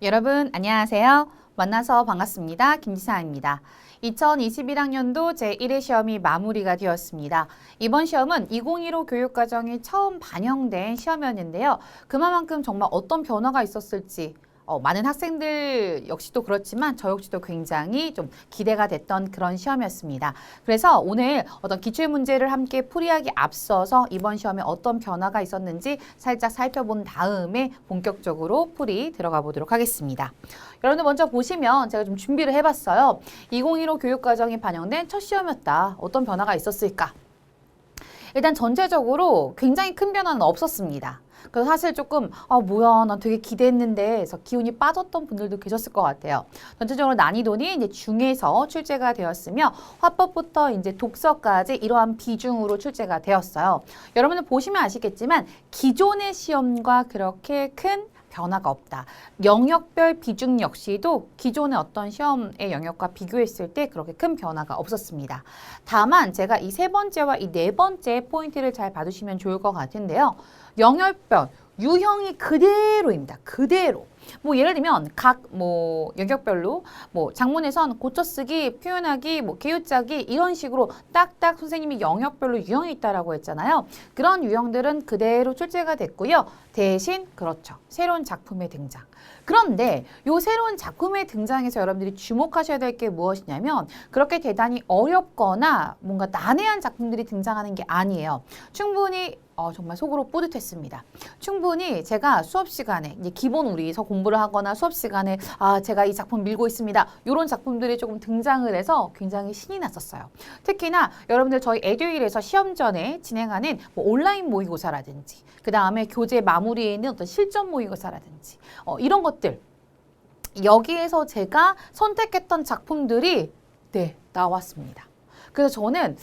여러분 안녕하세요. 만나서 반갑습니다. 김지사입니다. 2021학년도 제1회 시험이 마무리가 되었습니다. 이번 시험은 2015 교육과정이 처음 반영된 시험이었는데요. 그만큼 정말 어떤 변화가 있었을지 많은 학생들 역시도 그렇지만 저 역시도 굉장히 좀 기대가 됐던 그런 시험이었습니다. 그래서 오늘 어떤 기출문제를 함께 풀이하기 앞서서 이번 시험에 어떤 변화가 있었는지 살짝 살펴본 다음에 본격적으로 풀이 들어가 보도록 하겠습니다. 여러분들 먼저 보시면 제가 좀 준비를 해봤어요. 2015 교육과정이 반영된 첫 시험이었다. 어떤 변화가 있었을까? 일단 전체적으로 굉장히 큰 변화는 없었습니다. 그래서 사실 조금 뭐야 난 되게 기대했는데 해서 기운이 빠졌던 분들도 계셨을 것 같아요. 전체적으로 난이도는 이제 중에서 출제가 되었으며 화법부터 이제 독서까지 이러한 비중으로 출제가 되었어요. 여러분들 보시면 아시겠지만 기존의 시험과 그렇게 큰 변화가 없다. 영역별 비중 역시도 기존의 어떤 시험의 영역과 비교했을 때 그렇게 큰 변화가 없었습니다. 다만 제가 이 세 번째와 이 네 번째 포인트를 잘 봐주시면 좋을 것 같은데요. 영역별, 유형이 그대로입니다. 그대로. 뭐 예를 들면 각 영역별로 장문에선 고쳐쓰기, 표현하기, 개요짜기 이런 식으로 딱딱 선생님이 영역별로 유형이 있다라고 했잖아요. 그런 유형들은 그대로 출제가 됐고요. 대신 그렇죠. 새로운 작품의 등장. 그런데 이 새로운 작품의 등장에서 여러분들이 주목하셔야 될 게 무엇이냐면 그렇게 대단히 어렵거나 뭔가 난해한 작품들이 등장하는 게 아니에요. 충분히 정말 속으로 뿌듯했습니다. 충분히 제가 수업 시간에 이제 기본 우리서 공부를 하거나 수업 시간에 제가 이 작품 밀고 있습니다. 이런 작품들이 조금 등장을 해서 굉장히 신이 났었어요. 특히나 여러분들 저희 에듀윌에서 시험 전에 진행하는 온라인 모의고사라든지 그 다음에 교재 마무리에 있는 어떤 실전 모의고사라든지 이런 것들 여기에서 제가 선택했던 작품들이 나왔습니다. 그래서 저는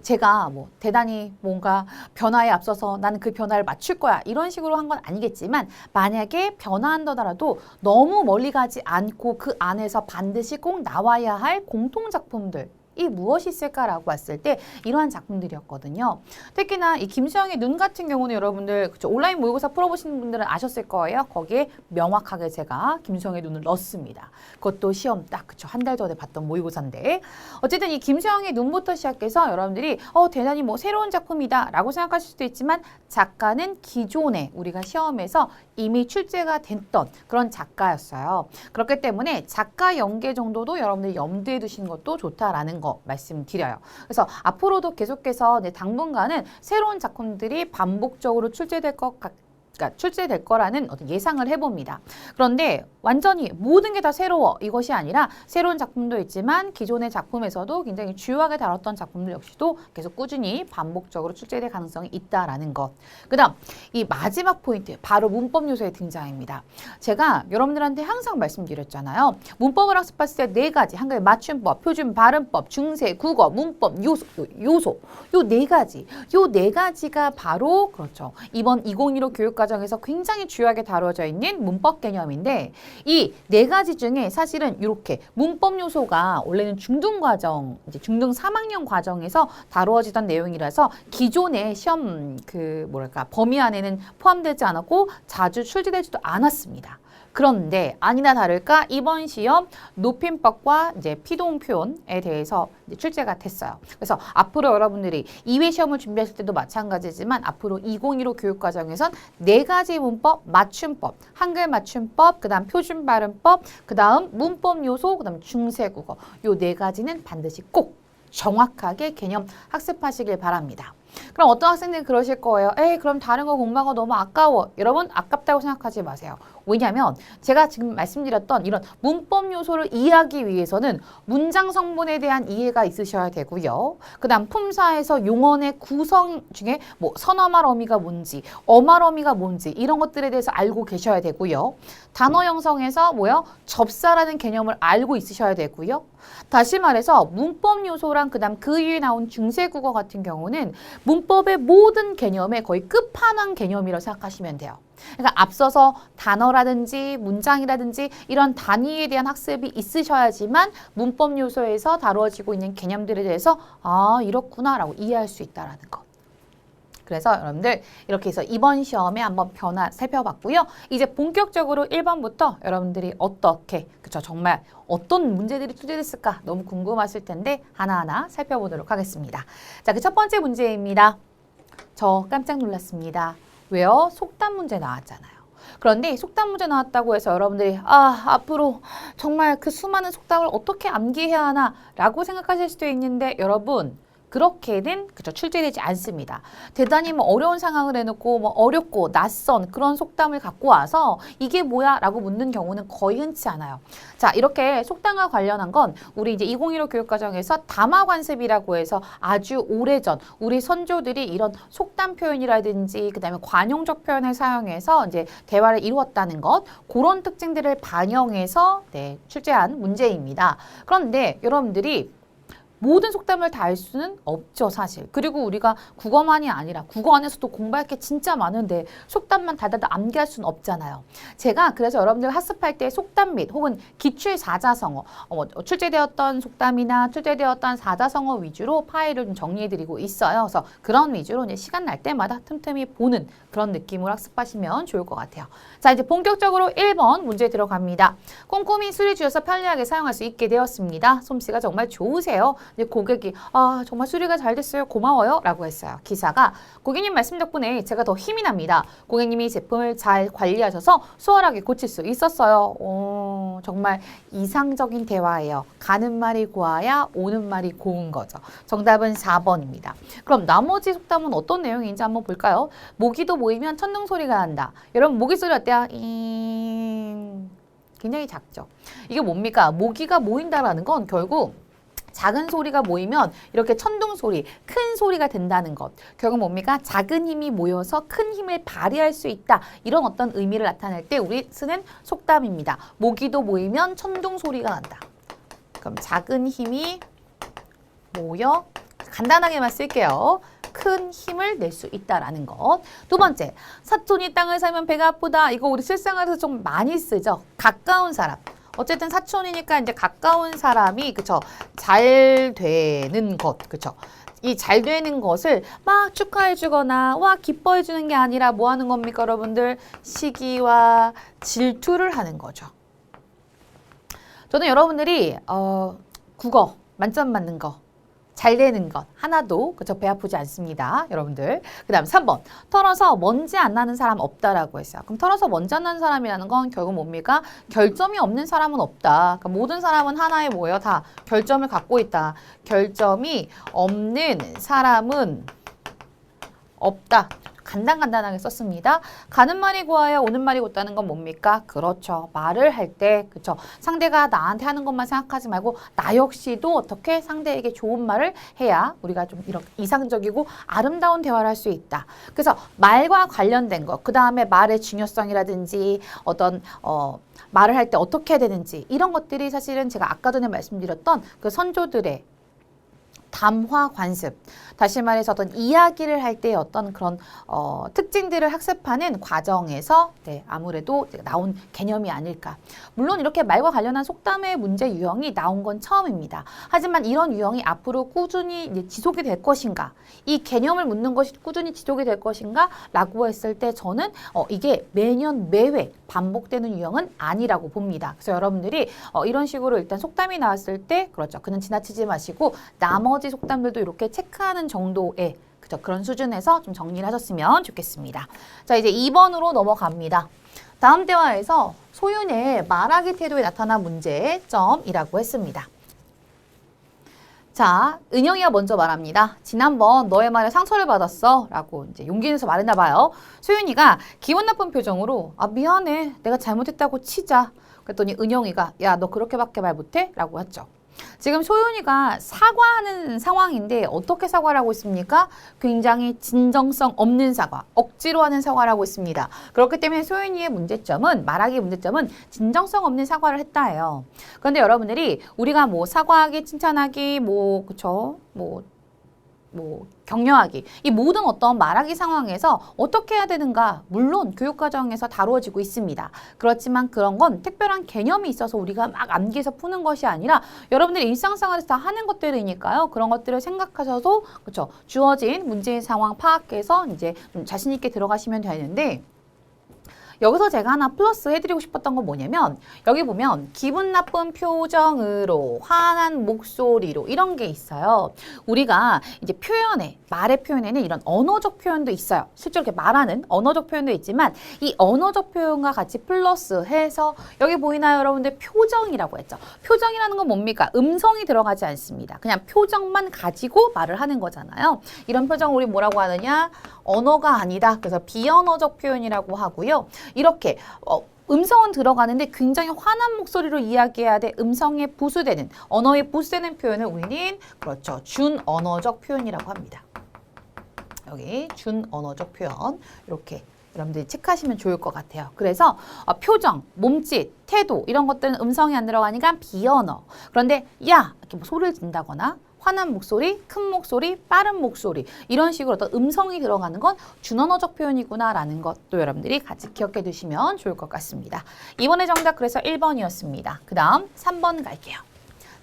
제가 대단히 뭔가 변화에 앞서서 나는 그 변화를 맞출 거야 이런 식으로 한 건 아니겠지만 만약에 변화한다더라도 너무 멀리 가지 않고 그 안에서 반드시 꼭 나와야 할 공통 작품들 이 무엇이 있을까라고 봤을 때 이러한 작품들이었거든요. 특히나 이 김수영의 눈 같은 경우는 여러분들 온라인 모의고사 풀어보신 분들은 아셨을 거예요. 거기에 명확하게 제가 김수영의 눈을 넣었습니다. 그것도 시험 딱 한 달 전에 봤던 모의고사인데 어쨌든 이 김수영의 눈부터 시작해서 여러분들이 대단히 새로운 작품이다 라고 생각하실 수도 있지만 작가는 기존에 우리가 시험에서 이미 출제가 됐던 그런 작가였어요. 그렇기 때문에 작가 연계 정도도 여러분들이 염두에 두시는 것도 좋다라는 거 말씀드려요. 그래서 앞으로도 계속해서 당분간은 새로운 작품들이 반복적으로 출제될 거라는 어떤 예상을 해봅니다. 그런데 완전히 모든 게 다 새로워 이것이 아니라 새로운 작품도 있지만 기존의 작품에서도 굉장히 주요하게 다뤘던 작품들 역시도 계속 꾸준히 반복적으로 출제될 가능성이 있다라는 것. 그 다음 이 마지막 포인트 바로 문법 요소의 등장입니다. 제가 여러분들한테 항상 말씀드렸잖아요. 문법을 학습했을 때 네 가지 한글 맞춤법, 표준 발음법, 중세, 국어, 문법, 요소 요 네 가지 요 네 가지가 바로 그렇죠. 이번 2015 교육과정에서 굉장히 주요하게 다뤄져 있는 문법 개념인데 이 네 가지 중에 사실은 이렇게 문법 요소가 원래는 중등과정, 이제 중등 3학년 과정에서 다루어지던 내용이라서 기존의 시험 범위 안에는 포함되지 않았고 자주 출제되지도 않았습니다. 그런데 아니나 다를까 이번 시험 높임법과 이제 피동 표현에 대해서 출제가 됐어요. 그래서 앞으로 여러분들이 2회 시험을 준비하실 때도 마찬가지지만 앞으로 2015 교육과정에선 네 가지 문법, 맞춤법, 한글 맞춤법, 그다음 표준 발음법, 그다음 문법 요소, 그다음 중세 국어 요 네 가지는 반드시 꼭 정확하게 개념 학습하시길 바랍니다. 그럼 어떤 학생들은 그러실 거예요. 그럼 다른 거 공부하고 너무 아까워. 여러분 아깝다고 생각하지 마세요. 왜냐하면 제가 지금 말씀드렸던 이런 문법 요소를 이해하기 위해서는 문장 성분에 대한 이해가 있으셔야 되고요. 그 다음 품사에서 용언의 구성 중에 선어말 어미가 뭔지, 어말 어미가 뭔지 이런 것들에 대해서 알고 계셔야 되고요. 단어 형성에서 접사라는 개념을 알고 있으셔야 되고요. 다시 말해서 문법 요소랑 그 다음 그 위에 나온 중세국어 같은 경우는 문법의 모든 개념의 거의 끝판왕 개념이라고 생각하시면 돼요. 그러니까 앞서서 단어라든지 문장이라든지 이런 단위에 대한 학습이 있으셔야지만 문법 요소에서 다루어지고 있는 개념들에 대해서 이렇구나 라고 이해할 수 있다는 것. 그래서 여러분들 이렇게 해서 이번 시험에 한번 변화 살펴봤고요. 이제 본격적으로 1번부터 여러분들이 어떻게, 그쵸, 정말 어떤 문제들이 출제됐을까 너무 궁금하실 텐데 하나하나 살펴보도록 하겠습니다. 자, 그 첫 번째 문제입니다. 저 깜짝 놀랐습니다. 왜요? 속담 문제 나왔잖아요. 그런데 속담 문제 나왔다고 해서 여러분들이 앞으로 정말 그 수많은 속담을 어떻게 암기해야 하나 라고 생각하실 수도 있는데 여러분 그렇게는 그쵸 출제되지 않습니다. 대단히 뭐 어려운 상황을 해놓고 뭐 어렵고 낯선 그런 속담을 갖고 와서 이게 뭐야 라고 묻는 경우는 거의 흔치 않아요. 자, 이렇게 속담과 관련한 건 우리 이제 2015 교육과정에서 담화관습이라고 해서 아주 오래전 우리 선조들이 이런 속담 표현이라든지 그다음에 관용적 표현을 사용해서 이제 대화를 이루었다는 것, 그런 특징들을 반영해서 출제한 문제입니다. 그런데 여러분들이 모든 속담을 다 알 수는 없죠, 사실. 그리고 우리가 국어만이 아니라 국어 안에서도 공부할 게 진짜 많은데 속담만 달달달 암기할 수는 없잖아요. 제가 그래서 여러분들 학습할 때 속담 및 혹은 기출 사자성어, 출제되었던 속담이나 출제되었던 사자성어 위주로 파일을 좀 정리해드리고 있어요. 그래서 그런 위주로 이제 시간 날 때마다 틈틈이 보는 그런 느낌으로 학습하시면 좋을 것 같아요. 자, 이제 본격적으로 1번 문제 들어갑니다. 꼼꼼히 수리 주셔서 편리하게 사용할 수 있게 되었습니다. 솜씨가 정말 좋으세요. 근데 고객이 정말 수리가 잘 됐어요. 고마워요. 라고 했어요. 기사가 고객님 말씀 덕분에 제가 더 힘이 납니다. 고객님이 제품을 잘 관리하셔서 수월하게 고칠 수 있었어요. 정말 이상적인 대화예요. 가는 말이 고와야 오는 말이 고운 거죠. 정답은 4번입니다. 그럼 나머지 속담은 어떤 내용인지 한번 볼까요? 모기도 모이면 천둥 소리가 난다. 여러분 모기 소리 어때요? 굉장히 작죠. 이게 뭡니까? 모기가 모인다라는 건 결국 작은 소리가 모이면 이렇게 천둥 소리, 큰 소리가 된다는 것. 결국 뭡니까? 작은 힘이 모여서 큰 힘을 발휘할 수 있다. 이런 어떤 의미를 나타낼 때 우리 쓰는 속담입니다. 모기도 모이면 천둥 소리가 난다. 그럼 작은 힘이 모여 간단하게만 쓸게요. 큰 힘을 낼 수 있다라는 것. 두 번째, 사촌이 땅을 사면 배가 아프다. 이거 우리 실생활에서 좀 많이 쓰죠. 가까운 사람. 어쨌든 사촌이니까 이제 가까운 사람이 그쵸 잘 되는 것 그쵸 이 잘 되는 것을 막 축하해 주거나 와 기뻐해 주는 게 아니라 뭐 하는 겁니까 여러분들? 시기와 질투를 하는 거죠. 저는 여러분들이 국어 만점 맞는 거 잘 되는 것 하나도 그쵸 배 아프지 않습니다. 여러분들. 그 다음 3번 털어서 먼지 안 나는 사람 없다라고 했어요. 그럼 털어서 먼지 안 나는 사람이라는 건 결국 뭡니까? 결점이 없는 사람은 없다. 그러니까 모든 사람은 하나에 뭐예요? 다 결점을 갖고 있다. 결점이 없는 사람은 없다. 간단하게 썼습니다. 가는 말이 고와야 오는 말이 곧다는 건 뭡니까? 그렇죠. 말을 할 때 그렇죠. 상대가 나한테 하는 것만 생각하지 말고 나 역시도 어떻게 상대에게 좋은 말을 해야 우리가 좀 이렇게 이상적이고 아름다운 대화를 할 수 있다. 그래서 말과 관련된 것, 그 다음에 말의 중요성이라든지 어떤 말을 할 때 어떻게 해야 되는지 이런 것들이 사실은 제가 아까 전에 말씀드렸던 그 선조들의 담화 관습, 다시 말해서 어떤 이야기를 할 때 어떤 그런 특징들을 학습하는 과정에서 아무래도 나온 개념이 아닐까. 물론 이렇게 말과 관련한 속담의 문제 유형이 나온 건 처음입니다. 하지만 이런 유형이 앞으로 꾸준히 이제 지속이 될 것인가, 이 개념을 묻는 것이 꾸준히 지속이 될 것인가 라고 했을 때 저는 이게 매년 매회 반복되는 유형은 아니라고 봅니다. 그래서 여러분들이 이런 식으로 일단 속담이 나왔을 때 그렇죠. 그는 지나치지 마시고 나머지 속담들도 이렇게 체크하는 정도의 그런 수준에서 좀 정리를 하셨으면 좋겠습니다. 자, 이제 2번으로 넘어갑니다. 다음 대화에서 소윤의 말하기 태도에 나타난 문제점이라고 했습니다. 자, 은영이가 먼저 말합니다. 지난번 너의 말에 상처를 받았어 라고 이제 용기 내서 말했나 봐요. 소윤이가 기분 나쁜 표정으로 미안해 내가 잘못했다고 치자. 그랬더니 은영이가 야 너 그렇게밖에 말 못해? 라고 했죠. 지금 소윤이가 사과하는 상황인데 어떻게 사과를 하고 있습니까? 굉장히 진정성 없는 사과, 억지로 하는 사과를 하고 있습니다. 그렇기 때문에 소윤이의 문제점은, 말하기 문제점은 진정성 없는 사과를 했다예요. 그런데 여러분들이 우리가 뭐 사과하기, 칭찬하기, 그쵸? 격려하기. 이 모든 어떤 말하기 상황에서 어떻게 해야 되는가? 물론 교육과정에서 다루어지고 있습니다. 그렇지만 그런 건 특별한 개념이 있어서 우리가 막 암기해서 푸는 것이 아니라 여러분들이 일상생활에서 다 하는 것들이니까요. 그런 것들을 생각하셔도 그렇죠. 주어진 문제의 상황 파악해서 이제 좀 자신 있게 들어가시면 되는데 여기서 제가 하나 플러스 해드리고 싶었던 건 뭐냐면 여기 보면 기분 나쁜 표정으로 화난 목소리로 이런 게 있어요. 우리가 이제 말의 표현에는 이런 언어적 표현도 있어요. 실제로 이렇게 말하는 언어적 표현도 있지만 이 언어적 표현과 같이 플러스해서 여기 보이나요 여러분들 표정이라고 했죠. 표정이라는 건 뭡니까? 음성이 들어가지 않습니다. 그냥 표정만 가지고 말을 하는 거잖아요. 이런 표정을 우리 뭐라고 하느냐? 언어가 아니다. 그래서 비언어적 표현이라고 하고요. 이렇게 음성은 들어가는데 굉장히 화난 목소리로 이야기해야 돼. 음성에 부수되는, 언어에 부수되는 표현을 우리는 그렇죠. 준언어적 표현이라고 합니다. 여기 준언어적 표현 이렇게 여러분들이 체크하시면 좋을 것 같아요. 그래서 표정, 몸짓, 태도 이런 것들은 음성이 안 들어가니까 비언어. 그런데 야! 이렇게 뭐 소리를 든다거나 화난 목소리, 큰 목소리, 빠른 목소리 이런 식으로 어떤 음성이 들어가는 건 준언어적 표현이구나라는 것도 여러분들이 같이 기억해 두시면 좋을 것 같습니다. 이번에 정답 그래서 1번이었습니다. 그 다음 3번 갈게요.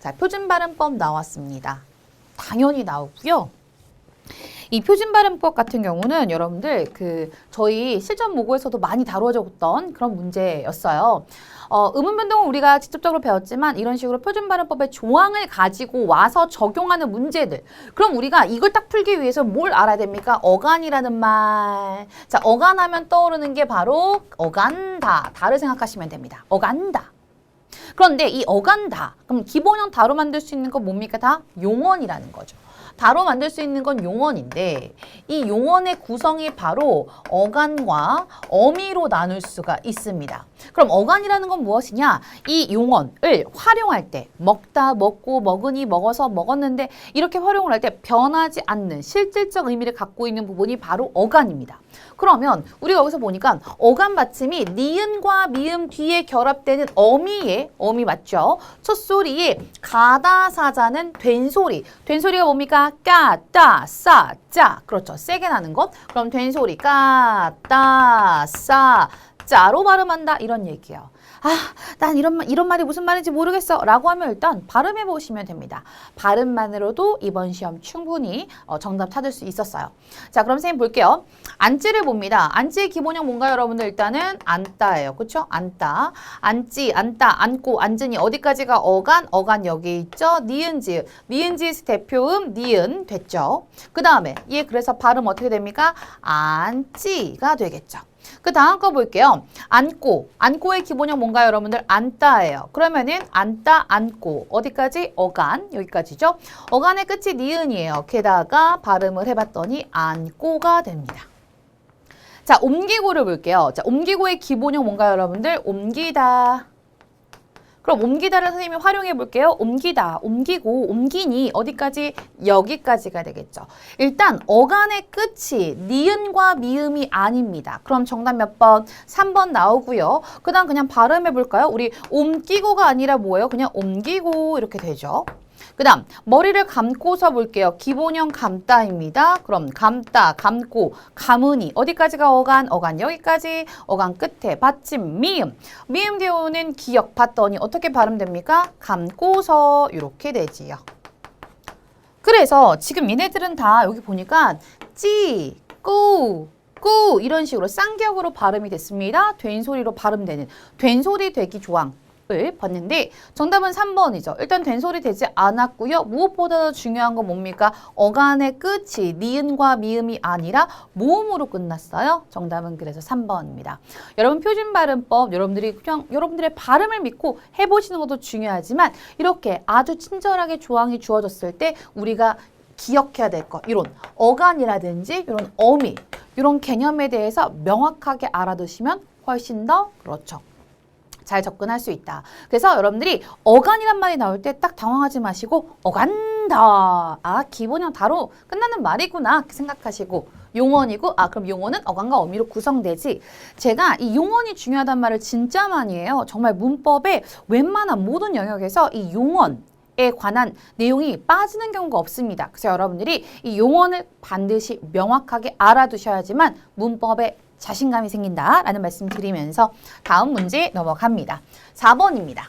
자, 표준발음법 나왔습니다. 당연히 나오고요. 이 표준발음법 같은 경우는 여러분들 저희 실전 모국에서도 많이 다루어졌던 그런 문제였어요. 의문변동은 우리가 직접적으로 배웠지만 이런 식으로 표준발음법의 조항을 가지고 와서 적용하는 문제들. 그럼 우리가 이걸 딱 풀기 위해서 뭘 알아야 됩니까? 어간이라는 말. 자, 어간하면 떠오르는 게 바로 어간다. 다를 생각하시면 됩니다. 어간다. 그런데 이 어간다. 그럼 기본형 다로 만들 수 있는 건 뭡니까? 다 용언이라는 거죠. 다로 만들 수 있는 건 용언인데 이 용언의 구성이 바로 어간과 어미로 나눌 수가 있습니다. 그럼 어간이라는 건 무엇이냐? 이 용언을 활용할 때 먹다, 먹고, 먹으니, 먹어서, 먹었는데 이렇게 활용을 할 때 변하지 않는 실질적 의미를 갖고 있는 부분이 바로 어간입니다. 그러면 우리가 여기서 보니까 어간 받침이 니은과 미음 뒤에 결합되는 어미 맞죠? 첫 소리에 가다사자는 된소리. 된소리가 뭡니까? 까, 따, 싸, 짜. 그렇죠. 세게 나는 것. 그럼 된소리 까, 따, 싸, 짜로 발음한다. 이런 얘기예요. 난 이런 말이 무슨 말인지 모르겠어 라고 하면 일단 발음해 보시면 됩니다. 발음만으로도 이번 시험 충분히 정답 찾을 수 있었어요. 자, 그럼 선생님 볼게요. 앉지를 봅니다. 앉지의 기본형 뭔가요, 여러분들? 일단은 앉다예요. 그렇죠? 앉다. 앉지, 앉다, 앉고, 앉으니 어디까지가 어간 여기 있죠? 니은지읒. 니은지읒 대표음 니은 됐죠? 그 다음에 얘 그래서 발음 어떻게 됩니까? 앉지가 되겠죠. 그 다음 거 볼게요. 앉고. 앉고의 기본형 뭔가요, 여러분들? 앉다예요. 그러면은 앉다, 앉고. 어디까지? 어간. 여기까지죠. 어간의 끝이 니은이에요. 게다가 발음을 해봤더니 앉고가 됩니다. 자, 옮기고를 볼게요. 자, 옮기고의 기본형 뭔가요, 여러분들? 옮기다. 그럼 옮기다를 선생님이 활용해 볼게요. 옮기다, 옮기고, 옮기니 어디까지? 여기까지가 되겠죠. 일단 어간의 끝이 니은과 미음이 아닙니다. 그럼 정답 몇 번? 3번 나오고요. 그 다음 그냥 발음해 볼까요? 우리 옮기고가 아니라 뭐예요? 그냥 옮기고 이렇게 되죠. 그 다음 머리를 감고서 볼게요. 기본형 감다입니다. 그럼 감다, 감고, 감으니 어디까지가 어간? 어간 여기까지. 어간 끝에 받침 미음. 미음 뒤에 오는 기역 봤더니 어떻게 발음됩니까? 감고서 이렇게 되지요. 그래서 지금 얘네들은 다 여기 보니까 찌, 꾸, 꾸 이런 식으로 쌍기역으로 발음이 됐습니다. 된소리로 발음되는 된소리 되기 조항. 을 봤는데 정답은 3번이죠. 일단 된소리 되지 않았고요. 무엇보다 중요한 건 뭡니까? 어간의 끝이 니은과 미음이 아니라 모음으로 끝났어요. 정답은 그래서 3번입니다. 여러분 표준발음법 여러분들이 그냥 여러분들의 발음을 믿고 해보시는 것도 중요하지만 이렇게 아주 친절하게 조항이 주어졌을 때 우리가 기억해야 될 것, 이런 어간이라든지 이런 어미, 이런 개념에 대해서 명확하게 알아두시면 훨씬 더 그렇죠. 잘 접근할 수 있다. 그래서 여러분들이 어간이란 말이 나올 때 딱 당황하지 마시고 어간다. 기본형 다로 끝나는 말이구나 이렇게 생각하시고 용언이고 그럼 용언은 어간과 어미로 구성되지. 제가 이 용언이 중요하단 말을 진짜 많이 해요. 정말 문법의 웬만한 모든 영역에서 이 용언 에 관한 내용이 빠지는 경우가 없습니다. 그래서 여러분들이 이 용어를 반드시 명확하게 알아두셔야지만 문법에 자신감이 생긴다라는 말씀 드리면서 다음 문제 넘어갑니다. 4번입니다.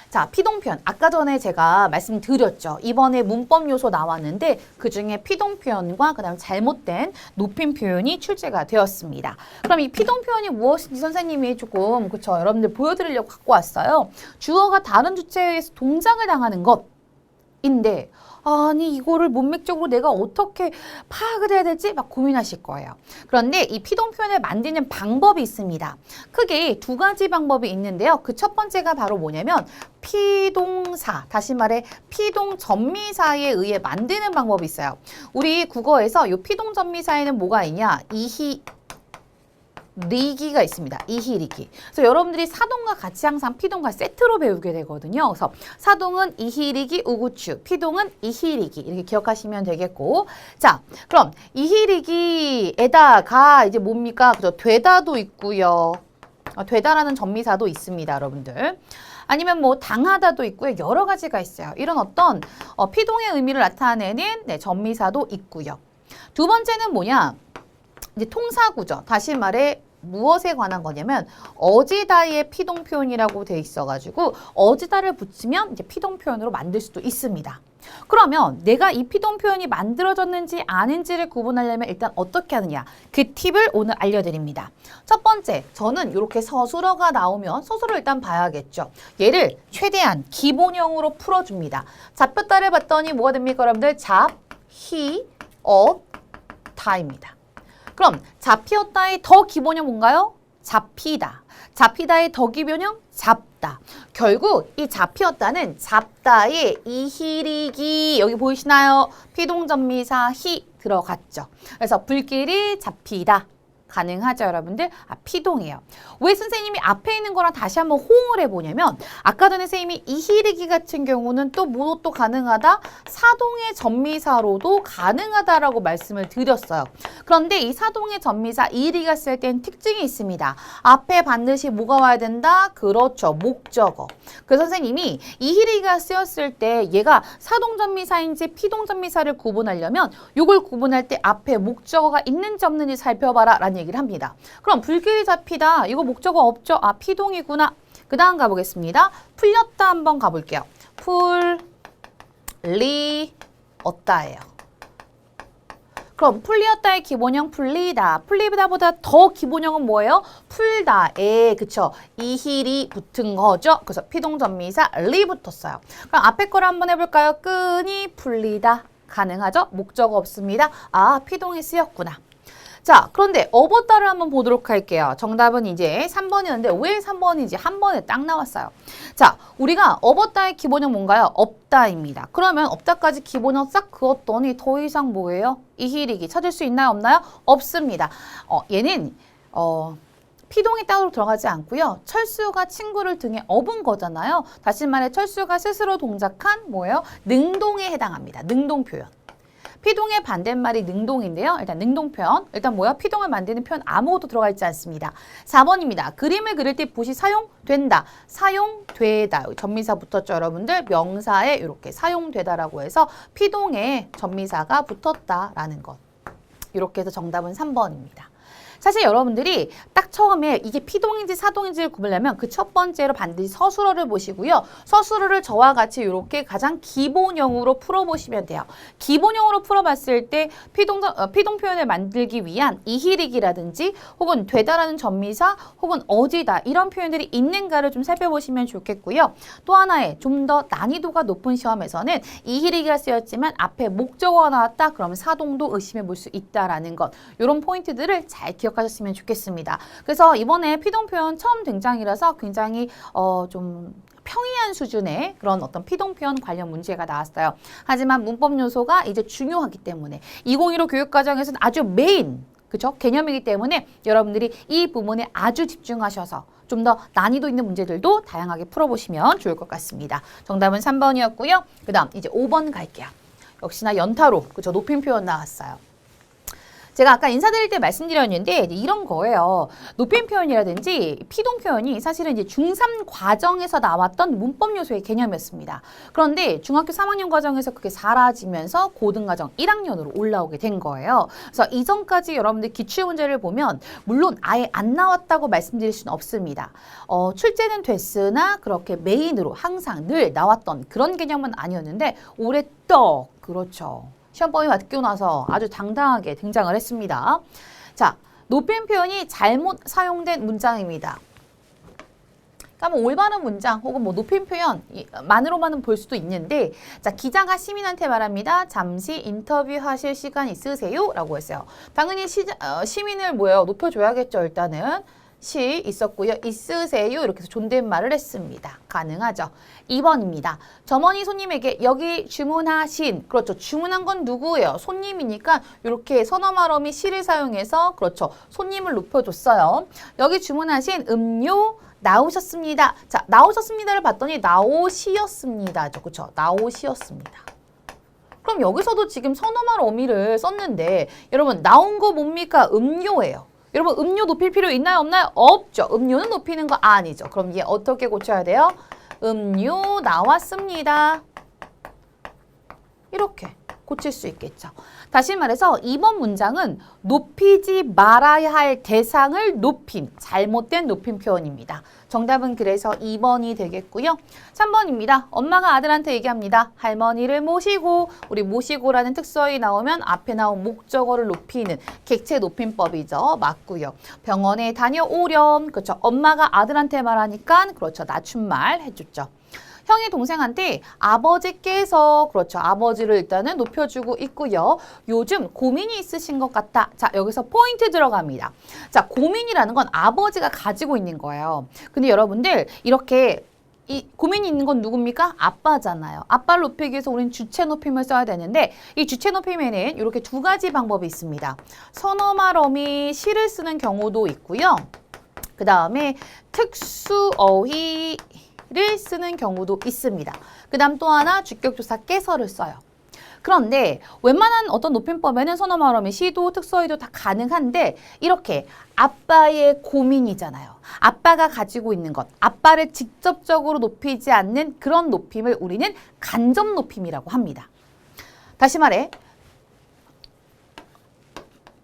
자, 피동표현. 아까 전에 제가 말씀드렸죠. 이번에 문법 요소 나왔는데 그중에 피동표현과 그다음 잘못된 높임 표현이 출제가 되었습니다. 그럼 이 피동표현이 무엇인지 선생님이 조금 그쵸 여러분들 보여드리려고 갖고 왔어요. 주어가 다른 주체에 의해서 동작을 당하는 것인데 아니 이거를 문맥적으로 내가 어떻게 파악을 해야 될지 막 고민하실 거예요. 그런데 이 피동표현을 만드는 방법이 있습니다. 크게 두 가지 방법이 있는데요. 그 첫 번째가 바로 뭐냐면 피동사, 다시 말해 피동전미사에 의해 만드는 방법이 있어요. 우리 국어에서 이 피동전미사에는 뭐가 있냐? 리기가 있습니다. 이희리기. 그래서 여러분들이 사동과 같이 항상 피동과 세트로 배우게 되거든요. 그래서 사동은 이희리기 우구추, 피동은 이희리기 이렇게 기억하시면 되겠고, 자, 그럼 이희리기에다가 이제 뭡니까? 그죠? 되다도 있고요. 되다라는 전미사도 있습니다, 여러분들. 아니면 뭐 당하다도 있고요. 여러 가지가 있어요. 이런 어떤 피동의 의미를 나타내는 전미사도 있고요. 두 번째는 뭐냐? 이제 통사구죠. 다시 말해 무엇에 관한 거냐면 어지다의 피동 표현이라고 돼 있어가지고 어지다를 붙이면 이제 피동 표현으로 만들 수도 있습니다. 그러면 내가 이 피동 표현이 만들어졌는지 아닌지를 구분하려면 일단 어떻게 하느냐 그 팁을 오늘 알려드립니다. 첫 번째, 저는 이렇게 서술어가 나오면 서술을 일단 봐야겠죠. 얘를 최대한 기본형으로 풀어줍니다. 잡혔다를 봤더니 뭐가 됩니까 여러분들? 잡, 히, 다입니다. 그럼 잡히었다의 더 기본형 뭔가요? 잡히다. 잡히다의 더 기본형? 잡다. 결국 이 잡히었다는 잡다의 이희리기 여기 보이시나요? 피동전미사 히 들어갔죠. 그래서 불길이 잡히다. 가능하죠, 여러분들? 피동이에요. 왜 선생님이 앞에 있는 거랑 다시 한번 호응을 해보냐면 아까 전에 선생님이 이희리기 같은 경우는 또 뭐도 가능하다? 사동의 전미사로도 가능하다라고 말씀을 드렸어요. 그런데 이 사동의 전미사 이희리기가 쓸 땐 특징이 있습니다. 앞에 반드시 뭐가 와야 된다? 그렇죠, 목적어. 그래서 선생님이 이희리기가 쓰였을 때 얘가 사동 전미사인지 피동 전미사를 구분하려면 이걸 구분할 때 앞에 목적어가 있는지 없는지 살펴봐라 라는 얘기를 합니다. 그럼 불길이 잡히다 이거 목적어 없죠? 피동이구나. 그 다음 가보겠습니다. 풀렸다 한번 가볼게요. 풀리었다예요. 그럼 풀리었다의 기본형 풀리다. 풀리다보다 더 기본형은 뭐예요? 풀다에 그쵸? 이힐이 붙은 거죠. 그래서 피동전미사 리 붙었어요. 그럼 앞에 거를 한번 해볼까요? 끈이 풀리다. 가능하죠? 목적어 없습니다. 피동이 쓰였구나. 자, 그런데 업었다를 한번 보도록 할게요. 정답은 이제 3번이었는데 왜 3번인지 한 번에 딱 나왔어요. 자, 우리가 업었다의 기본형 뭔가요? 없다입니다. 그러면 없다까지 기본형 싹 그었더니 더 이상 뭐예요? 이희리기 찾을 수 있나요? 없나요? 없습니다. 얘는 피동이 따로 들어가지 않고요. 철수가 친구를 등에 업은 거잖아요. 다시 말해 철수가 스스로 동작한 뭐예요? 능동에 해당합니다. 능동 표현. 피동의 반대말이 능동인데요. 일단 능동 표현. 일단 뭐야? 피동을 만드는 표현 아무것도 들어가 있지 않습니다. 4번입니다. 그림을 그릴 때 붓이 사용된다. 사용되다. 전미사 붙었죠, 여러분들? 명사에 이렇게 사용되다라고 해서 피동에 전미사가 붙었다라는 것. 이렇게 해서 정답은 3번입니다. 사실 여러분들이 딱 처음에 이게 피동인지 사동인지를 구분하려면 그 첫 번째로 반드시 서술어를 보시고요. 서술어를 저와 같이 이렇게 가장 기본형으로 풀어보시면 돼요. 기본형으로 풀어봤을 때 피동 표현을 만들기 위한 이희리기라든지 혹은 되다라는 전미사 혹은 어디다 이런 표현들이 있는가를 좀 살펴보시면 좋겠고요. 또 하나의 좀 더 난이도가 높은 시험에서는 이희리기가 쓰였지만 앞에 목적어가 나왔다. 그러면 사동도 의심해 볼 수 있다라는 것. 이런 포인트들을 잘 기억하셨으면 좋겠습니다. 그래서 이번에 피동 표현 처음 등장이라서 굉장히 좀 평이한 수준의 그런 어떤 피동 표현 관련 문제가 나왔어요. 하지만 문법 요소가 이제 중요하기 때문에 2015 교육과정에서는 아주 메인 그죠? 개념이기 때문에 여러분들이 이 부분에 아주 집중하셔서 좀 더 난이도 있는 문제들도 다양하게 풀어보시면 좋을 것 같습니다. 정답은 3번이었고요. 그 다음 이제 5번 갈게요. 역시나 연타로 그죠? 높임 표현 나왔어요. 제가 아까 인사드릴 때 말씀드렸는데 이런 거예요. 높임 표현이라든지 피동 표현이 사실은 이제 중3 과정에서 나왔던 문법 요소의 개념이었습니다. 그런데 중학교 3학년 과정에서 그게 사라지면서 고등과정 1학년으로 올라오게 된 거예요. 그래서 이전까지 여러분들 기출문제를 보면 물론 아예 안 나왔다고 말씀드릴 수는 없습니다. 출제는 됐으나 그렇게 메인으로 항상 늘 나왔던 그런 개념은 아니었는데 올해 또 그렇죠. 시험범위 맡기고 나서 아주 당당하게 등장을 했습니다. 자, 높임 표현이 잘못 사용된 문장입니다. 그러니까 뭐 올바른 문장 혹은 뭐 높임 표현만으로만은 볼 수도 있는데, 자, 기자가 시민한테 말합니다. 잠시 인터뷰하실 시간 있으세요? 라고 했어요. 당연히 시민을 뭐예요? 높여줘야겠죠, 일단은. 시 있었고요. 있으세요? 이렇게 해서 존댓말을 했습니다. 가능하죠. 2번입니다. 점원이 손님에게 여기 주문하신, 그렇죠. 주문한 건 누구예요? 손님이니까 이렇게 선어말어미 시를 사용해서 그렇죠. 손님을 높여줬어요. 여기 주문하신 음료 나오셨습니다. 자, 나오셨습니다를 봤더니 나오시였습니다. 그렇죠. 나오시였습니다. 그럼 여기서도 지금 선어말 어미를 썼는데 여러분 나온 거 뭡니까? 음료예요. 여러분 음료 높일 필요 있나요? 없나요? 없죠. 음료는 높이는 거 아니죠. 그럼 얘 어떻게 고쳐야 돼요? 음료 나왔습니다. 이렇게 고칠 수 있겠죠. 다시 말해서 2번 문장은 높이지 말아야 할 대상을 높인 잘못된 높임 표현입니다. 정답은 그래서 2번이 되겠고요. 3번입니다. 엄마가 아들한테 얘기합니다. 할머니를 모시고, 우리 모시고라는 특수어이 나오면 앞에 나온 목적어를 높이는 객체 높임법이죠. 맞고요. 병원에 다녀오렴. 그렇죠. 엄마가 아들한테 말하니까 그렇죠. 낮춤말 해줬죠. 형이 동생한테 아버지께서 그렇죠. 아버지를 일단은 높여주고 있고요. 요즘 고민이 있으신 것 같다. 자, 여기서 포인트 들어갑니다. 자, 고민이라는 건 아버지가 가지고 있는 거예요. 근데 여러분들 이렇게 이 고민이 있는 건 누굽니까? 아빠잖아요. 아빠를 높이기 위해서 우리는 주체 높임을 써야 되는데 이 주체 높임에는 이렇게 두 가지 방법이 있습니다. 선어말 어미 시를 쓰는 경우도 있고요. 그 다음에 특수어휘 를 쓰는 경우도 있습니다. 그 다음 또 하나 주격조사 깨서를 써요. 그런데 웬만한 어떤 높임법에는 선어말 어미 시도 특수어휘도 다 가능한데 이렇게 아빠의 고민이잖아요. 아빠가 가지고 있는 것, 아빠를 직접적으로 높이지 않는 그런 높임을 우리는 간접 높임이라고 합니다. 다시 말해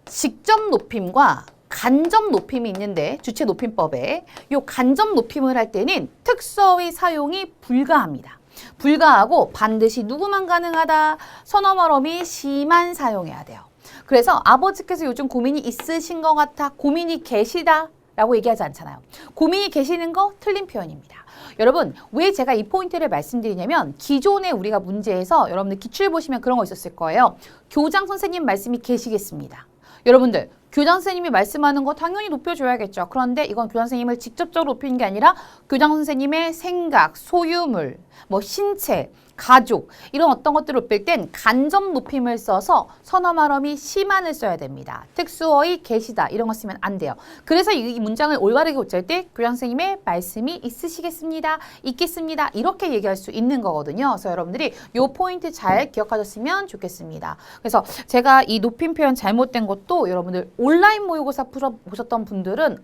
직접 높임과 간접 높임이 있는데 주체 높임법에 이 간접 높임을 할 때는 특수어의 사용이 불가합니다. 불가하고 반드시 누구만 가능하다? 선어말 어미 시만 사용해야 돼요. 그래서 아버지께서 요즘 고민이 있으신 것 같아. 고민이 계시다 라고 얘기하지 않잖아요. 고민이 계시는 거 틀린 표현입니다. 여러분 왜 제가 이 포인트를 말씀드리냐면 기존에 우리가 문제에서 여러분들 기출 보시면 그런 거 있었을 거예요. 교장 선생님 말씀이 계시겠습니다. 여러분들 교장 선생님이 말씀하는 거 당연히 높여줘야겠죠. 그런데 이건 교장 선생님을 직접적으로 높이는 게 아니라 교장 선생님의 생각, 소유물, 뭐 신체, 가족 이런 어떤 것들을 높일 땐 간접 높임을 써서 선어말 어미 시만을 써야 됩니다. 특수어의 계시다 이런 거 쓰면 안 돼요. 그래서 이 문장을 올바르게 고칠 때 교장 선생님의 말씀이 있으시겠습니다. 있겠습니다. 이렇게 얘기할 수 있는 거거든요. 그래서 여러분들이 이 포인트 잘 기억하셨으면 좋겠습니다. 그래서 제가 이 높임 표현 잘못된 것도 여러분들 온라인 모의고사 보셨던 분들은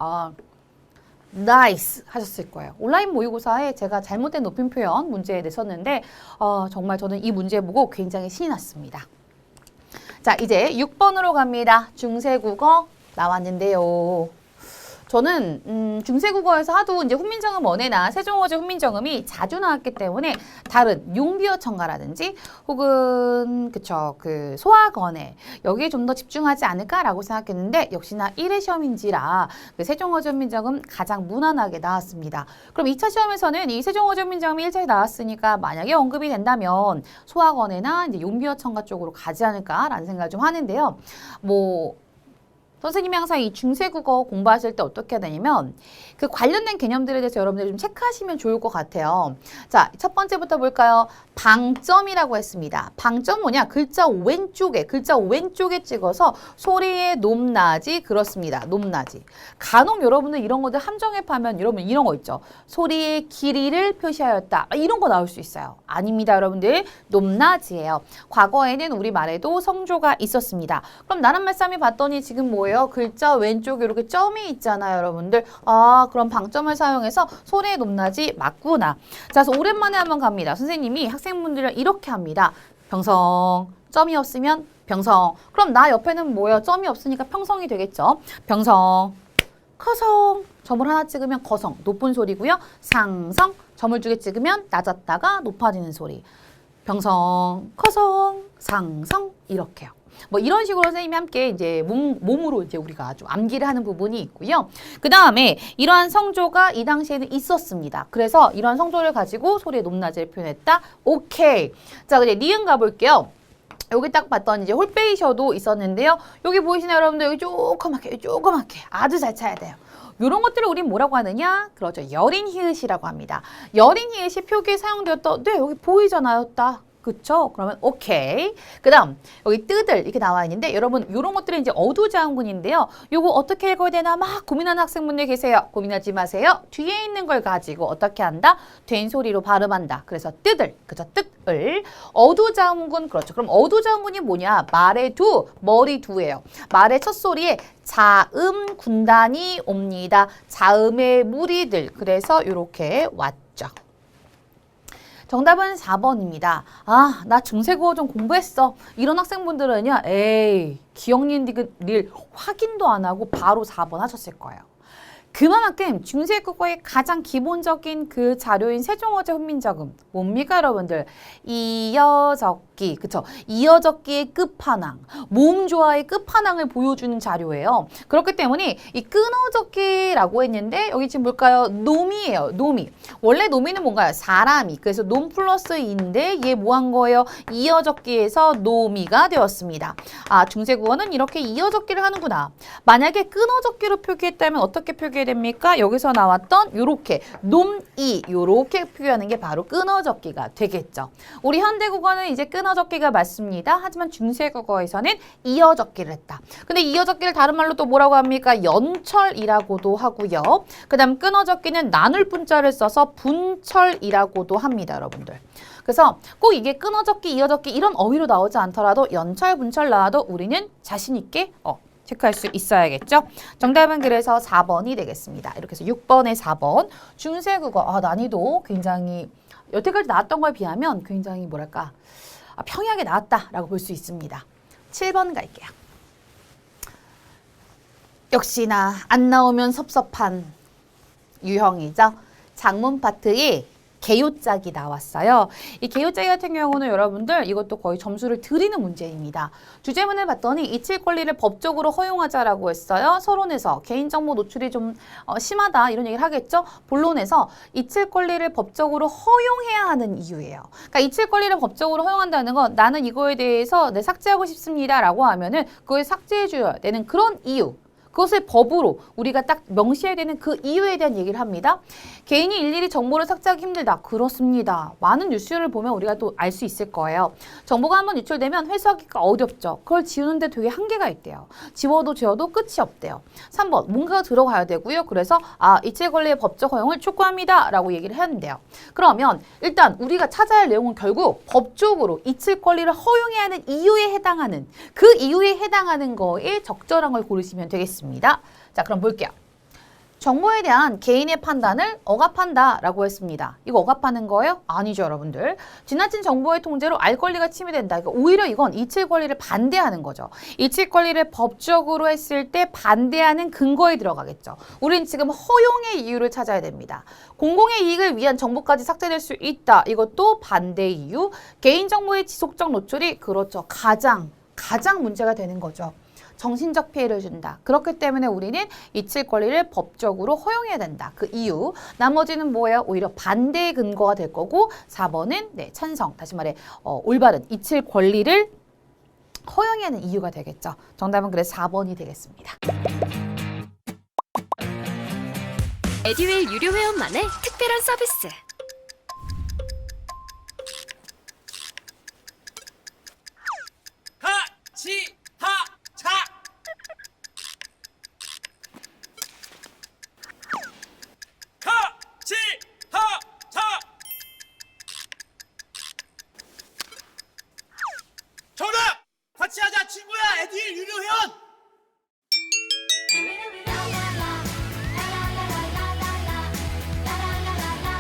나이스 하셨을 거예요. 온라인 모의고사에 제가 잘못된 높임 표현 문제에 냈었는데 정말 저는 이 문제 보고 굉장히 신이 났습니다. 자, 이제 6번으로 갑니다. 중세국어 나왔는데요. 저는 중세국어에서 하도 이제 훈민정음 원해나 세종어제 훈민정음이 자주 나왔기 때문에 다른 용비어 첨가라든지 혹은 그쵸 그 소학원에 여기에 좀 더 집중하지 않을까라고 생각했는데 역시나 1회 시험인지라 그 세종어제 훈민정음 가장 무난하게 나왔습니다. 그럼 2차 시험에서는 이 세종어제 훈민정음이 1차에 나왔으니까 만약에 언급이 된다면 소학원에나 이제 용비어 첨가 쪽으로 가지 않을까라는 생각을 좀 하는데요. 뭐 선생님이 항상 이 중세국어 공부하실 때 어떻게 해야 되냐면 그 관련된 개념들에 대해서 여러분들이 좀 체크하시면 좋을 것 같아요. 자, 첫 번째부터 볼까요? 방점이라고 했습니다. 방점 뭐냐? 글자 왼쪽에 찍어서 소리의 높낮이 그렇습니다. 높낮이. 간혹 여러분들 이런 것들 함정해파면 여러분 이런 거 있죠. 소리의 길이를 표시하였다. 이런 거 나올 수 있어요. 아닙니다, 여러분들. 높낮이에요. 과거에는 우리 말에도 성조가 있었습니다. 그럼 나는 말씀이 봤더니 지금 뭐예요? 글자 왼쪽에 이렇게 점이 있잖아요, 여러분들. 아, 그럼 방점을 사용해서 소리의 높낮이 맞구나. 자, 그래서 오랜만에 한번 갑니다. 선생님이 학생분들이랑 이렇게 합니다. 병성, 점이 없으면 병성. 그럼 나 옆에는 뭐예요? 점이 없으니까 평성이 되겠죠. 병성, 커성. 점을 하나 찍으면 거성, 높은 소리고요. 상성, 점을 두 개 찍으면 낮았다가 높아지는 소리. 병성, 커성, 상성 이렇게요. 뭐 이런 식으로 선생님이 함께 이제 몸으로 이제 우리가 좀 암기를 하는 부분이 있고요. 그 다음에 이러한 성조가 이 당시에는 있었습니다. 그래서 이러한 성조를 가지고 소리의 높낮이를 표현했다. 오케이. 자, 이제 니은 가볼게요. 여기 딱 봤더니 이제 홀베이셔도 있었는데요. 여기 보이시나요, 여러분들? 여기 조그맣게 아주 잘 쳐야 돼요. 이런 것들을 우린 뭐라고 하느냐? 그렇죠. 여린 히읗이라고 합니다. 여린 히읗이 표기에 사용되었던, 네, 여기 보이잖아요. 딱. 그쵸? 그러면 오케이. 그 다음 여기 뜨들 이렇게 나와 있는데 여러분 이런 것들은 이제 어두자음군인데요. 요거 어떻게 읽어야 되나 막 고민하는 학생분들 계세요. 고민하지 마세요. 뒤에 있는 걸 가지고 어떻게 한다? 된 소리로 발음한다. 그래서 뜨들, 그죠? 뜨을. 어두자음군 그렇죠. 그럼 어두자음군이 뭐냐? 말의 두, 머리 두예요. 말의 첫 소리에 자음 군단이 옵니다. 자음의 무리들. 그래서 이렇게 왔죠. 정답은 4번입니다. 아, 나 중세국어 좀 공부했어. 이런 학생분들은요, 에이, 기억력 확인도 안 하고 바로 4번 하셨을 거예요. 그만큼 중세국어의 가장 기본적인 그 자료인 세종어제 훈민정음 뭡니까 여러분들? 이어적기, 그쵸? 이어적기의 끝판왕, 모음조화의 끝판왕을 보여주는 자료예요. 그렇기 때문에 이 끊어적기라고 했는데 여기 지금 뭘까요? 놈이에요. 놈이. 원래 놈이는 뭔가요? 사람이. 그래서 놈 플러스 인데 얘 뭐 한 거예요? 이어적기에서 놈이가 되었습니다. 아, 중세국어는 이렇게 이어적기를 하는구나. 만약에 끊어적기로 표기했다면 어떻게 됩니까? 여기서 나왔던 요렇게 놈이 요렇게 표현하는 게 바로 끊어적기가 되겠죠. 우리 현대국어는 이제 끊어적기가 맞습니다. 하지만 중세국어에서는 이어적기를 했다. 근데 이어적기를 다른 말로 또 뭐라고 합니까? 연철이라고도 하고요. 그 다음 끊어적기는 나눌 분자를 써서 분철이라고도 합니다, 여러분들. 그래서 꼭 이게 끊어적기, 이어적기 이런 어휘로 나오지 않더라도 연철, 분철 나와도 우리는 자신 있게 체크할 수 있어야겠죠. 정답은 그래서 4번이 되겠습니다. 이렇게 해서 6번에 4번. 중세국어 난이도 굉장히 여태까지 나왔던 거에 비하면 굉장히 뭐랄까 평이하게 나왔다라고 볼 수 있습니다. 7번 갈게요. 역시나 안 나오면 섭섭한 유형이죠. 장문 파트에 개요짝이 나왔어요. 이 개요짝이 같은 경우는 여러분들 이것도 거의 점수를 드리는 문제입니다. 주제문을 봤더니 이칠 권리를 법적으로 허용하자라고 했어요. 서론에서 개인정보 노출이 좀 심하다 이런 얘기를 하겠죠. 본론에서 이칠 권리를 법적으로 허용해야 하는 이유예요. 그러니까 이칠 권리를 법적으로 허용한다는 건 나는 이거에 대해서 삭제하고 싶습니다 라고 하면은 그걸 삭제해 줘야 되는 그런 이유. 그것을 법으로 우리가 딱 명시해야 되는 그 이유에 대한 얘기를 합니다. 개인이 일일이 정보를 삭제하기 힘들다. 그렇습니다. 많은 뉴스를 보면 우리가 또 알 수 있을 거예요. 정보가 한번 유출되면 회수하기가 어렵죠. 그걸 지우는데 되게 한계가 있대요. 지워도 끝이 없대요. 3번, 뭔가가 들어가야 되고요. 그래서 이칠 권리의 법적 허용을 촉구합니다. 라고 얘기를 했는데요. 그러면 일단 우리가 찾아야 할 내용은 결국 법적으로 이칠 권리를 허용해야 하는 이유에 해당하는 그 이유에 해당하는 거에 적절한 걸 고르시면 되겠습니다. 자, 그럼 볼게요. 정보에 대한 개인의 판단을 억압한다라고 했습니다. 이거 억압하는 거예요? 아니죠, 여러분들. 지나친 정보의 통제로 알 권리가 침해된다. 그러니까 오히려 이건 이칠 권리를 반대하는 거죠. 이칠 권리를 법적으로 했을 때 반대하는 근거에 들어가겠죠. 우린 지금 허용의 이유를 찾아야 됩니다. 공공의 이익을 위한 정보까지 삭제될 수 있다. 이것도 반대 이유. 개인정보의 지속적 노출이 그렇죠. 가장 문제가 되는 거죠. 정신적 피해를 준다. 그렇기 때문에 우리는 이칠 권리를 법적으로 허용해야 된다. 그 이유. 나머지는 뭐예요? 오히려 반대의 근거가 될 거고 4번은 찬성. 다시 말해 올바른 이칠 권리를 허용하는 이유가 되겠죠. 정답은 그래서 4번이 되겠습니다. 에듀윌 유료 회원만의 특별한 서비스. 하치하차 하치하차 정답! 같이 하자 친구야 에듀윌 유료 회원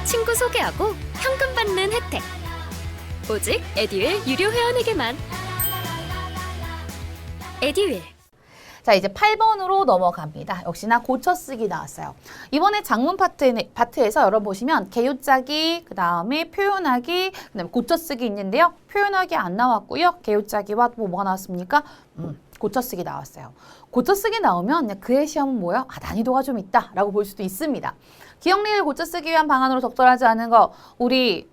친구 소개하고 현금 받는 혜택. 오직 에듀윌 유료 회원에게만. 에듀윌. 자, 이제 8번으로 넘어갑니다. 역시나 고쳐쓰기 나왔어요. 이번에 장문 파트에서 여러분 보시면 개요짜기, 그 다음에 표현하기, 그 다음에 고쳐쓰기 있는데요. 표현하기 안 나왔고요. 개요짜기와 또 뭐가 나왔습니까? 고쳐쓰기 나왔어요. 고쳐쓰기 나오면 그의 시험은 뭐예요? 아, 난이도가 좀 있다 라고 볼 수도 있습니다. 기억력을 고쳐쓰기 위한 방안으로 적절하지 않은 거 우리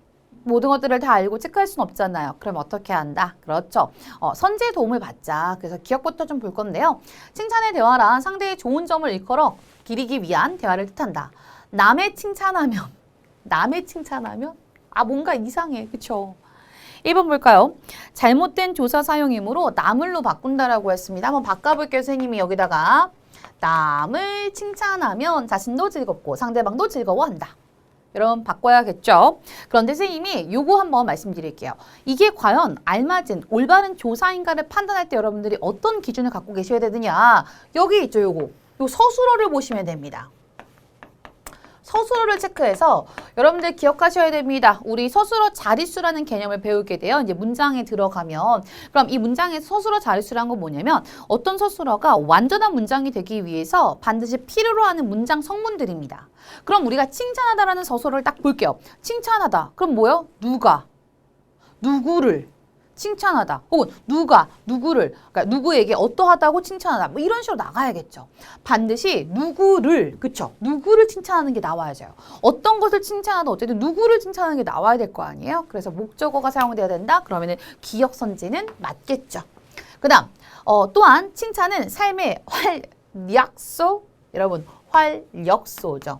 모든 것들을 다 알고 체크할 수는 없잖아요. 그럼 어떻게 한다? 그렇죠. 선지의 도움을 받자. 그래서 기억부터 좀 볼 건데요. 칭찬의 대화란 상대의 좋은 점을 일컬어 기리기 위한 대화를 뜻한다. 남의 칭찬하면 아 뭔가 이상해. 그쵸? 1번 볼까요? 잘못된 조사 사용이므로 나물로 바꾼다라고 했습니다. 한번 바꿔볼게요. 선생님이 여기다가 남을 칭찬하면 자신도 즐겁고 상대방도 즐거워한다. 여러분 바꿔야겠죠? 그런데 선생님이 요거 한번 말씀드릴게요. 이게 과연 알맞은 올바른 조사인가를 판단할 때 여러분들이 어떤 기준을 갖고 계셔야 되느냐. 여기 있죠. 요거. 요 서술어를 보시면 됩니다. 서술어를 체크해서 여러분들 기억하셔야 됩니다. 우리 서술어 자릿수라는 개념을 배우게 돼요. 이제 문장에 들어가면. 그럼 이 문장의 서술어 자릿수라는 건 뭐냐면 어떤 서술어가 완전한 문장이 되기 위해서 반드시 필요로 하는 문장 성문들입니다. 그럼 우리가 칭찬하다라는 서술어를 딱 볼게요. 칭찬하다. 그럼 뭐요? 누가? 누구를? 칭찬하다. 혹은 누가, 누구를, 그러니까 누구에게 어떠하다고 칭찬하다. 뭐 이런 식으로 나가야겠죠. 반드시 누구를, 그쵸? 누구를 칭찬하는 게 나와야죠. 어떤 것을 칭찬하든 어쨌든 누구를 칭찬하는 게 나와야 될 거 아니에요? 그래서 목적어가 사용돼야 된다? 그러면은 기억선지는 맞겠죠. 그 다음, 또한 칭찬은 삶의 활력소, 여러분, 활력소죠.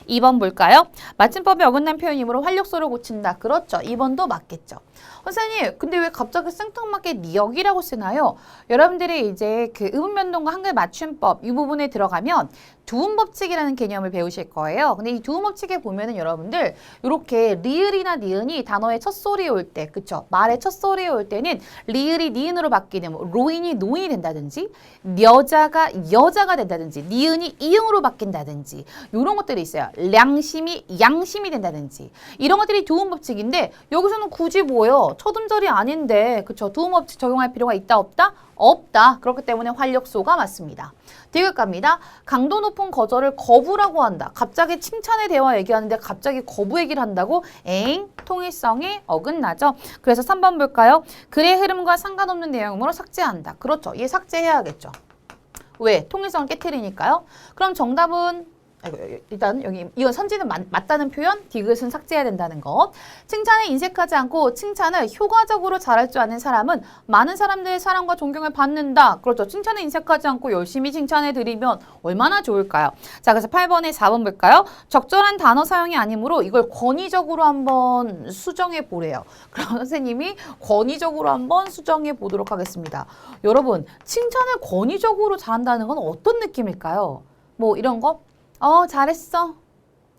2번 볼까요? 맞춤법에 어긋난 표현이므로 활력소를 고친다. 그렇죠. 2번도 맞겠죠. 선생님, 근데 왜 갑자기 생뚱맞게 니역이라고 쓰나요? 여러분들이 이제 그 의문변동과 한글 맞춤법 이 부분에 들어가면 두음법칙이라는 개념을 배우실 거예요. 근데 이 두음법칙에 보면은 여러분들 이렇게 리을이나 니은이 단어의 첫 소리에 올 때, 그쵸? 말의 첫 소리에 올 때는 리을이 니은으로 바뀌는, 뭐 로인이 노인이 된다든지, 여자가 여자가 된다든지, 니은이 이응으로 바뀐다든지, 이런 것들이 있어요. 량심이 양심이 된다든지, 이런 것들이 두음법칙인데 여기서는 굳이 뭐예요? 첫 음절이 아닌데, 그쵸? 두음법칙 적용할 필요가 있다 없다? 없다. 그렇기 때문에 활력소가 맞습니다. 디귿 갑니다. 강도 높은 거절을 거부라고 한다. 갑자기 칭찬의 대화 얘기하는데 갑자기 거부 얘기를 한다고? 엥? 통일성에 어긋나죠. 그래서 3번 볼까요? 글의 흐름과 상관없는 내용으로 삭제한다. 그렇죠. 얘 삭제해야겠죠. 왜? 통일성을 깨트리니까요. 그럼 정답은 일단 여기 이건 선지는 맞다는 표현, 디귿은 삭제해야 된다는 것. 칭찬에 인색하지 않고 칭찬을 효과적으로 잘할 줄 아는 사람은 많은 사람들의 사랑과 존경을 받는다. 그렇죠. 칭찬에 인색하지 않고 열심히 칭찬해 드리면 얼마나 좋을까요? 자, 그래서 8번에 4번 볼까요? 적절한 단어 사용이 아니므로 이걸 권위적으로 한번 수정해 보래요. 그럼 선생님이 권위적으로 한번 수정해 보도록 하겠습니다. 여러분, 칭찬을 권위적으로 잘한다는 건 어떤 느낌일까요? 뭐 이런 거? 잘했어.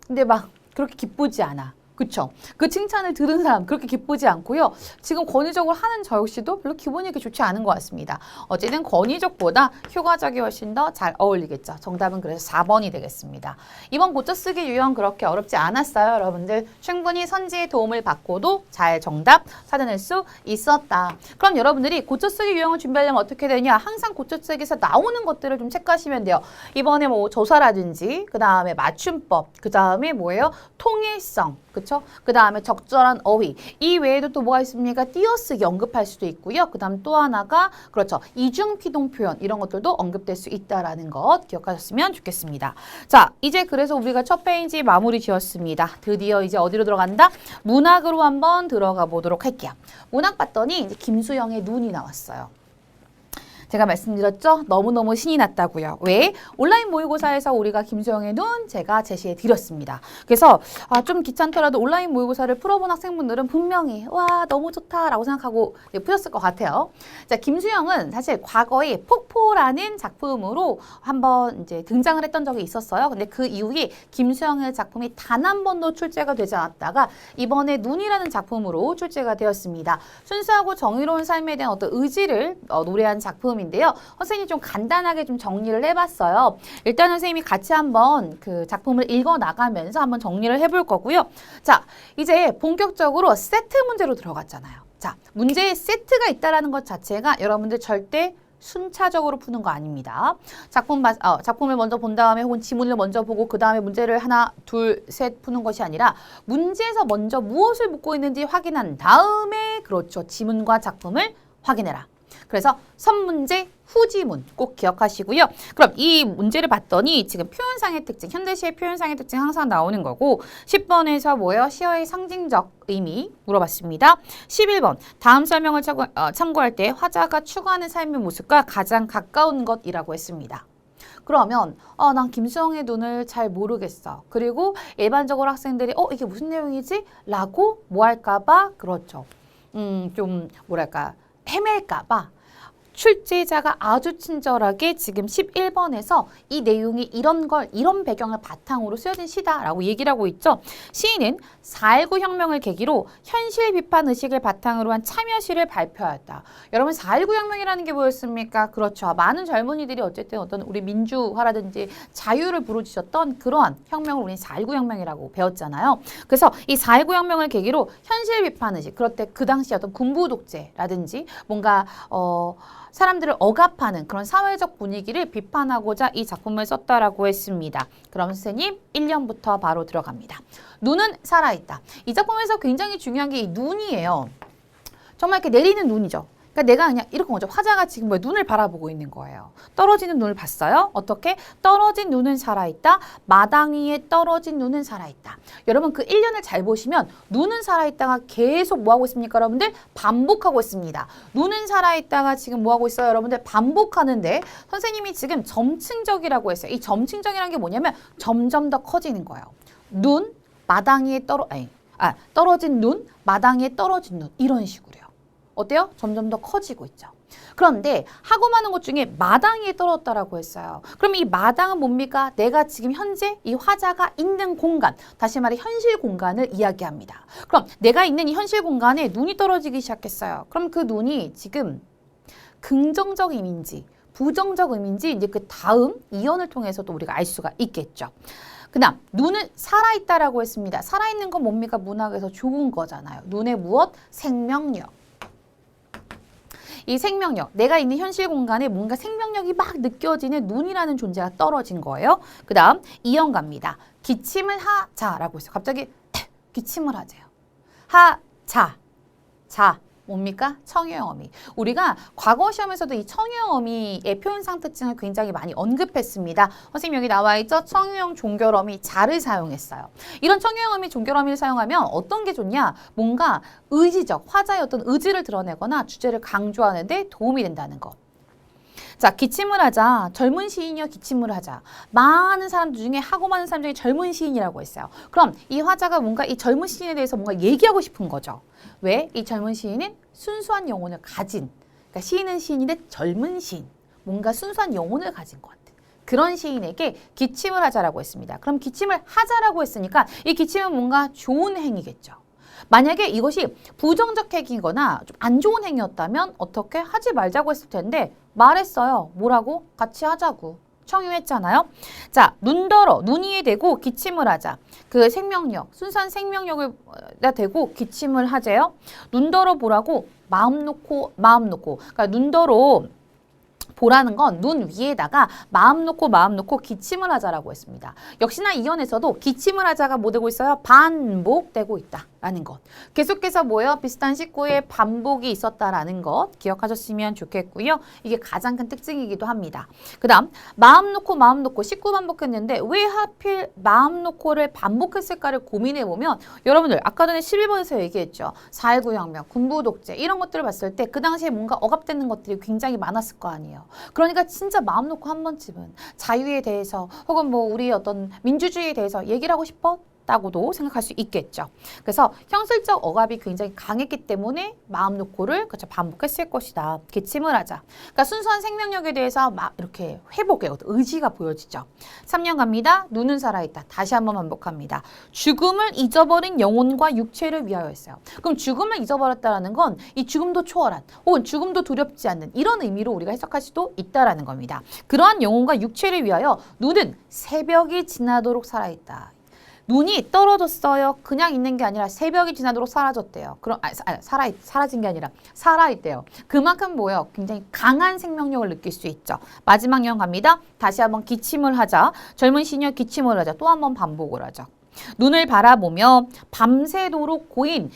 근데 막 그렇게 기쁘지 않아. 그쵸? 그 칭찬을 들은 사람 그렇게 기쁘지 않고요. 지금 권위적으로 하는 저 역시도 별로 기분이 그렇게 좋지 않은 것 같습니다. 어쨌든 권위적보다 효과적이 훨씬 더 잘 어울리겠죠. 정답은 그래서 4번이 되겠습니다. 이번 고쳐쓰기 유형 그렇게 어렵지 않았어요. 여러분들 충분히 선지의 도움을 받고도 잘 정답 찾아낼 수 있었다. 그럼 여러분들이 고쳐쓰기 유형을 준비하려면 어떻게 되냐? 항상 고쳐쓰기에서 나오는 것들을 좀 체크하시면 돼요. 이번에 뭐 조사라든지 그 다음에 맞춤법 그 다음에 뭐예요? 통일성 그쵸? 그 다음에 적절한 어휘. 이 외에도 또 뭐가 있습니까? 띄어쓰기 언급할 수도 있고요. 그 다음 또 하나가 그렇죠. 이중피동 표현 이런 것들도 언급될 수 있다라는 것 기억하셨으면 좋겠습니다. 자, 이제 그래서 우리가 첫 페이지 마무리 지었습니다. 드디어 이제 어디로 들어간다? 문학으로 한번 들어가 보도록 할게요. 문학 봤더니 이제 김수영의 눈이 나왔어요. 제가 말씀드렸죠? 너무너무 신이 났다고요. 왜? 온라인 모의고사에서 우리가 김수영의 눈 제가 제시해 드렸습니다. 그래서 좀 귀찮더라도 온라인 모의고사를 풀어본 학생분들은 분명히 와 너무 좋다라고 생각하고 푸셨을 것 같아요. 자, 김수영은 사실 과거에 폭포라는 작품으로 한번 이제 등장을 했던 적이 있었어요. 근데 그 이후에 김수영의 작품이 단 한 번도 출제가 되지 않았다가 이번에 눈이라는 작품으로 출제가 되었습니다. 순수하고 정의로운 삶에 대한 어떤 의지를 노래한 작품인데요. 선생님이 좀 간단하게 좀 정리를 해봤어요. 일단 선생님이 같이 한번 그 작품을 읽어 나가면서 한번 정리를 해볼 거고요. 자, 이제 본격적으로 세트 문제로 들어갔잖아요. 자, 문제에 세트가 있다라는 것 자체가 여러분들 절대 순차적으로 푸는 거 아닙니다. 작품을 먼저 본 다음에 혹은 지문을 먼저 보고 그 다음에 문제를 하나, 둘, 셋 푸는 것이 아니라 문제에서 먼저 무엇을 묻고 있는지 확인한 다음에 그렇죠. 지문과 작품을 확인해라. 그래서 선문제, 후지문 꼭 기억하시고요. 그럼 이 문제를 봤더니 지금 표현상의 특징, 현대시의 표현상의 특징 항상 나오는 거고 10번에서 뭐예요? 시어의 상징적 의미 물어봤습니다. 11번, 다음 설명을 참고할 때 화자가 추구하는 삶의 모습과 가장 가까운 것이라고 했습니다. 그러면 난 김수영의 눈을 잘 모르겠어. 그리고 일반적으로 학생들이 이게 무슨 내용이지? 라고 뭐 할까 봐 그렇죠. 좀 뭐랄까 헤맬까 봐 출제자가 아주 친절하게 지금 11번에서 이 내용이 이런 배경을 바탕으로 쓰여진 시다라고 얘기를 하고 있죠. 시인은 4.19 혁명을 계기로 현실 비판 의식을 바탕으로 한 참여시를 발표하였다. 여러분 4.19 혁명이라는 게 뭐였습니까? 그렇죠. 많은 젊은이들이 어쨌든 어떤 우리 민주화라든지 자유를 부르짖었던 그러한 혁명을 우리는 4.19 혁명이라고 배웠잖아요. 그래서 이 4.19 혁명을 계기로 현실 비판 의식, 그럴 때 그 당시 어떤 군부 독재라든지 뭔가 사람들을 억압하는 그런 사회적 분위기를 비판하고자 이 작품을 썼다라고 했습니다. 그럼 선생님 1년부터 바로 들어갑니다. 눈은 살아있다. 이 작품에서 굉장히 중요한 게 이 눈이에요. 정말 이렇게 내리는 눈이죠. 그러니까 내가 그냥 이렇게 먼저 화자가 지금 눈을 바라보고 있는 거예요. 떨어지는 눈을 봤어요. 어떻게? 떨어진 눈은 살아있다. 마당 위에 떨어진 눈은 살아있다. 여러분 그 1년을 잘 보시면 눈은 살아있다가 계속 뭐하고 있습니까? 여러분들 반복하고 있습니다. 눈은 살아있다가 지금 뭐하고 있어요? 여러분들 반복하는데 선생님이 지금 점층적이라고 했어요. 이 점층적이라는 게 뭐냐면 점점 더 커지는 거예요. 눈, 마당 위에 떨어진 눈, 마당 위에 떨어진 눈 이런 식으로요. 어때요? 점점 더 커지고 있죠. 그런데 하고 많은 것 중에 마당 위에 떨어졌다라고 했어요. 그럼 이 마당은 뭡니까? 내가 지금 현재 이 화자가 있는 공간, 다시 말해 현실 공간을 이야기합니다. 그럼 내가 있는 이 현실 공간에 눈이 떨어지기 시작했어요. 그럼 그 눈이 지금 긍정적 의미인지 부정적 의미인지 이제 그 다음 이언을 통해서도 우리가 알 수가 있겠죠. 그다음 눈은 살아있다라고 했습니다. 살아있는 건 뭡니까? 문학에서 좋은 거잖아요. 눈의 무엇? 생명력. 이 생명력, 내가 있는 현실 공간에 뭔가 생명력이 막 느껴지는 눈이라는 존재가 떨어진 거예요. 그 다음 이언 갑니다. 기침을 하자라고 했어요. 갑자기 기침을 하재요. 하자, 자. 뭡니까? 청유형어미. 우리가 과거 시험에서도 이 청유형어미의 표현상 특징을 굉장히 많이 언급했습니다. 선생님 여기 나와 있죠? 청유형 종결어미 자를 사용했어요. 이런 청유형어미 종결어미를 사용하면 어떤 게 좋냐? 뭔가 의지적, 화자의 어떤 의지를 드러내거나 주제를 강조하는 데 도움이 된다는 것. 자, 기침을 하자. 젊은 시인이여 기침을 하자. 많은 사람들 중에 하고 많은 사람 중에 젊은 시인이라고 했어요. 그럼 이 화자가 뭔가 이 젊은 시인에 대해서 뭔가 얘기하고 싶은 거죠. 왜? 이 젊은 시인은 순수한 영혼을 가진, 그러니까 시인은 시인인데 젊은 시인, 뭔가 순수한 영혼을 가진 것 같은 그런 시인에게 기침을 하자라고 했습니다. 그럼 기침을 하자라고 했으니까 이 기침은 뭔가 좋은 행위겠죠. 만약에 이것이 부정적 행위거나 좀 안 좋은 행위였다면 어떻게 하지 말자고 했을 텐데 말했어요. 뭐라고? 같이 하자고. 청유했잖아요. 자, 눈더러, 눈 위에 대고 기침을 하자. 그 생명력, 순수한 생명력을 대고 기침을 하재요. 눈더러 보라고 마음 놓고. 그러니까 눈더러 보라는 건 눈 위에다가 마음 놓고 기침을 하자라고 했습니다. 역시나 이연에서도 기침을 하자가 뭐 되고 있어요? 반복되고 있다라는 것. 계속해서 뭐예요? 비슷한 식구의 반복이 있었다라는 것 기억하셨으면 좋겠고요. 이게 가장 큰 특징이기도 합니다. 그 다음 마음 놓고 식구 반복했는데 왜 하필 마음 놓고를 반복했을까를 고민해보면 여러분들 아까 전에 11번에서 얘기했죠. 4.19 혁명, 군부 독재 이런 것들을 봤을 때 그 당시에 뭔가 억압되는 것들이 굉장히 많았을 거 아니에요. 그러니까 진짜 마음 놓고 한 번쯤은 자유에 대해서 혹은 뭐 우리 어떤 민주주의에 대해서 얘기를 하고 싶었다고도 생각할 수 있겠죠. 그래서 형술적 억압이 굉장히 강했기 때문에 마음 놓고를 그렇죠, 반복했을 것이다. 기침을 하자. 그러니까 순수한 생명력에 대해서 막 이렇게 회복의 의지가 보여지죠. 3년 갑니다. 눈은 살아있다. 다시 한번 반복합니다. 죽음을 잊어버린 영혼과 육체를 위하여였어요. 그럼 죽음을 잊어버렸다는 건 이 죽음도 초월한 혹은 죽음도 두렵지 않는 이런 의미로 우리가 해석할 수도 있다라는 겁니다. 그러한 영혼과 육체를 위하여 눈은 새벽이 지나도록 살아있다. 눈이 떨어졌어요. 그냥 있는 게 아니라 새벽이 지나도록 사라졌대요. 그럼 사라진 게 아니라 살아있대요. 그만큼 뭐예요? 굉장히 강한 생명력을 느낄 수 있죠. 마지막 영 갑니다. 다시 한번 기침을 하자. 젊은 시녀 기침을 하자. 또 한번 반복을 하죠. 눈을 바라보며 밤새도록 고인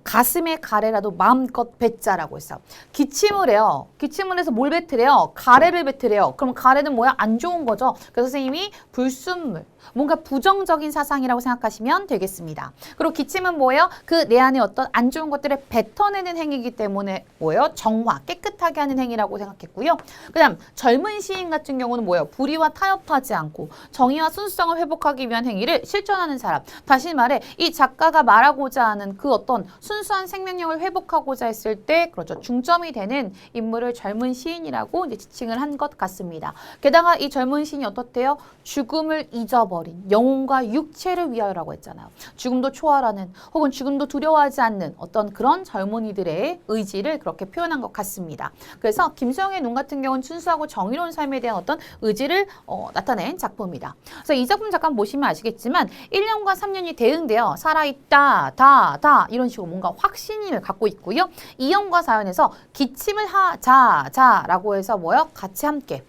가슴의 가래라도 마음껏 뱉자라고 했어요. 기침을 해요. 기침을 해서 뭘 뱉으래요? 가래를 뱉으래요. 그럼 가래는 뭐야? 안 좋은 거죠. 그래서 선생님이 불순물, 뭔가 부정적인 사상이라고 생각하시면 되겠습니다. 그리고 기침은 뭐예요? 그 내 안에 어떤 안 좋은 것들을 뱉어내는 행위이기 때문에 뭐예요? 정화, 깨끗하게 하는 행위라고 생각했고요. 그 다음 젊은 시인 같은 경우는 뭐예요? 불의와 타협하지 않고 정의와 순수성을 회복하기 위한 행위를 실천하는 사람. 다시 말해 이 작가가 말하고자 하는 그 어떤 순수한 생명력을 회복하고자 했을 때 그렇죠. 중점이 되는 인물을 젊은 시인이라고 이제 지칭을 한 것 같습니다. 게다가 이 젊은 시인이 어떻대요? 죽음을 잊어버린 영혼과 육체를 위하여라고 했잖아요. 죽음도 초월하는 혹은 죽음도 두려워하지 않는 어떤 그런 젊은이들의 의지를 그렇게 표현한 것 같습니다. 그래서 김수영의 눈 같은 경우는 순수하고 정의로운 삶에 대한 어떤 의지를 나타낸 작품이다. 그래서 이 작품 잠깐 보시면 아시겠지만 1년과 3년이 대응되어 살아있다, 다 이런 식으로 뭔가 확신을 갖고 있고요. 2년과 4년에서 기침을 자라고 해서 뭐요? 같이 함께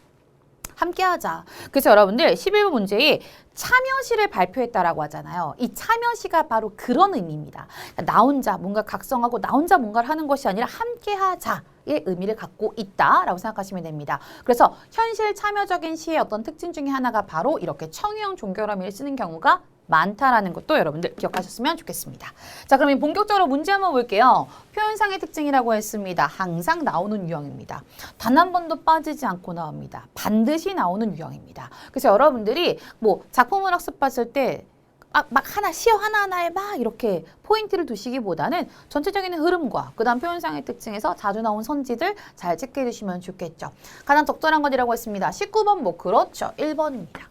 하자. 그래서 여러분들 11번 문제에 참여시를 발표했다라고 하잖아요. 이 참여시가 바로 그런 의미입니다. 나 혼자 뭔가 각성하고 나 혼자 뭔가를 하는 것이 아니라 함께 하자의 의미를 갖고 있다라고 생각하시면 됩니다. 그래서 현실 참여적인 시의 어떤 특징 중에 하나가 바로 이렇게 청유형 종결어미를 쓰는 경우가 많다라는 것도 여러분들 기억하셨으면 좋겠습니다. 자, 그러면 본격적으로 문제 한번 볼게요. 표현상의 특징이라고 했습니다. 항상 나오는 유형입니다. 단 한 번도 빠지지 않고 나옵니다. 반드시 나오는 유형입니다. 그래서 여러분들이 뭐 작품을 학습했을 때 막 시어 하나하나에 막 이렇게 포인트를 두시기보다는 전체적인 흐름과 그 다음 표현상의 특징에서 자주 나온 선지들 잘 체크해 주시면 좋겠죠. 가장 적절한 것이라고 했습니다. 19번 뭐 그렇죠. 1번입니다.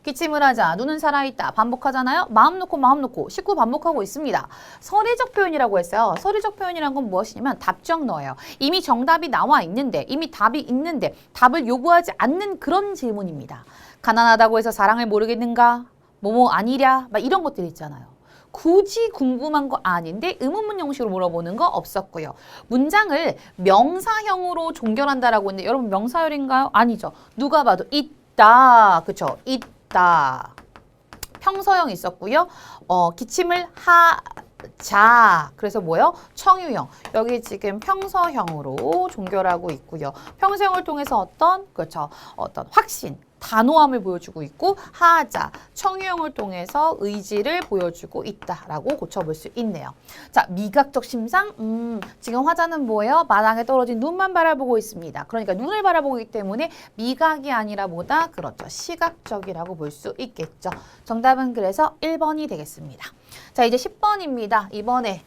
기침을 하자, 눈은 살아있다, 반복하잖아요. 마음 놓고 19 반복하고 있습니다. 서리적 표현이라고 했어요. 서리적 표현이란 건 무엇이냐면 답정너예요. 이미 정답이 나와 있는데, 이미 답이 있는데 답을 요구하지 않는 그런 질문입니다. 가난하다고 해서 사랑을 모르겠는가? 뭐뭐 아니랴? 막 이런 것들 있잖아요. 굳이 궁금한 거 아닌데 의문문 형식으로 물어보는 거 없었고요. 문장을 명사형으로 종결한다라고 했는데 여러분 명사열인가요? 아니죠. 누가 봐도 있다. 그쵸? 있다. 평서형 있었고요. 기침을 하자. 그래서 뭐예요? 청유형. 여기 지금 평서형으로 종결하고 있고요. 평서형을 통해서 어떤 확신, 단호함을 보여주고 있고 하자, 청유형을 통해서 의지를 보여주고 있다라고 고쳐볼 수 있네요. 자, 미각적 심상. 지금 화자는 뭐예요? 마당에 떨어진 눈만 바라보고 있습니다. 그러니까 눈을 바라보기 때문에 미각이 아니라 뭐다? 그렇죠. 시각적이라고 볼 수 있겠죠. 정답은 그래서 1번이 되겠습니다. 자, 이제 10번입니다. 이번에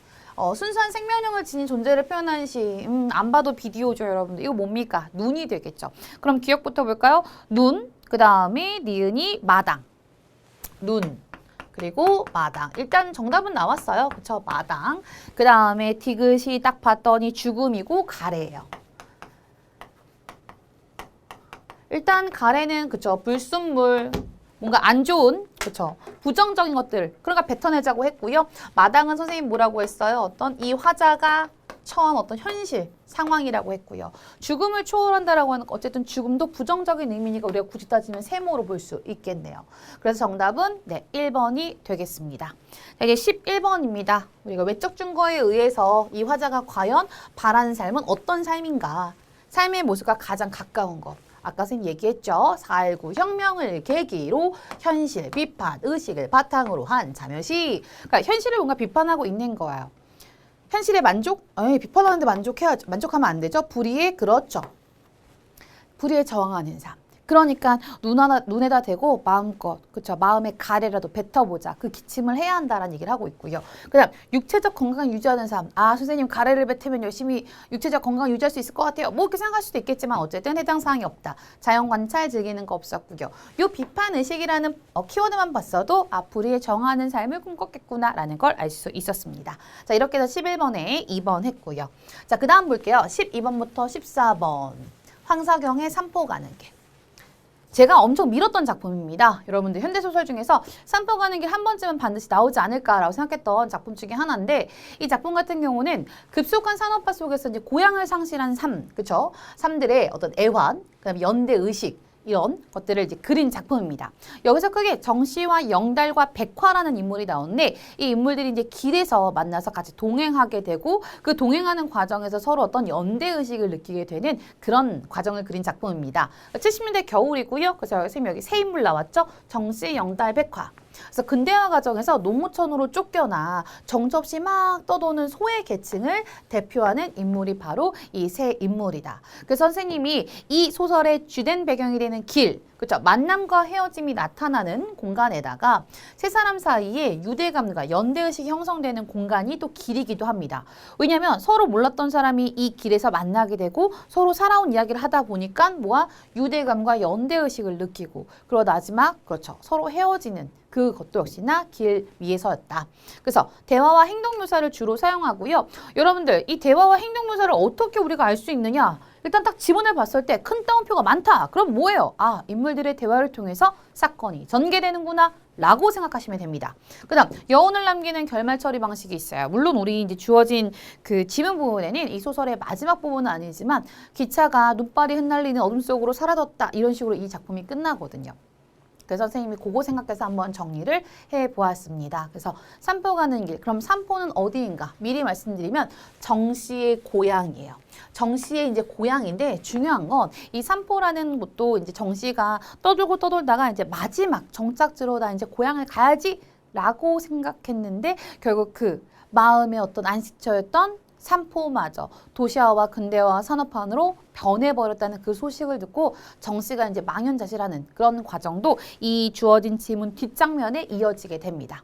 순수한 생명력을 지닌 존재를 표현한 시. 안 봐도 비디오죠, 여러분들. 이거 뭡니까? 눈이 되겠죠. 그럼 기억부터 볼까요? 눈, 그 다음에 니은이 마당. 눈, 그리고 마당. 일단 정답은 나왔어요. 그쵸? 마당. 그 다음에 디귿이 딱 봤더니 죽음이고 가래예요. 일단 가래는 그쵸? 불순물. 뭔가 안 좋은, 그쵸? 부정적인 것들. 그러니까 뱉어내자고 했고요. 마당은 선생님 뭐라고 했어요? 어떤 이 화자가 처한 어떤 현실 상황이라고 했고요. 죽음을 초월한다라고 하는 거 어쨌든 죽음도 부정적인 의미니까 우리가 굳이 따지면 세모로 볼 수 있겠네요. 그래서 정답은 네, 1번이 되겠습니다. 자, 이게 11번입니다. 우리가 외적 증거에 의해서 이 화자가 과연 바라는 삶은 어떤 삶인가? 삶의 모습과 가장 가까운 것. 아까 선생님 얘기했죠. 4.19 혁명을 계기로 현실, 비판, 의식을 바탕으로 한 자멸시. 그러니까 현실을 뭔가 비판하고 있는 거예요. 현실에 만족? 비판하는데 만족하면 안 되죠. 불의에 그렇죠. 불의에 저항하는 삶. 그러니까 눈에다 대고 마음껏 그렇죠. 마음의 가래라도 뱉어보자. 그 기침을 해야 한다라는 얘기를 하고 있고요. 그다음 육체적 건강 유지하는 삶. 아 선생님 가래를 뱉으면 열심히 육체적 건강 유지할 수 있을 것 같아요. 뭐 이렇게 생각할 수도 있겠지만 어쨌든 해당 사항이 없다. 자연 관찰 즐기는 거 없었고요. 요 비판 의식이라는 키워드만 봤어도 아 불의에 정하는 삶을 꿈꿨겠구나라는 걸 알 수 있었습니다. 자 이렇게 해서 11번에 2번 했고요. 자 그다음 볼게요. 12번부터 14번. 황석영의 산포 가는 길. 제가 엄청 밀었던 작품입니다. 여러분들 현대소설 중에서 산포 가는 길 한 번쯤은 반드시 나오지 않을까라고 생각했던 작품 중에 하나인데 이 작품 같은 경우는 급속한 산업화 속에서 이제 고향을 상실한 삶, 그쵸? 삶들의 어떤 애환, 그다음에 연대의식 이런 것들을 이제 그린 작품입니다. 여기서 크게 정씨와 영달과 백화라는 인물이 나오는데 이 인물들이 이제 길에서 만나서 같이 동행하게 되고 그 동행하는 과정에서 서로 어떤 연대의식을 느끼게 되는 그런 과정을 그린 작품입니다. 70년대 겨울이고요. 그래서 선생님 여기 세 인물 나왔죠. 정씨, 영달, 백화. 그래서 근대화 과정에서 농어촌으로 쫓겨나 정처없이 막 떠도는 소외 계층을 대표하는 인물이 바로 이 세 인물이다. 그래서 선생님이 이 소설의 주된 배경이 되는 길, 그렇죠? 만남과 헤어짐이 나타나는 공간에다가 세 사람 사이에 유대감과 연대의식이 형성되는 공간이 또 길이기도 합니다. 왜냐하면 서로 몰랐던 사람이 이 길에서 만나게 되고 서로 살아온 이야기를 하다 보니까 뭐야? 유대감과 연대의식을 느끼고 그러다 마지막 그렇죠. 서로 헤어지는 그것도 역시나 길 위에서였다. 그래서 대화와 행동 묘사를 주로 사용하고요. 여러분들 이 대화와 행동 묘사를 어떻게 우리가 알 수 있느냐? 일단 딱 지문을 봤을 때 큰 따옴표가 많다. 그럼 뭐예요? 아, 인물들의 대화를 통해서 사건이 전개되는구나 라고 생각하시면 됩니다. 그 다음 여운을 남기는 결말 처리 방식이 있어요. 물론 우리 이제 주어진 그 지문 부분에는 이 소설의 마지막 부분은 아니지만 기차가 눈발이 흩날리는 어둠 속으로 사라졌다. 이런 식으로 이 작품이 끝나거든요. 그래서 선생님이 그거 생각해서 한번 정리를 해보았습니다. 그래서 산포 가는 길. 그럼 산포는 어디인가? 미리 말씀드리면 정씨의 고향이에요. 정씨의 이제 고향인데 중요한 건 이 산포라는 곳도 이제 정씨가 떠돌다가 이제 마지막 정착지로 나 이제 고향을 가야지라고 생각했는데 결국 그 마음의 어떤 안식처였던 산포마저 도시화와 근대화 산업화로 변해버렸다는 그 소식을 듣고 정씨가 이제 망연자실하는 그런 과정도 이 주어진 지문 뒷장면에 이어지게 됩니다.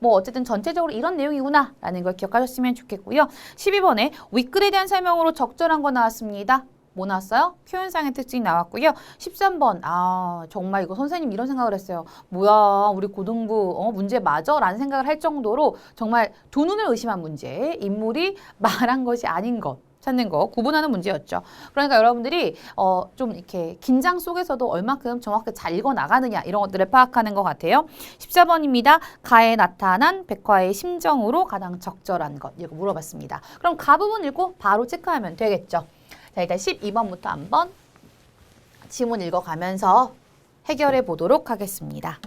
뭐 어쨌든 전체적으로 이런 내용이구나 라는 걸 기억하셨으면 좋겠고요. 12번에 윗글에 대한 설명으로 적절한 거 나왔습니다. 뭐 나왔어요? 표현상의 특징이 나왔고요. 13번. 아 정말 이거 선생님 이런 생각을 했어요. 뭐야 우리 고등부 문제 맞아? 라는 생각을 할 정도로 정말 두 눈을 의심한 문제. 인물이 말한 것이 아닌 것. 찾는 거 구분하는 문제였죠. 그러니까 여러분들이 좀 이렇게 긴장 속에서도 얼마큼 정확하게 잘 읽어 나가느냐 이런 것들을 파악하는 것 같아요. 14번입니다. 가에 나타난 백화의 심정으로 가장 적절한 것 이거 물어봤습니다. 그럼 가 부분 읽고 바로 체크하면 되겠죠. 자 일단 12번부터 한번 지문 읽어가면서 해결해 보도록 하겠습니다.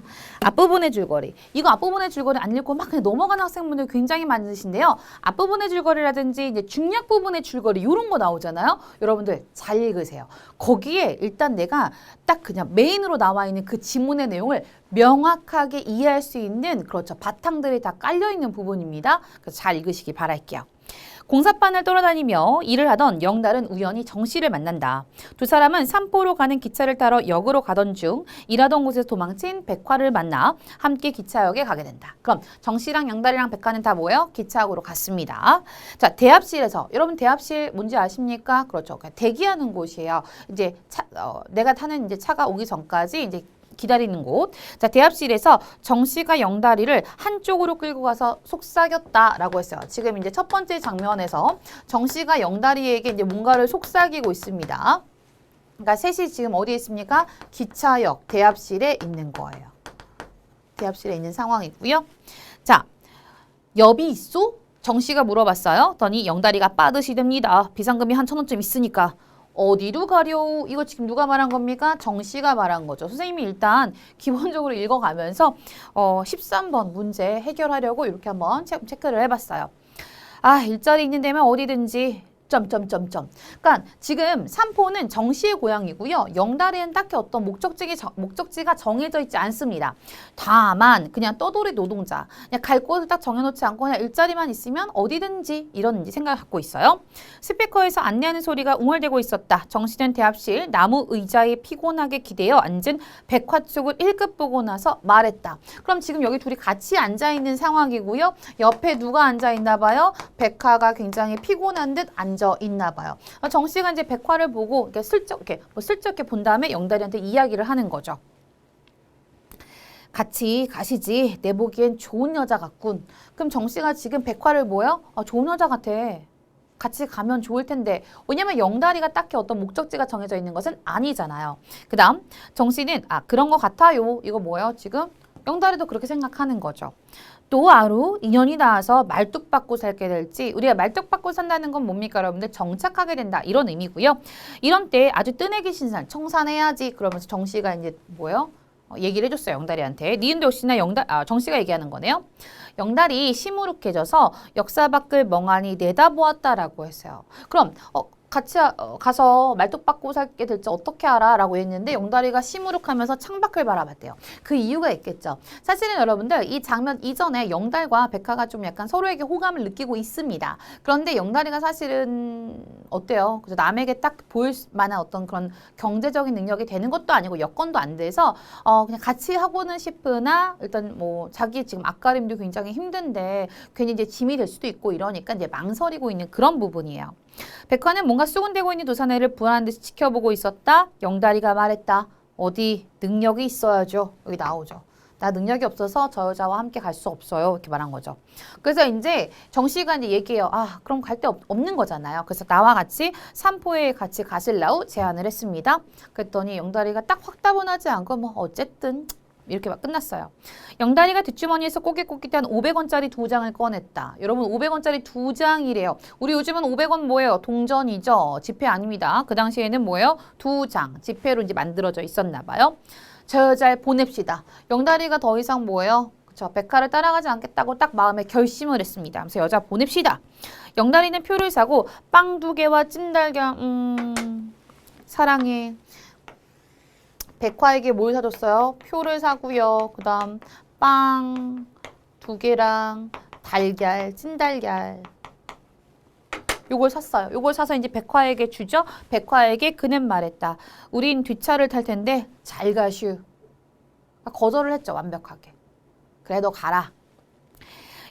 앞부분의 줄거리. 이거 앞부분의 줄거리 안 읽고 막 그냥 넘어가는 학생분들 굉장히 많으신데요. 앞부분의 줄거리라든지 이제 중략 부분의 줄거리 이런 거 나오잖아요. 여러분들 잘 읽으세요. 거기에 일단 내가 딱 그냥 메인으로 나와 있는 그 지문의 내용을 명확하게 이해할 수 있는 그렇죠. 바탕들이 다 깔려 있는 부분입니다. 그래서 잘 읽으시기 바랄게요. 공사판을 돌아다니며 일을 하던 영달은 우연히 정씨를 만난다. 두 사람은 산포로 가는 기차를 타러 역으로 가던 중 일하던 곳에서 도망친 백화를 만나 함께 기차역에 가게 된다. 그럼 정씨랑 영달이랑 백화는 다 뭐예요? 기차역으로 갔습니다. 자, 대합실에서 여러분 대합실 뭔지 아십니까? 그렇죠. 대기하는 곳이에요. 이제 내가 타는 이제 차가 오기 전까지 이제 기다리는 곳. 자, 대합실에서 정씨가 영달이를 한쪽으로 끌고 가서 속삭였다라고 했어요. 지금 이제 첫 번째 장면에서 정씨가 영달이에게 이제 뭔가를 속삭이고 있습니다. 그러니까 셋이 지금 어디에 있습니까? 기차역 대합실에 있는 거예요. 대합실에 있는 상황이고요. 자, 엽이 있소? 정씨가 물어봤어요. 더니 영다리가 빠듯이됩니다. 비상금이 한 1,000원쯤 있으니까. 어디로 가려? 이거 지금 누가 말한 겁니까? 정씨가 말한 거죠. 선생님이 일단 기본적으로 읽어가면서 13번 문제 해결하려고 이렇게 한번 체크를 해봤어요. 아, 일자리 있는 데면 어디든지 점점점점. 그러니까 지금 삼포는 정씨의 고향이고요. 영다리는 딱히 어떤 목적지가 정해져 있지 않습니다. 다만 그냥 떠돌이 노동자, 그냥 갈 곳을 딱 정해놓지 않고 그냥 일자리만 있으면 어디든지 이런 생각을 갖고 있어요. 스피커에서 안내하는 소리가 웅얼대고 있었다. 정씨는 대합실 나무 의자에 피곤하게 기대어 앉은 백화 쪽을 1급 보고 나서 말했다. 그럼 지금 여기 둘이 같이 앉아있는 상황이고요. 옆에 누가 앉아있나 봐요? 백화가 굉장히 피곤한 듯 앉아 있나 봐요. 정 씨가 이제 백화를 보고 이렇게 슬쩍 이렇게 본 다음에 영다리한테 이야기를 하는 거죠. 같이 가시지. 내 보기엔 좋은 여자 같군. 그럼 정 씨가 지금 백화를 뭐요? 좋은 여자 같아. 같이 가면 좋을 텐데. 왜냐면 영다리가 딱히 어떤 목적지가 정해져 있는 것은 아니잖아요. 그 다음 정 씨는 그런 거 같아요. 이거 뭐예요? 지금 영다리도 그렇게 생각하는 거죠. 또 하루 인연이 닿아서 말뚝박고 살게 될지, 우리가 말뚝박고 산다는 건 뭡니까 여러분들? 정착하게 된다 이런 의미고요. 이런 때 아주 뜨내기 신살 청산해야지 그러면서 정씨가 이제 뭐예요? 얘기를 해줬어요. 영다리한테. 니은도 역시나 정씨가 얘기하는 거네요. 영달이 시무룩해져서 역사 밖을 멍하니 내다보았다라고 했어요. 그럼 같이 가서 말뚝박고 살게 될지 어떻게 알아? 라고 했는데 영다리가 시무룩하면서 창밖을 바라봤대요. 그 이유가 있겠죠. 사실은 여러분들 이 장면 이전에 영달과 백화가 좀 약간 서로에게 호감을 느끼고 있습니다. 그런데 영다리가 사실은 어때요? 그래서 남에게 딱 보일 만한 어떤 그런 경제적인 능력이 되는 것도 아니고 여건도 안 돼서 그냥 같이 하고는 싶으나 일단 뭐 자기 지금 앞가림도 굉장히 힘든데 괜히 이제 짐이 될 수도 있고 이러니까 이제 망설이고 있는 그런 부분이에요. 백화는 뭔가 수군대고 있는 도사네를 불안한 듯이 지켜보고 있었다. 영다리가 말했다. 어디 능력이 있어야죠. 여기 나오죠. 나 능력이 없어서 저 여자와 함께 갈 수 없어요. 이렇게 말한 거죠. 그래서 이제 정 씨가 이제 얘기해요. 그럼 갈 데 없는 거잖아요. 그래서 나와 같이 삼포에 같이 가실라우 제안을 했습니다. 그랬더니 영다리가 딱 확답은 않고 뭐 어쨌든 이렇게 막 끝났어요. 영다리가 뒷주머니에서 꼬깃꼬깃한 500원짜리 2장을 꺼냈다. 여러분 500원짜리 2장이래요. 우리 요즘은 500원 뭐예요? 동전이죠. 지폐 아닙니다. 그 당시에는 뭐예요? 2장. 지폐로 이제 만들어져 있었나 봐요. 저 여자를 보냅시다. 영다리가 더 이상 뭐예요? 그쵸. 백화를 따라가지 않겠다고 딱 마음에 결심을 했습니다. 그래서 여자 보냅시다. 영다리는 표를 사고 빵 2개와 찜달걀 사랑해. 백화에게 뭘 사줬어요? 표를 사고요. 그 다음 빵 2개랑 달걀, 찐달걀. 요걸 샀어요. 요걸 사서 이제 백화에게 주죠. 백화에게 그는 말했다. 우린 뒷차를 탈 텐데 잘 가슈. 거절을 했죠. 완벽하게. 그래 너 가라.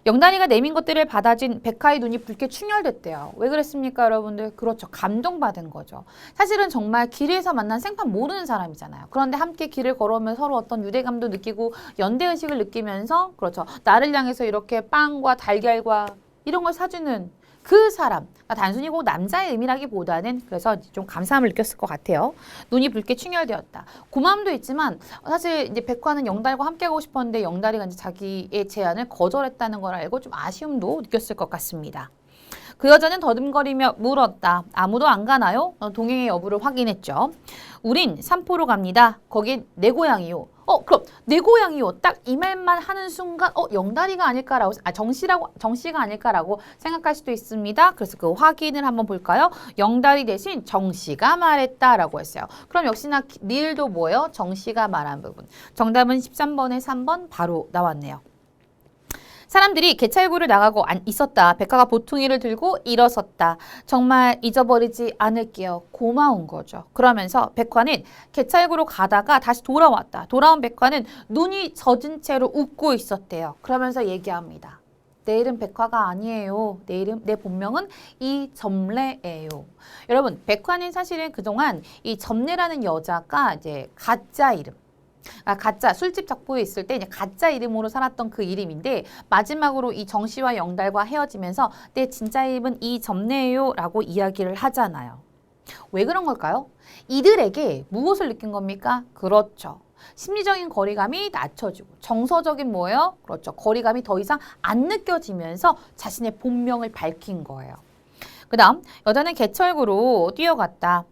영단이가 내민 것들을 받아진 백화의 눈이 붉게 충혈됐대요. 왜 그랬습니까, 여러분들? 그렇죠. 감동받은 거죠. 사실은 정말 길에서 만난 생판 모르는 사람이잖아요. 그런데 함께 길을 걸어오면 서로 어떤 유대감도 느끼고 연대의식을 느끼면서 그렇죠. 나를 향해서 이렇게 빵과 달걀과 이런 걸 사주는 그 사람, 그러니까 단순히 꼭 남자의 의미라기보다는 그래서 좀 감사함을 느꼈을 것 같아요. 눈이 붉게 충혈되었다. 고마움도 있지만 사실 이제 백화는 영달과 함께 하고 싶었는데 영달이가 이제 자기의 제안을 거절했다는 걸 알고 좀 아쉬움도 느꼈을 것 같습니다. 그 여자는 더듬거리며 물었다. 아무도 안 가나요? 동행의 여부를 확인했죠. 우린 삼포로 갑니다. 거긴 내 고향이요. 그럼 내 고향이요. 딱 이 말만 하는 순간 영다리가 아닐까라고 정씨가 아닐까라고 생각할 수도 있습니다. 그래서 그 확인을 한번 볼까요? 영다리 대신 정씨가 말했다라고 했어요. 그럼 역시나 니을도 뭐예요? 정씨가 말한 부분. 정답은 13번에 3번 바로 나왔네요. 사람들이 개찰구를 나가고 있었다. 백화가 보퉁이를 들고 일어섰다. 정말 잊어버리지 않을게요. 고마운 거죠. 그러면서 백화는 개찰구로 가다가 다시 돌아왔다. 돌아온 백화는 눈이 젖은 채로 웃고 있었대요. 그러면서 얘기합니다. 내 이름 백화가 아니에요. 내 본명은 이점례예요. 여러분, 백화는 사실은 그동안 이 점례라는 여자가 이제 가짜 이름. 가짜 술집 작보에 있을 때 이제 가짜 이름으로 살았던 그 이름인데 마지막으로 이 정씨와 영달과 헤어지면서 내 진짜 이름은 이점례예요 라고 이야기를 하잖아요. 왜 그런 걸까요? 이들에게 무엇을 느낀 겁니까? 그렇죠. 심리적인 거리감이 낮춰지고 정서적인 뭐예요? 그렇죠. 거리감이 더 이상 안 느껴지면서 자신의 본명을 밝힌 거예요. 그 다음 여자는 개철구로 뛰어갔다.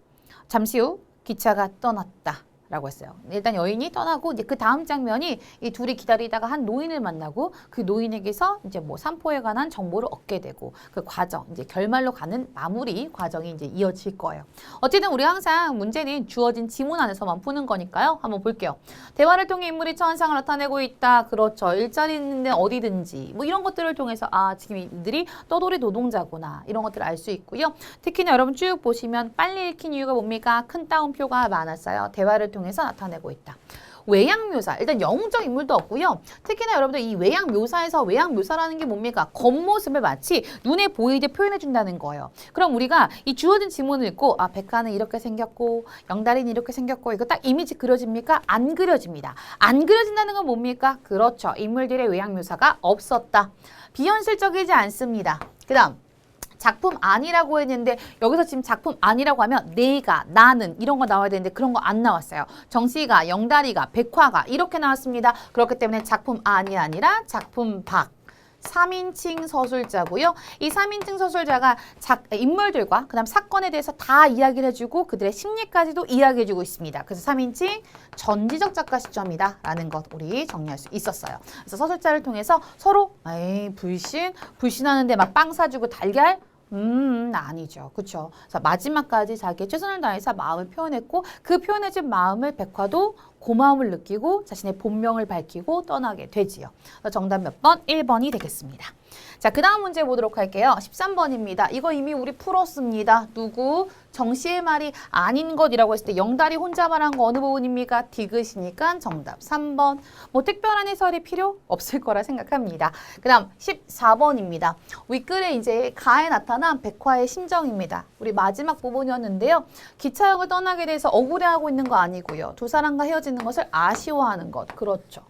잠시 후 기차가 떠났다. 라고 했어요. 일단 여인이 떠나고 이제 그 다음 장면이 이 둘이 기다리다가 한 노인을 만나고 그 노인에게서 이제 뭐 산포에 관한 정보를 얻게 되고 그 과정 이제 결말로 가는 마무리 과정이 이제 이어질 거예요. 어쨌든 우리 항상 문제는 주어진 지문 안에서만 푸는 거니까요. 한번 볼게요. 대화를 통해 인물이 처한상을 나타내고 있다. 그렇죠. 일자리 있는 데 어디든지 뭐 이런 것들을 통해서 아 지금 이들이 떠돌이 노동자구나 이런 것들을 알 수 있고요. 특히나 여러분 쭉 보시면 빨리 읽힌 이유가 뭡니까? 큰 따옴표가 많았어요. 대화를 통해서 나타내고 있다. 외양 묘사, 일단 영웅적 인물도 없고요. 특히나 여러분들 이 외양 묘사에서 외양 묘사라는 게 뭡니까? 겉모습을 마치 눈에 보이게 표현해 준다는 거예요. 그럼 우리가 이 주어진 지문을 읽고 아 백화는 이렇게 생겼고 영달이는 이렇게 생겼고 이거 딱 이미지 그려집니까? 안 그려집니다. 안 그려진다는 건 뭡니까? 그렇죠. 인물들의 외양 묘사가 없었다. 비현실적이지 않습니다. 그 다음 작품 아니라고 했는데 여기서 지금 작품 아니라고 하면 내가, 나는 이런 거 나와야 되는데 그런 거 안 나왔어요. 정씨가, 영다리가, 백화가 이렇게 나왔습니다. 그렇기 때문에 작품 아니 아니라 작품 박. 3인칭 서술자고요. 이 3인칭 서술자가 인물들과 그다음 사건에 대해서 다 이야기를 해주고 그들의 심리까지도 이야기해주고 있습니다. 그래서 3인칭 전지적 작가 시점이다 라는 것 우리 정리할 수 있었어요. 그래서 서술자를 통해서 서로 에이 불신하는데 막 빵 사주고 달걀 아니죠. 그렇죠. 그래서 마지막까지 자기의 최선을 다해서 마음을 표현했고 그 표현해준 마음을 백화도 고마움을 느끼고 자신의 본명을 밝히고 떠나게 되지요. 정답 몇 번? 1번이 되겠습니다. 자, 그 다음 문제 보도록 할게요. 13번입니다. 이거 이미 우리 풀었습니다. 누구? 정씨의 말이 아닌 것이라고 했을 때 영달이 혼자 말한 거 어느 부분입니까? 디귿이니까 정답 3번. 뭐 특별한 해설이 필요 없을 거라 생각합니다. 그 다음 14번입니다. 윗글에 이제 가에 나타난 백화의 심정입니다. 우리 마지막 부분이었는데요. 기차역을 떠나게 돼서 억울해하고 있는 거 아니고요. 두 사람과 헤어지는 것을 아쉬워하는 것. 그렇죠.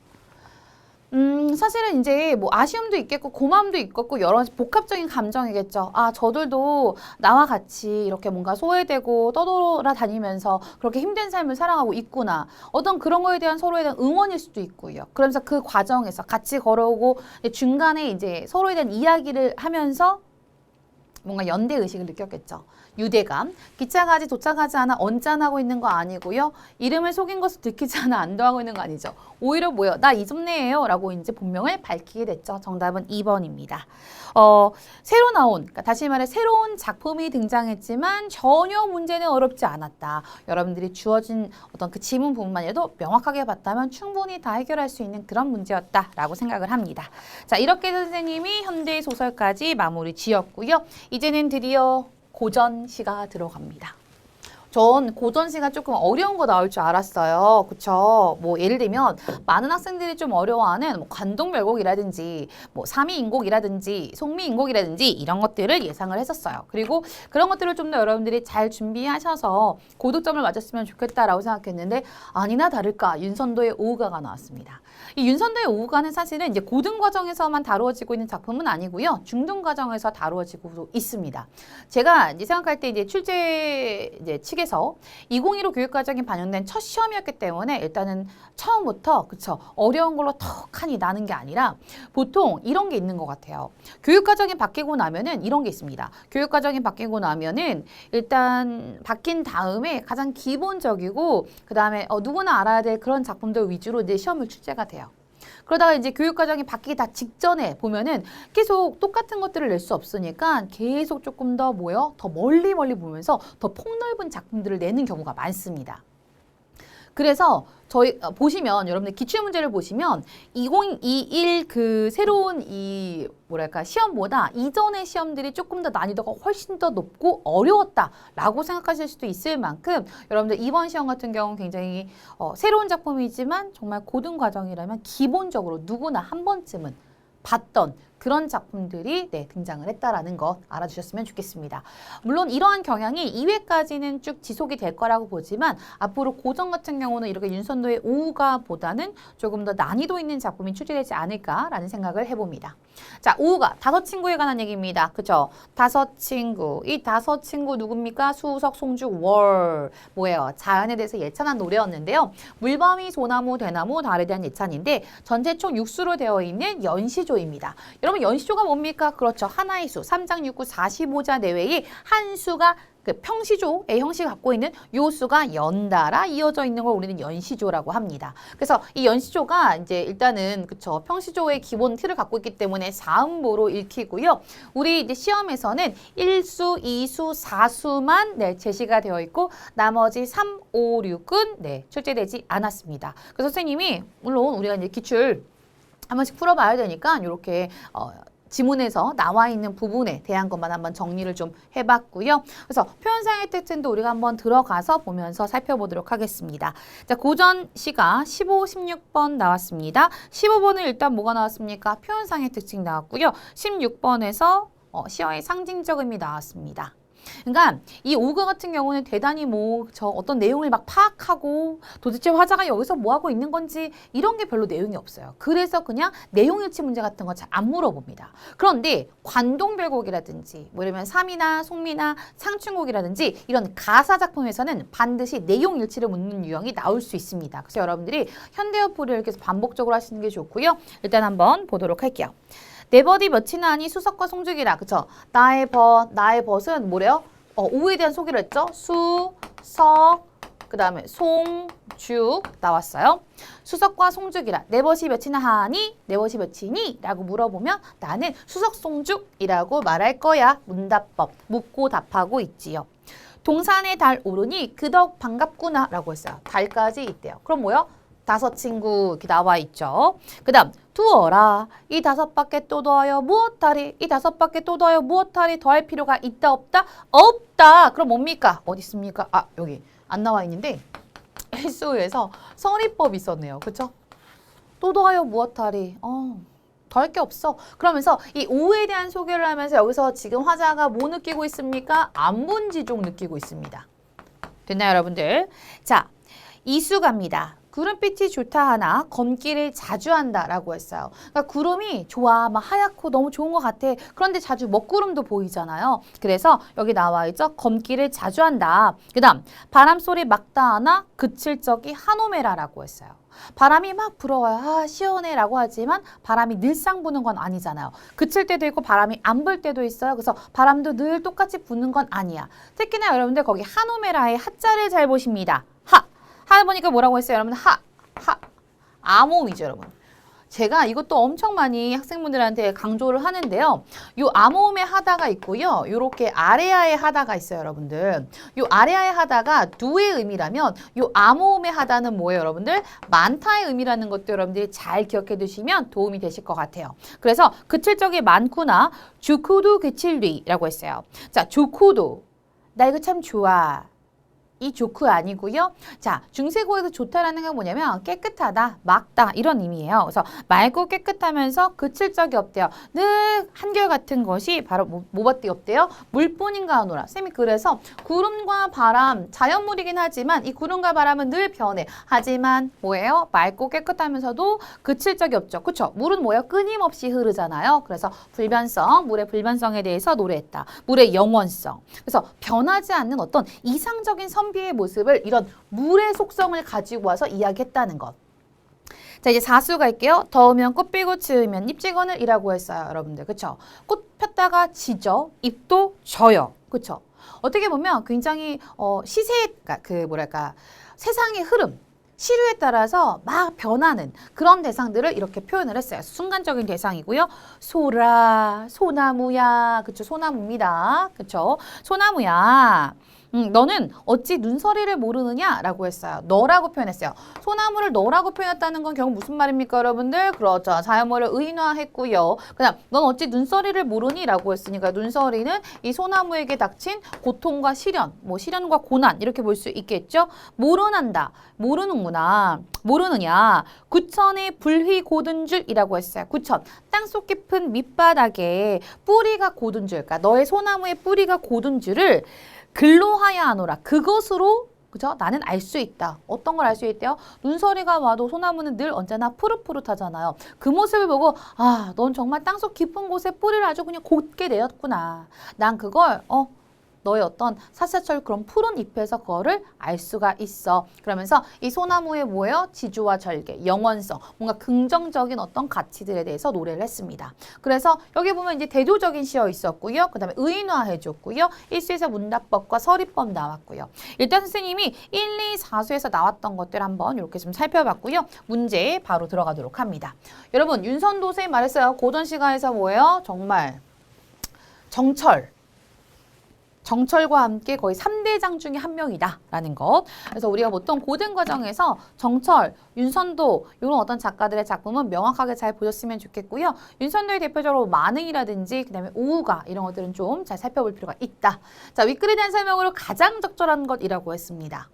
사실은 이제 뭐 아쉬움도 있겠고 고마움도 있겠고 여러 복합적인 감정이겠죠. 아, 저들도 나와 같이 이렇게 뭔가 소외되고 떠돌아다니면서 그렇게 힘든 삶을 살아가고 있구나. 어떤 그런 거에 대한 서로에 대한 응원일 수도 있고요. 그러면서 그 과정에서 같이 걸어오고 중간에 이제 서로에 대한 이야기를 하면서 뭔가 연대 의식을 느꼈겠죠. 유대감. 기차가 아직 도착하지 않아 언짢아하고 있는 거 아니고요. 이름을 속인 것을 들키지 않아 안도하고 있는 거 아니죠. 오히려 뭐요? 나 이 동네예요. 라고 이제 본명을 밝히게 됐죠. 정답은 2번입니다. 새로 나온, 그러니까 다시 말해 새로운 작품이 등장했지만 전혀 문제는 어렵지 않았다. 여러분들이 주어진 어떤 그 지문 부분만 해도 명확하게 봤다면 충분히 다 해결할 수 있는 그런 문제였다라고 생각을 합니다. 자, 이렇게 선생님이 현대 소설까지 마무리 지었고요. 이제는 드디어 고전시가 들어갑니다. 전 고전시가 조금 어려운 거 나올 줄 알았어요. 그쵸? 뭐 예를 들면 많은 학생들이 좀 어려워하는 뭐 관동멸곡이라든지 뭐 삼이인곡이라든지 송미인곡이라든지 이런 것들을 예상을 했었어요. 그리고 그런 것들을 좀 더 여러분들이 잘 준비하셔서 고득점을 맞았으면 좋겠다라고 생각했는데 아니나 다를까 윤선도의 오후가가 나왔습니다. 이 윤선도의 오후가는 사실은 이제 고등 과정에서만 다루어지고 있는 작품은 아니고요. 중등 과정에서 다루어지고 있습니다. 제가 이제 생각할 때 이제 출제 이제 측에서 2015 교육과정이 반영된 첫 시험이었기 때문에 일단은 처음부터 그쵸 어려운 걸로 턱하니 나는 게 아니라 보통 이런 게 있는 것 같아요. 교육과정이 바뀌고 나면은 이런 게 있습니다. 교육과정이 바뀌고 나면은 일단 바뀐 다음에 가장 기본적이고 그 다음에 누구나 알아야 될 그런 작품들 위주로 이제 시험을 출제가 돼요. 그러다가 이제 교육과정이 바뀌기 다 직전에 보면은 계속 똑같은 것들을 낼 수 없으니까 계속 조금 더 더 멀리 보면서 더 폭넓은 작품들을 내는 경우가 많습니다. 그래서 저희 보시면 여러분들 기출문제를 보시면 2021 그 새로운 이 뭐랄까 시험보다 이전의 시험들이 조금 더 난이도가 훨씬 더 높고 어려웠다라고 생각하실 수도 있을 만큼 여러분들 이번 시험 같은 경우는 굉장히 새로운 작품이지만 정말 고등 과정이라면 기본적으로 누구나 한 번쯤은 봤던 그런 작품들이 등장을 했다라는 것 알아주셨으면 좋겠습니다. 물론 이러한 경향이 2회까지는 쭉 지속이 될 거라고 보지만 앞으로 고전 같은 경우는 이렇게 윤선도의 오우가보다는 조금 더 난이도 있는 작품이 출시되지 않을까라는 생각을 해봅니다. 자, 오우가 다섯 친구에 관한 얘기입니다. 그쵸? 다섯 친구. 이 다섯 친구 누굽니까? 수석, 송주, 월. 뭐예요? 자연에 대해서 예찬한 노래였는데요. 물범이, 소나무, 대나무, 달에 대한 예찬인데 전체 총 6수로 되어 있는 연시조입니다. 여러분 연시조가 뭡니까? 그렇죠. 하나의 수, 3장 6구 45자 내외의 한 수가 그 평시조의 형식을 갖고 있는 요 수가 연달아 이어져 있는 걸 우리는 연시조라고 합니다. 그래서 이 연시조가 이제 일단은 그쵸 평시조의 기본 틀을 갖고 있기 때문에 4음보로 읽히고요. 우리 이제 시험에서는 1수, 2수, 4수만 제시가 되어 있고 나머지 3, 5, 6은 출제되지 않았습니다. 그래서 선생님이 물론 우리가 이제 기출 한 번씩 풀어봐야 되니까 이렇게 지문에서 나와 있는 부분에 대한 것만 한번 정리를 좀 해봤고요. 그래서 표현상의 특징도 우리가 한번 들어가서 보면서 살펴보도록 하겠습니다. 자, 고전 시가 15, 16번 나왔습니다. 15번은 일단 뭐가 나왔습니까? 표현상의 특징 나왔고요. 16번에서 시어의 상징적 의미 나왔습니다. 그러니까 이 오가 같은 경우는 대단히 저 어떤 내용을 막 파악하고 도대체 화자가 여기서 뭐 하고 있는 건지 이런 게 별로 내용이 없어요. 그래서 그냥 내용일치 문제 같은 거 잘 안 물어봅니다. 그런데 관동별곡이라든지 뭐 이러면 삼이나 송미나 상춘곡이라든지 이런 가사 작품에서는 반드시 내용일치를 묻는 유형이 나올 수 있습니다. 그래서 여러분들이 현대어풀이를 이렇게 반복적으로 하시는 게 좋고요. 일단 한번 보도록 할게요. 내 벗이 몇이나 하니 수석과 송죽이라. 그쵸? 나의 벗은 뭐래요? 오에 대한 소개를 했죠? 수, 석, 그 다음에 송, 죽 나왔어요. 수석과 송죽이라. 내 벗이 몇이나 하니? 내 벗이 몇이니? 라고 물어보면 나는 수석, 송죽이라고 말할 거야. 문답법. 묻고 답하고 있지요. 동산에 달 오르니 그덕 반갑구나 라고 했어요. 달까지 있대요. 그럼 뭐요? 다섯 친구 이렇게 나와 있죠. 그 다음 두어라. 이 다섯 밖에 또 더하여 무엇하리? 이 다섯 밖에 또 더하여 무엇하리? 더할 필요가 있다 없다? 없다. 그럼 뭡니까? 어디 있습니까? 아 여기 안 나와 있는데 일수에서 성리법이 있었네요. 그쵸? 또 더하여 무엇하리? 더할 게 없어. 그러면서 이 오에 대한 소개를 하면서 여기서 지금 화자가 뭐 느끼고 있습니까? 안분지종 느끼고 있습니다. 됐나요 여러분들? 자, 이수 갑니다. 구름빛이 좋다 하나 검기를 자주 한다라고 했어요. 그러니까 구름이 좋아, 막 하얗고 너무 좋은 것 같아. 그런데 자주 먹구름도 보이잖아요. 그래서 여기 나와 있죠. 검기를 자주 한다. 그 다음 바람소리 막다 하나 그칠 적이 한오메라라고 했어요. 바람이 막 불어와요. 아 시원해라고 하지만 바람이 늘상 부는 건 아니잖아요. 그칠 때도 있고 바람이 안 불 때도 있어요. 그래서 바람도 늘 똑같이 부는 건 아니야. 특히나 여러분들 거기 한오메라의 하자를 잘 보십니다. 하 보니까 뭐라고 했어요? 여러분 암호음이죠 여러분. 제가 이것도 엄청 많이 학생분들한테 강조를 하는데요. 요 암호음의 하다가 있고요. 요렇게 아래아의 하다가 있어요 여러분들. 요 아래아의 하다가 두의 의미라면 요 암호음의 하다는 뭐예요 여러분들? 많다의 의미라는 것도 여러분들이 잘 기억해 두시면 도움이 되실 것 같아요. 그래서 그칠 적이 많구나. 좋고도 그칠리라고 했어요. 자, 좋고도 나 이거 참 좋아. 이 좋고 아니고요. 자, 중세고에서 좋다라는 건 뭐냐면 깨끗하다, 맑다 이런 의미예요. 그래서 맑고 깨끗하면서 그칠 적이 없대요. 늘 한결같은 것이 바로 뭐밖에 없대요? 물뿐인가 하노라. 쌤이 그래서 구름과 바람, 자연물이긴 하지만 이 구름과 바람은 늘 변해. 하지만 뭐예요? 맑고 깨끗하면서도 그칠 적이 없죠. 그쵸? 물은 뭐예요? 끊임없이 흐르잖아요. 그래서 불변성, 물의 불변성에 대해서 노래했다. 물의 영원성. 그래서 변하지 않는 어떤 이상적인 선비의 모습을 이런 물의 속성을 가지고 와서 이야기했다는 것. 자, 이제 4수 갈게요. 더우면 꽃 피고 추우면 잎 지거늘이라고 했어요. 여러분들. 그쵸? 꽃 폈다가 지죠. 잎도 져요. 그쵸? 어떻게 보면 굉장히 시세, 그러니까 세상의 흐름, 시류에 따라서 막 변하는 그런 대상들을 이렇게 표현을 했어요. 순간적인 대상이고요. 소라, 소나무야. 그쵸? 소나무입니다. 그쵸? 소나무야. 너는 어찌 눈서리를 모르느냐라고 했어요. 너라고 표현했어요. 소나무를 너라고 표현했다는 건 결국 무슨 말입니까, 여러분들? 그렇죠. 자연모를 의인화했고요. 그다음 넌 어찌 눈서리를 모르니라고 했으니까 눈서리는 이 소나무에게 닥친 고통과 시련, 뭐 시련과 고난 이렇게 볼 수 있겠죠. 모르난다. 모르는구나. 모르느냐. 구천의 불휘 고든 줄이라고 했어요. 구천. 땅속 깊은 밑바닥에 뿌리가 고든 줄. 그러니까 너의 소나무의 뿌리가 고든 줄을 근로하야 하노라. 그것으로 그죠? 나는 알 수 있다. 어떤 걸 알 수 있대요? 눈서리가 와도 소나무는 늘 언제나 푸릇푸릇하잖아요. 그 모습을 보고 아, 넌 정말 땅속 깊은 곳에 뿌리를 아주 그냥 곧게 내었구나. 난 그걸 너의 어떤 사시사철 그런 푸른 잎에서 그거를 알 수가 있어. 그러면서 이 소나무의 뭐예요? 지주와 절개, 영원성, 뭔가 긍정적인 어떤 가치들에 대해서 노래를 했습니다. 그래서 여기 보면 이제 대조적인 시어 있었고요. 그 다음에 의인화해줬고요. 1수에서 문답법과 서리법 나왔고요. 일단 선생님이 1, 2, 4수에서 나왔던 것들 한번 이렇게 좀 살펴봤고요. 문제 바로 들어가도록 합니다. 여러분 윤선도 선생님 말했어요. 고전 시가에서 뭐예요? 정말 정철과 함께 거의 3대장 중에 한 명이다라는 것. 그래서 우리가 보통 고등 과정에서 정철, 윤선도 이런 어떤 작가들의 작품은 명확하게 잘 보셨으면 좋겠고요. 윤선도의 대표적으로 만응이라든지 그다음에 오우가 이런 것들은 좀 잘 살펴볼 필요가 있다. 자, 윗글에 대한 설명으로 가장 적절한 것이라고 했습니다.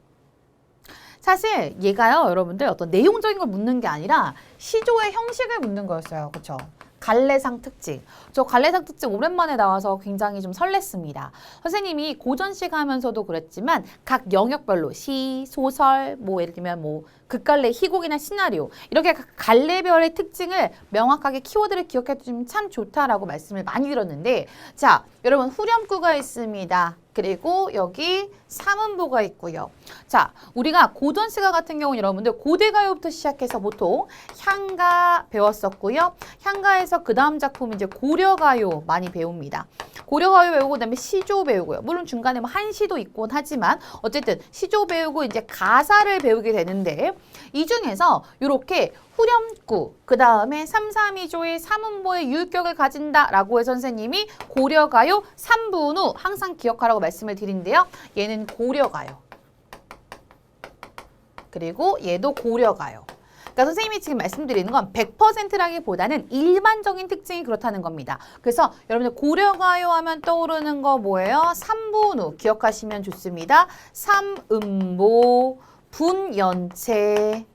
사실 얘가요, 여러분들 어떤 내용적인 걸 묻는 게 아니라 시조의 형식을 묻는 거였어요. 그렇죠? 갈래상 특징. 저 갈래상 특징 오랜만에 나와서 굉장히 좀 설렜습니다. 선생님이 고전시가 하면서도 그랬지만 각 영역별로 시, 소설, 뭐 예를 들면 뭐 극갈래, 희곡이나 시나리오 이렇게 각 갈래별의 특징을 명확하게 키워드를 기억해 주시면 참 좋다라고 말씀을 많이 드렸는데 자, 여러분 후렴구가 있습니다. 그리고 여기 삼음보가 있고요. 자, 우리가 고전시가 같은 경우는 여러분들 고대가요부터 시작해서 보통 향가 배웠었고요. 향가에서 그 다음 작품 이제 고려가요 많이 배웁니다. 고려가요 배우고 그다음에 시조 배우고요. 물론 중간에 뭐 한시도 있곤 하지만 어쨌든 시조 배우고 이제 가사를 배우게 되는데 이 중에서 이렇게 후렴구, 그 다음에 3, 3, 2조의 삼음보의 유격을 가진다라고 해서 선생님이 고려가요 3분후 항상 기억하라고 말씀을 드린대요. 얘는 고려가요. 그리고 얘도 고려가요. 그러니까 선생님이 지금 말씀드리는 건 100%라기보다는 일반적인 특징이 그렇다는 겁니다. 그래서 여러분들 고려가요 하면 떠오르는 거 뭐예요? 3분후 기억하시면 좋습니다. 삼음보, 분연체,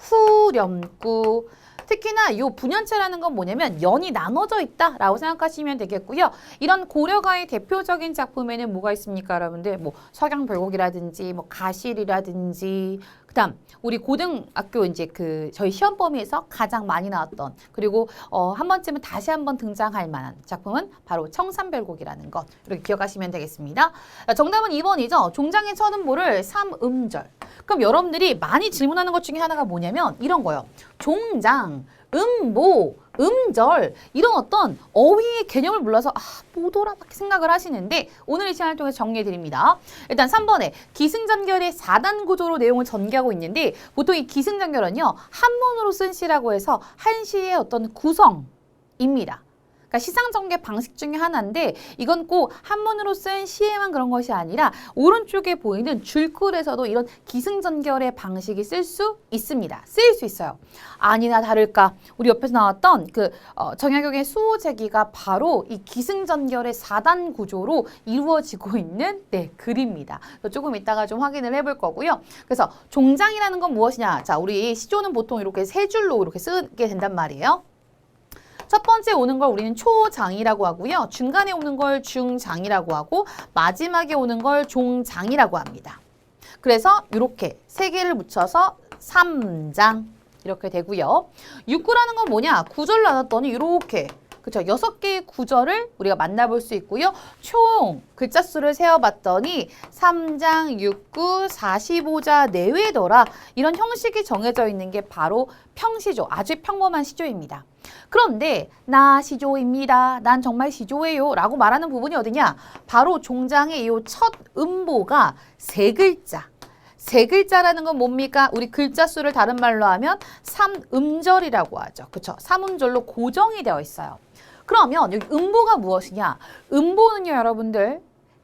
후렴구. 특히나 이 분연체라는 건 뭐냐면 연이 나눠져 있다라고 생각하시면 되겠고요. 이런 고려가의 대표적인 작품에는 뭐가 있습니까, 여러분들? 뭐 석양별곡이라든지 뭐 가실이라든지 그다음 우리 고등학교 이제 그 저희 시험 범위에서 가장 많이 나왔던 그리고 한 번쯤은 다시 한번 등장할 만한 작품은 바로 청산별곡이라는 것 이렇게 기억하시면 되겠습니다. 정답은 2번이죠. 종장의 천음보를 삼음절. 그럼 여러분들이 많이 질문하는 것 중에 하나가 뭐냐면 이런 거예요. 종장, 음보, 음절 이런 어떤 어휘의 개념을 몰라서 뭐더라 막 생각을 하시는데 오늘 이 시간을 통해서 정리해 드립니다. 일단 3번에 기승전결의 4단 구조로 내용을 전개하고 있는데 보통 이 기승전결은요 한문으로 쓴 시라고 해서 한 시의 어떤 구성입니다. 그러니까 시상전개 방식 중에 하나인데 이건 꼭 한문으로 쓴 시에만 그런 것이 아니라 오른쪽에 보이는 줄글에서도 이런 기승전결의 방식이 쓸 수 있습니다. 쓰일 수 있어요. 아니나 다를까 우리 옆에서 나왔던 그 정약용의 수호제기가 바로 이 기승전결의 4단 구조로 이루어지고 있는 글입니다. 조금 이따가 좀 확인을 해볼 거고요. 그래서 종장이라는 건 무엇이냐? 자, 우리 시조는 보통 이렇게 세 줄로 이렇게 쓰게 된단 말이에요. 첫 번째 오는 걸 우리는 초장이라고 하고요. 중간에 오는 걸 중장이라고 하고 마지막에 오는 걸 종장이라고 합니다. 그래서 이렇게 세 개를 붙여서 3장 이렇게 되고요. 육구라는 건 뭐냐? 구절을 나눴더니 이렇게 그렇죠. 6개의 구절을 우리가 만나볼 수 있고요. 총 글자 수를 세어봤더니 3장, 6구, 45자 내외더라. 이런 형식이 정해져 있는 게 바로 평시조, 아주 평범한 시조입니다. 그런데 나 시조입니다. 난 정말 시조예요. 라고 말하는 부분이 어디냐? 바로 종장의 이 첫 음보가 세 글자. 세 글자라는 건 뭡니까? 우리 글자 수를 다른 말로 하면 삼음절이라고 하죠. 그렇죠? 삼음절로 고정이 되어 있어요. 그러면 여기 음보가 무엇이냐? 음보는요, 여러분들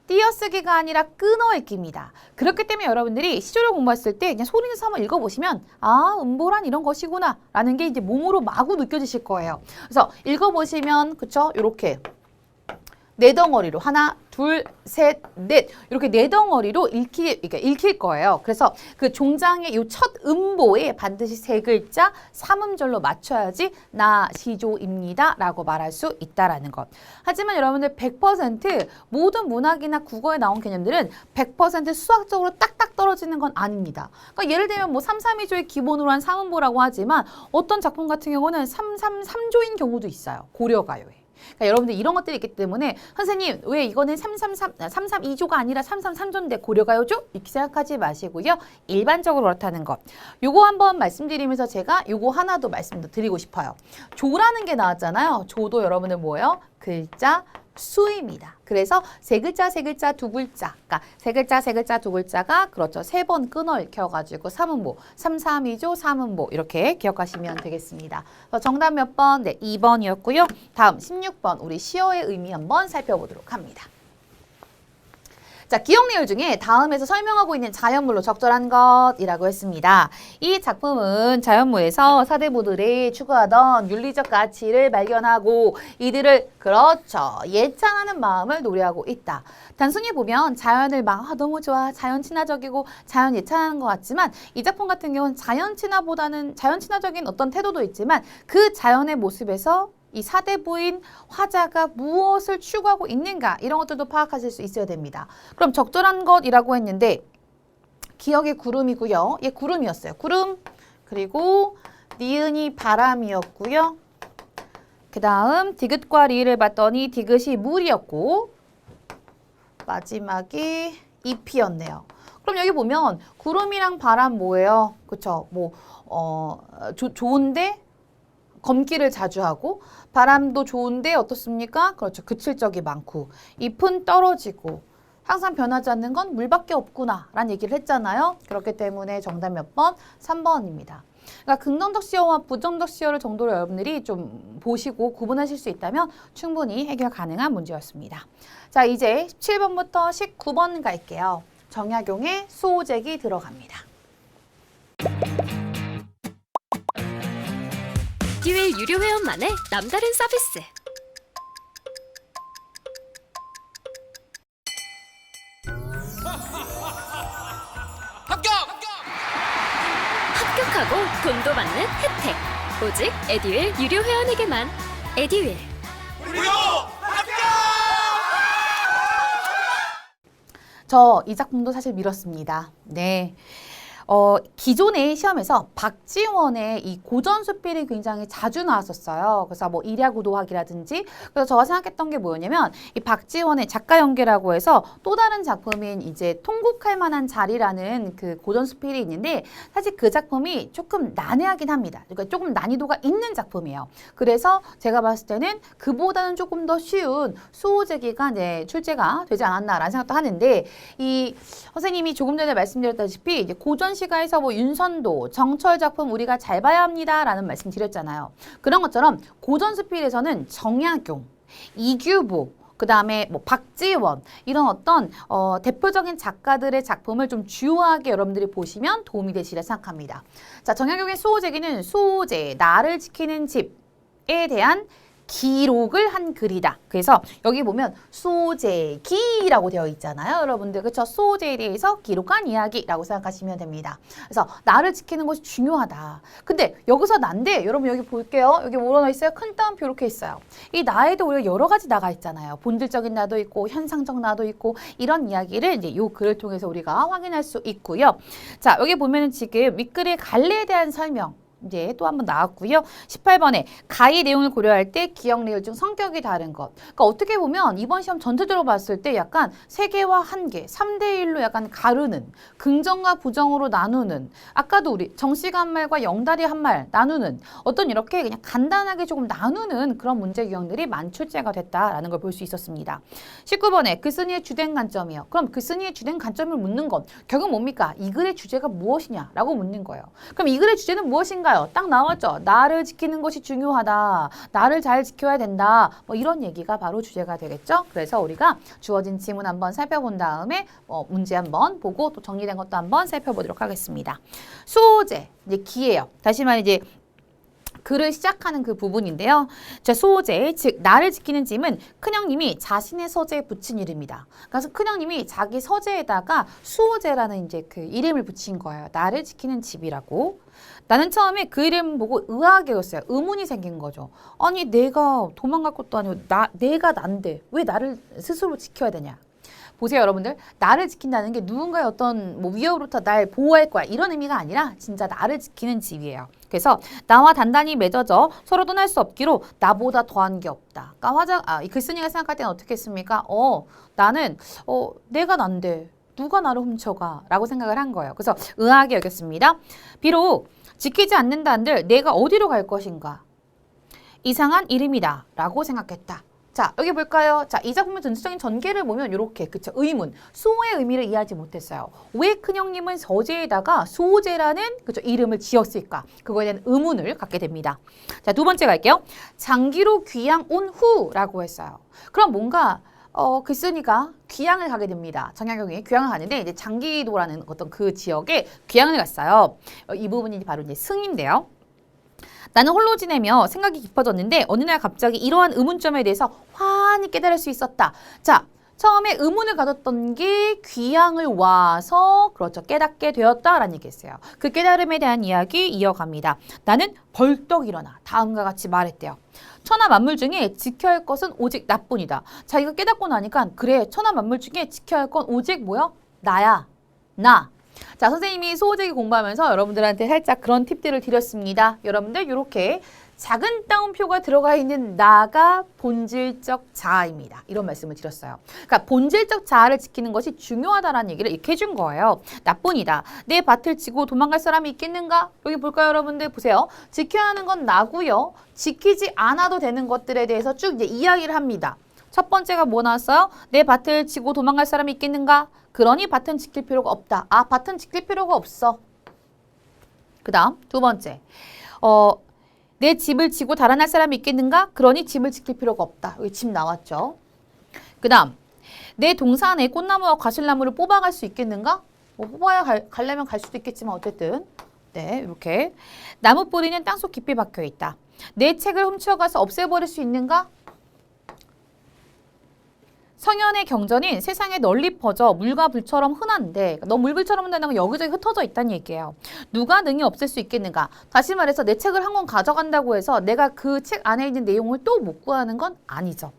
띄어쓰기가 아니라 끊어읽기입니다. 그렇기 때문에 여러분들이 시조를 공부했을 때 그냥 소리 내서 한번 읽어보시면 아, 음보란 이런 것이구나 라는 게 이제 몸으로 마구 느껴지실 거예요. 그래서 읽어보시면 그쵸? 요렇게 네 덩어리로 하나, 둘, 셋, 넷 이렇게 네 덩어리로 읽힐 거예요. 그래서 그 종장의 요 첫 음보에 반드시 세 글자 삼음절로 맞춰야지 나 시조입니다 라고 말할 수 있다라는 것. 하지만 여러분들 100% 모든 문학이나 국어에 나온 개념들은 100% 수학적으로 딱딱 떨어지는 건 아닙니다. 그러니까 예를 들면 뭐 332조의 기본으로 한 삼음보라고 하지만 어떤 작품 같은 경우는 333조인 경우도 있어요. 고려가요에. 그러니까 여러분들 이런 것들이 있기 때문에 선생님 왜 이거는 332조가 아니라 333조인데 고려가요죠? 이렇게 생각하지 마시고요. 일반적으로 그렇다는 것. 요거 한번 말씀드리면서 제가 요거 하나 더 말씀드리고 싶어요. 조라는 게 나왔잖아요. 조도 여러분들 뭐예요? 글자 수입니다. 그래서 세 글자 두 글자, 그러니까 세 글자 두 글자가 그렇죠. 세 번 끊어 읽혀가지고 삼음보, 332조 삼음보 이렇게 기억하시면 되겠습니다. 정답 몇 번? 네, 2번이었고요. 다음 16번 우리 시어의 의미 한번 살펴보도록 합니다. 자, 기억 내용 중에 다음에서 설명하고 있는 자연물로 적절한 것이라고 했습니다. 이 작품은 자연물에서 사대부들이 추구하던 윤리적 가치를 발견하고 이들을 그렇죠. 예찬하는 마음을 노래하고 있다. 단순히 보면 자연을 막 너무 좋아, 자연 친화적이고 자연 예찬하는 것 같지만 이 작품 같은 경우는 자연 친화보다는 자연 친화적인 어떤 태도도 있지만 그 자연의 모습에서 이 사대부인 화자가 무엇을 추구하고 있는가 이런 것들도 파악하실 수 있어야 됩니다. 그럼 적절한 것이라고 했는데 기억의 구름이고요. 예, 구름이었어요. 구름 그리고 니은이 바람이었고요. 그 다음 디귿과 리을 봤더니 디귿이 물이었고 마지막이 잎이었네요. 그럼 여기 보면 구름이랑 바람 뭐예요? 그쵸? 뭐 좋은데 검기를 자주 하고 바람도 좋은데 어떻습니까? 그렇죠. 그칠 적이 많고 잎은 떨어지고 항상 변하지 않는 건 물밖에 없구나 라는 얘기를 했잖아요. 그렇기 때문에 정답 몇 번? 3번입니다. 그러니까 긍정적 시어와 부정적 시어를 정도로 여러분들이 좀 보시고 구분하실 수 있다면 충분히 해결 가능한 문제였습니다. 자, 이제 17번부터 19번 갈게요. 정약용의 수호잭이 들어갑니다. 에듀윌 유료 회원만의 남다른 서비스. 합격하고 돈도 받는 혜택. 오직 에듀윌 유료 회원에게만. 에듀윌. 무료 합격! 저 이 작품도 사실 미뤘습니다. 네. 기존의 시험에서 박지원의 이 고전수필이 굉장히 자주 나왔었어요. 그래서 뭐 일야구도학이라든지 그래서 제가 생각했던 게 뭐였냐면 이 박지원의 작가 연계라고 해서 또 다른 작품인 이제 통곡할 만한 자리라는 그 고전수필이 있는데 사실 그 작품이 조금 난해하긴 합니다. 그러니까 조금 난이도가 있는 작품이에요. 그래서 제가 봤을 때는 그보다는 조금 더 쉬운 수호제기가 네, 출제가 되지 않았나라는 생각도 하는데 이 선생님이 조금 전에 말씀드렸다시피 이제 고전 시가에서 뭐 윤선도, 정철 작품 우리가 잘 봐야 합니다라는 말씀 드렸잖아요. 그런 것처럼 고전수필에서는 정약용, 이규보, 그 다음에 뭐 박지원 이런 어떤 대표적인 작가들의 작품을 좀 주요하게 여러분들이 보시면 도움이 되시리라 생각합니다. 자, 정약용의 수호제기는 수호제, 나를 지키는 집에 대한 기록을 한 글이다. 그래서 여기 보면 수호제기라고 되어 있잖아요. 여러분들 그렇죠? 수호제에 대해서 기록한 이야기라고 생각하시면 됩니다. 그래서 나를 지키는 것이 중요하다. 근데 여기서 난데 여러분 여기 볼게요. 여기 뭐로 나와 있어요? 큰 따옴표 이렇게 있어요. 이 나에도 우리가 여러 가지 나가 있잖아요. 본질적인 나도 있고 현상적 나도 있고 이런 이야기를 이제 이 글을 통해서 우리가 확인할 수 있고요. 자, 여기 보면은 지금 윗글의 갈래에 대한 설명 이제 또 한번 나왔고요. 18번에 가히 내용을 고려할 때 기억 내용 중 성격이 다른 것. 그러니까 어떻게 보면 이번 시험 전체적으로 봤을 때 약간 세 개와 한 개, 3대1로 약간 가르는, 긍정과 부정으로 나누는, 아까도 우리 정씨가 한 말과 영달이 한 말 나누는 어떤 이렇게 그냥 간단하게 조금 나누는 그런 문제 유형들이 만출제가 됐다라는 걸 볼 수 있었습니다. 19번에 글쓴이의 주된 관점이요. 그럼 글쓴이의 주된 관점을 묻는 건 결국 뭡니까? 이 글의 주제가 무엇이냐라고 묻는 거예요. 그럼 이 글의 주제는 무엇인가? 뭔가요? 딱 나왔죠. 나를 지키는 것이 중요하다. 나를 잘 지켜야 된다. 뭐 이런 얘기가 바로 주제가 되겠죠. 그래서 우리가 주어진 지문 한번 살펴본 다음에 문제 한번 보고 또 정리된 것도 한번 살펴보도록 하겠습니다. 소재, 이제 기예요. 다시 말해 이제 글을 시작하는 그 부분인데요. 자, 소재, 즉 나를 지키는 짐은 큰형님이 자신의 서재에 붙인 이름이다. 그래서 큰형님이 자기 서재에다가 수호재라는 이제 그 이름을 붙인 거예요. 나를 지키는 집이라고. 나는 처음에 그 이름 보고 의아하게 여겼어요. 의문이 생긴 거죠. 아니 내가 도망갈 것도 아니고 내가 난데 왜 나를 스스로 지켜야 되냐. 보세요, 여러분들. 나를 지킨다는 게 누군가의 어떤 뭐 위협으로부터 날 보호할 거야. 이런 의미가 아니라 진짜 나를 지키는 집이에요. 그래서 나와 단단히 맺어져 서로 떠날 수 없기로 나보다 더한 게 없다. 그러니까 이 글쓴이가 생각할 때는 어떻게 했습니까? 나는 내가 난데 누가 나를 훔쳐가? 라고 생각을 한 거예요. 그래서 의아하게 여겼습니다. 비록 지키지 않는다 한들 내가 어디로 갈 것인가? 이상한 이름이다. 라고 생각했다. 자, 여기 볼까요? 자, 이 작품의 전체적인 전개를 보면 이렇게, 그쵸? 의문, 수호의 의미를 이해하지 못했어요. 왜 큰형님은 서재에다가 수호재라는 그쵸? 이름을 지었을까? 그거에 대한 의문을 갖게 됩니다. 자, 두 번째 갈게요. 장기로 귀양 온 후라고 했어요. 그럼 뭔가 글쓴이가 귀양을 가게 됩니다. 정약용이 귀양을 가는데 이제 장기도라는 어떤 그 지역에 귀양을 갔어요. 이 부분이 바로 이제 승인데요. 나는 홀로 지내며 생각이 깊어졌는데 어느 날 갑자기 이러한 의문점에 대해서 환히 깨달을 수 있었다. 자, 처음에 의문을 가졌던 게 귀향을 와서 그렇죠. 깨닫게 되었다라는 얘기였어요. 그 깨달음에 대한 이야기 이어갑니다. 나는 벌떡 일어나 다음과 같이 말했대요. 천하 만물 중에 지켜야 할 것은 오직 나뿐이다. 자기가 깨닫고 나니까 그래, 천하 만물 중에 지켜야 할 건 오직 뭐야? 나야. 나. 자, 선생님이 소호재기 공부하면서 여러분들한테 살짝 그런 팁들을 드렸습니다. 여러분들 이렇게 작은 따옴표가 들어가 있는 나가 본질적 자아입니다. 이런 말씀을 드렸어요. 그러니까 본질적 자아를 지키는 것이 중요하다라는 얘기를 이렇게 해준 거예요. 나뿐이다. 내 밭을 치고 도망갈 사람이 있겠는가? 여기 볼까요, 여러분들? 보세요. 지켜야 하는 건 나고요. 지키지 않아도 되는 것들에 대해서 쭉 이제 이야기를 합니다. 첫 번째가 뭐 나왔어요? 내 밭을 치고 도망갈 사람이 있겠는가? 그러니 밭은 지킬 필요가 없다. 아, 밭은 지킬 필요가 없어. 그 다음 두 번째. 내 집을 지고 달아날 사람이 있겠는가? 그러니 집을 지킬 필요가 없다. 여기 집 나왔죠. 그 다음 내 동산에 꽃나무와 과실나무를 뽑아갈 수 있겠는가? 뭐 뽑아야 가려면 갈 수도 있겠지만 어쨌든 네, 이렇게 나무 뿌리는 땅속 깊이 박혀 있다. 내 책을 훔쳐가서 없애버릴 수 있는가? 성현의 경전인 세상에 널리 퍼져 물과 불처럼 흔한데 너 물불처럼 흔다는 건 여기저기 흩어져 있다는 얘기예요. 누가 능히 없앨 수 있겠는가? 다시 말해서 내 책을 한 권 가져간다고 해서 내가 그 책 안에 있는 내용을 또 못 구하는 건 아니죠.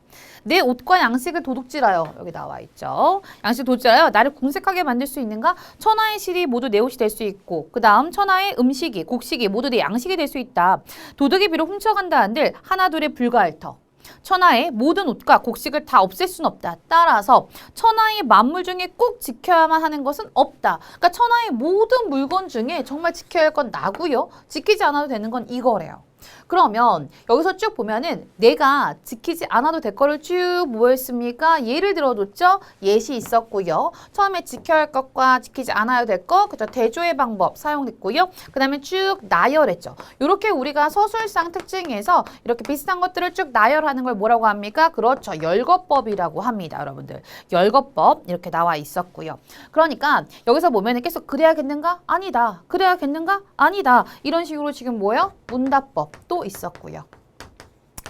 내 옷과 양식을 도둑질하여 여기 나와 있죠. 양식 도둑질하여 나를 궁색하게 만들 수 있는가? 천하의 실이 모두 내 옷이 될 수 있고 그 다음 천하의 음식이 곡식이 모두 내 양식이 될 수 있다. 도둑이 비록 훔쳐간다 한들 하나둘에 불과할 터. 천하의 모든 옷과 곡식을 다 없앨 수는 없다. 따라서 천하의 만물 중에 꼭 지켜야만 하는 것은 없다. 그러니까 천하의 모든 물건 중에 정말 지켜야 할 건 나고요. 지키지 않아도 되는 건 이거래요. 그러면 여기서 쭉 보면은 내가 지키지 않아도 될 거를 쭉 뭐였습니까? 예를 들어줬죠? 예시 있었고요. 처음에 지켜야 할 것과 지키지 않아야 될 것, 그죠? 대조의 방법 사용됐고요. 그 다음에 쭉 나열했죠. 이렇게 우리가 서술상 특징에서 이렇게 비슷한 것들을 쭉 나열하는 걸 뭐라고 합니까? 그렇죠. 열거법이라고 합니다. 여러분들. 열거법 이렇게 나와 있었고요. 그러니까 여기서 보면은 계속 그래야겠는가? 아니다. 그래야겠는가? 아니다. 이런 식으로 지금 뭐예요? 문답법. 또 있었고요.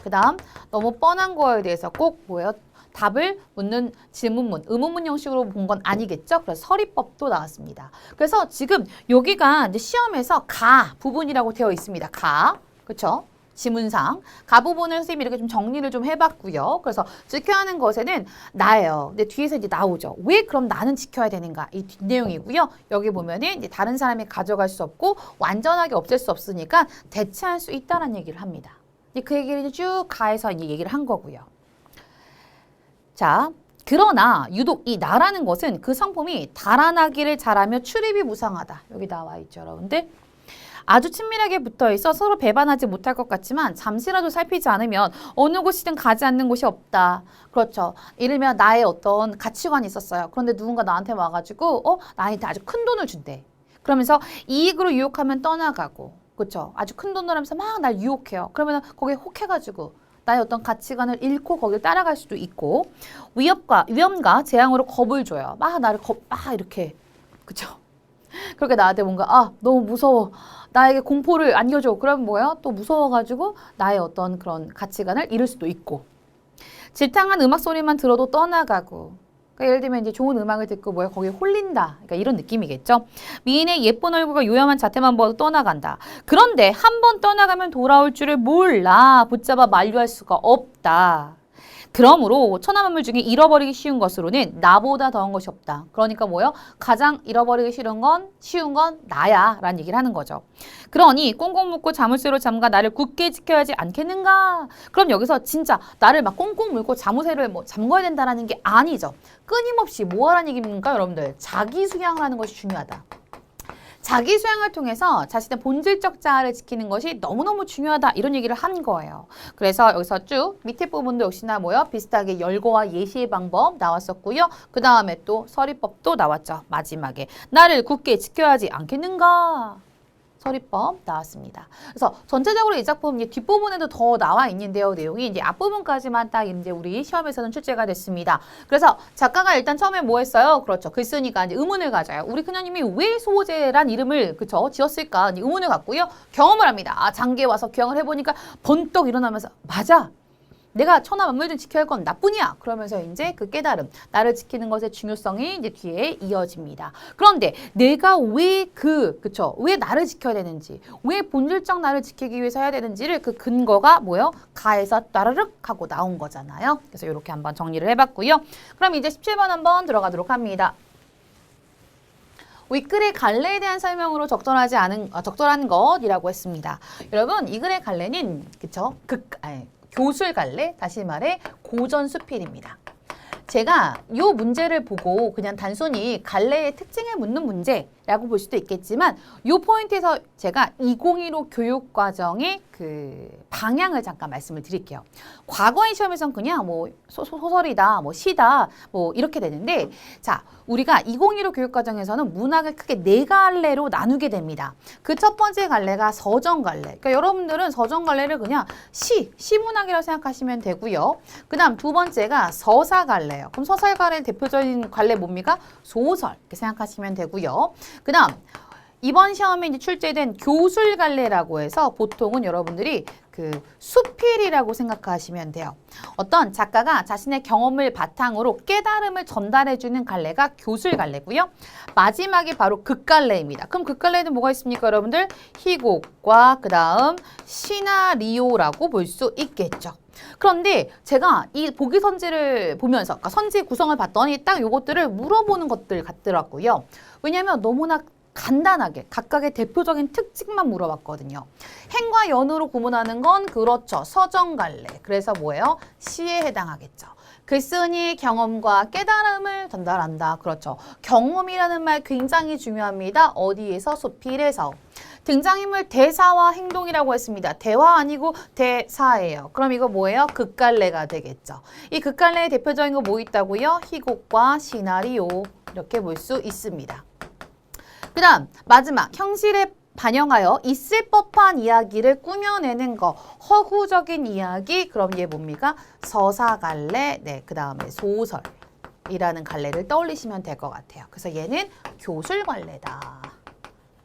그 다음 너무 뻔한 거에 대해서 꼭 뭐예요? 답을 묻는 질문문, 의문문 형식으로 본 건 아니겠죠? 그래서 서리법도 나왔습니다. 그래서 지금 여기가 이제 시험에서 가 부분이라고 되어 있습니다. 가, 그렇죠? 지문상 가 부분을 선생님이 이렇게 좀 정리를 좀 해봤고요. 그래서 지켜야 하는 것에는 나예요. 근데 뒤에서 이제 나오죠. 왜 그럼 나는 지켜야 되는가? 이 뒷내용이고요. 여기 보면은 이제 다른 사람이 가져갈 수 없고 완전하게 없앨 수 없으니까 대체할 수 있다는 얘기를 합니다. 그 얘기를 이제 쭉 가해서 이제 얘기를 한 거고요. 자, 그러나 유독 이 나라는 것은 그 성품이 달아나기를 잘하며 출입이 무상하다. 여기 나와 있죠, 여러분들. 아주 친밀하게 붙어있어 서로 배반하지 못할 것 같지만 잠시라도 살피지 않으면 어느 곳이든 가지 않는 곳이 없다. 그렇죠. 이르면 나의 어떤 가치관이 있었어요. 그런데 누군가 나한테 와가지고 나한테 아주 큰 돈을 준대. 그러면서 이익으로 유혹하면 떠나가고 그렇죠? 아주 큰 돈을 하면서 막 날 유혹해요. 그러면 거기에 혹해가지고 나의 어떤 가치관을 잃고 거기를 따라갈 수도 있고 위험과 재앙으로 겁을 줘요. 막 나를 막 이렇게 그렇죠? 그렇게 나한테 뭔가 너무 무서워. 나에게 공포를 안겨줘. 그러면 뭐야? 또 무서워가지고 나의 어떤 그런 가치관을 잃을 수도 있고 질탕한 음악 소리만 들어도 떠나가고 그러니까 예를 들면 이제 좋은 음악을 듣고 뭐야 거기에 홀린다. 그러니까 이런 느낌이겠죠. 미인의 예쁜 얼굴과 요염한 자태만 봐도 떠나간다. 그런데 한 번 떠나가면 돌아올 줄을 몰라. 붙잡아 만류할 수가 없다. 그러므로 천하만물 중에 잃어버리기 쉬운 것으로는 나보다 더한 것이 없다. 그러니까 뭐요? 가장 잃어버리기 쉬운 건 나야 라는 얘기를 하는 거죠. 그러니 꽁꽁 묶고 자물쇠로 잠가 나를 굳게 지켜야지 않겠는가? 그럼 여기서 진짜 나를 막 꽁꽁 묶고 자물쇠를 뭐 잠궈야 된다라는 게 아니죠. 끊임없이 뭐 하라는 얘기입니까 여러분들? 자기 수양을 하는 것이 중요하다. 자기 수양을 통해서 자신의 본질적 자아를 지키는 것이 너무너무 중요하다 이런 얘기를 한 거예요. 그래서 여기서 쭉 밑에 부분도 역시나 뭐요? 비슷하게 열거와 예시의 방법 나왔었고요. 그 다음에 또 서리법도 나왔죠. 마지막에 나를 굳게 지켜야지 않겠는가? 서리법 나왔습니다. 그래서 전체적으로 이 작품 이제 뒷부분에도 더 나와 있는데요. 내용이 이제 앞부분까지만 딱 이제 우리 시험에서는 출제가 됐습니다. 그래서 작가가 일단 처음에 뭐 했어요? 그렇죠. 글 쓰니까 이제 의문을 가져요. 우리 그녀님이 왜 소호제란 이름을 그쵸 지었을까? 이제 의문을 갖고요. 경험을 합니다. 장계에 와서 기억을 해보니까 번떡 일어나면서 맞아. 내가 천하만물 중 지켜야 할 건 나뿐이야. 그러면서 이제 그 깨달음, 나를 지키는 것의 중요성이 이제 뒤에 이어집니다. 그런데 내가 왜 왜 나를 지켜야 되는지, 왜 본질적 나를 지키기 위해서 해야 되는지를 그 근거가 뭐요? 가에서 따르륵 하고 나온 거잖아요. 그래서 이렇게 한번 정리를 해봤고요. 그럼 이제 17번 한번 들어가도록 합니다. 윗글의 갈래에 대한 설명으로 적절한 것이라고 했습니다. 여러분, 이 글의 갈래는 그쵸? 교술 갈래, 다시 말해 고전 수필입니다. 제가 이 문제를 보고 그냥 단순히 갈래의 특징을 묻는 문제라고 볼 수도 있겠지만 이 포인트에서 제가 2015 교육과정의 그 방향을 잠깐 말씀을 드릴게요. 과거의 시험에선 그냥 뭐 소설이다, 뭐 시다, 뭐 이렇게 되는데 자, 우리가 2015 교육과정에서는 문학을 크게 4갈래로 나누게 됩니다. 그 첫 번째 갈래가 서정 갈래. 그러니까 여러분들은 서정 갈래를 그냥 시문학이라고 생각하시면 되고요. 그 다음 두 번째가 서사 갈래예요. 그럼 서사 갈래의 대표적인 갈래 뭡니까? 소설 이렇게 생각하시면 되고요. 그 다음 이번 시험에 이제 출제된 교술 갈래라고 해서 보통은 여러분들이 그 수필이라고 생각하시면 돼요. 어떤 작가가 자신의 경험을 바탕으로 깨달음을 전달해주는 갈래가 교술 갈래고요. 마지막이 바로 극갈래입니다. 그럼 극갈래에는 뭐가 있습니까, 여러분들? 희곡과 그 다음 시나리오라고 볼 수 있겠죠. 그런데 제가 이 보기 선지를 보면서 그러니까 선지 구성을 봤더니 딱 요것들을 물어보는 것들 같더라고요. 왜냐하면 너무나 간단하게 각각의 대표적인 특징만 물어봤거든요. 행과 연으로 구분하는 건 그렇죠. 서정갈래. 그래서 뭐예요? 시에 해당하겠죠. 글쓴이의 경험과 깨달음을 전달한다. 그렇죠. 경험이라는 말 굉장히 중요합니다. 어디에서? 수필에서. 등장인물 대사와 행동이라고 했습니다. 대화 아니고 대사예요. 그럼 이거 뭐예요? 극갈래가 되겠죠. 이 극갈래의 대표적인 거 뭐 있다고요? 희곡과 시나리오 이렇게 볼 수 있습니다. 그 다음 마지막 형식에 반영하여 있을 법한 이야기를 꾸며내는 거 허구적인 이야기 그럼 얘 뭡니까? 서사갈래 네, 그 다음에 소설이라는 갈래를 떠올리시면 될 것 같아요. 그래서 얘는 교술갈래다.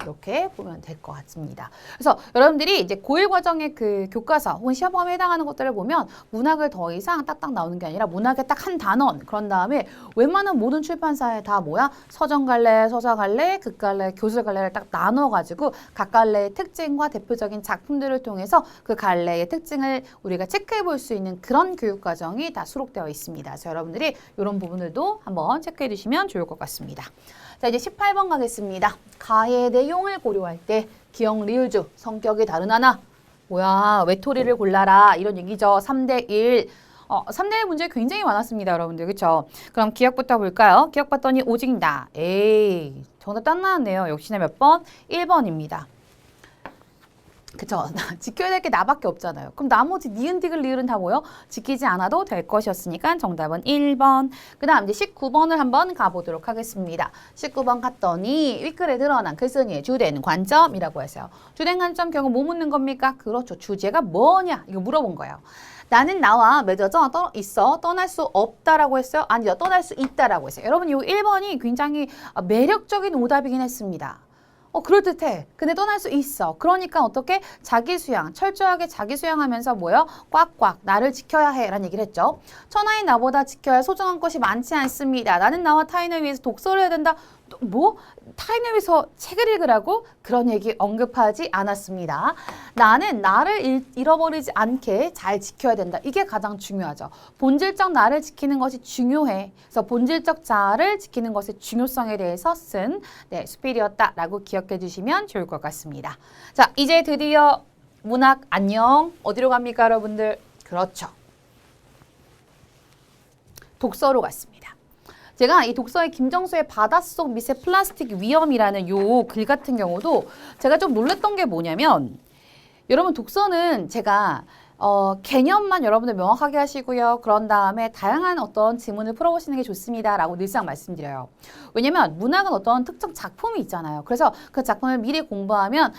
이렇게 보면 될 것 같습니다. 그래서 여러분들이 이제 고1 과정의 그 교과서 혹은 시험범위에 해당하는 것들을 보면 문학을 더 이상 딱딱 나오는 게 아니라 문학에 딱 한 단원 그런 다음에 웬만한 모든 출판사에 다 뭐야? 서정갈래, 서사갈래, 극갈래, 교술갈래를 딱 나눠가지고 각 갈래의 특징과 대표적인 작품들을 통해서 그 갈래의 특징을 우리가 체크해 볼 수 있는 그런 교육 과정이 다 수록되어 있습니다. 그래서 여러분들이 이런 부분들도 한번 체크해 주시면 좋을 것 같습니다. 자, 이제 18번 가겠습니다. 가의 내용을 고려할 때 기억, 리을주, 성격이 다른 하나. 뭐야, 외톨이를 골라라. 이런 얘기죠. 3대1. 3대1 문제 굉장히 많았습니다, 여러분들. 그쵸? 그럼 기억부터 볼까요? 기억 봤더니 오직 나. 에이, 정답 딱 나왔네요. 역시나 몇 번? 1번입니다. 그쵸. 지켜야 될 게 나밖에 없잖아요. 그럼 나머지 니은, 디귿, 리을은 다 뭐요? 지키지 않아도 될 것이었으니까 정답은 1번. 그 다음 이제 19번을 한번 가보도록 하겠습니다. 19번 갔더니 윗글에 드러난 글쓴이의 주된 관점이라고 해서요. 주된 관점 결국 뭐 묻는 겁니까? 그렇죠. 주제가 뭐냐? 이거 물어본 거예요. 나는 나와 맺어져 있어 떠날 수 없다라고 했어요. 아니요. 떠날 수 있다라고 했어요. 여러분 이 1번이 굉장히 매력적인 오답이긴 했습니다. 그럴듯해. 근데 떠날 수 있어. 그러니까 어떻게? 자기 수양, 철저하게 자기 수양하면서 뭐요? 꽉꽉 나를 지켜야 해 라는 얘기를 했죠. 천하인 나보다 지켜야 할 소중한 것이 많지 않습니다. 나는 나와 타인을 위해서 독서를 해야 된다. 또 뭐? 타인을 위해서 책을 읽으라고? 그런 얘기 언급하지 않았습니다. 나는 나를 잃어버리지 않게 잘 지켜야 된다. 이게 가장 중요하죠. 본질적 나를 지키는 것이 중요해. 그래서 본질적 자아를 지키는 것의 중요성에 대해서 쓴 수필이었다라고 기억해 주시면 좋을 것 같습니다. 자, 이제 드디어 문학 안녕. 어디로 갑니까, 여러분들? 그렇죠. 독서로 갔습니다. 제가 이 독서의 김정수의 바닷속 미세 플라스틱 위험이라는 요 글 같은 경우도 제가 좀 놀랬던 게 뭐냐면 여러분 독서는 제가 개념만 여러분들 명확하게 하시고요. 그런 다음에 다양한 어떤 지문을 풀어보시는 게 좋습니다. 라고 늘상 말씀드려요. 왜냐면 문학은 어떤 특정 작품이 있잖아요. 그래서 그 작품을 미리 공부하면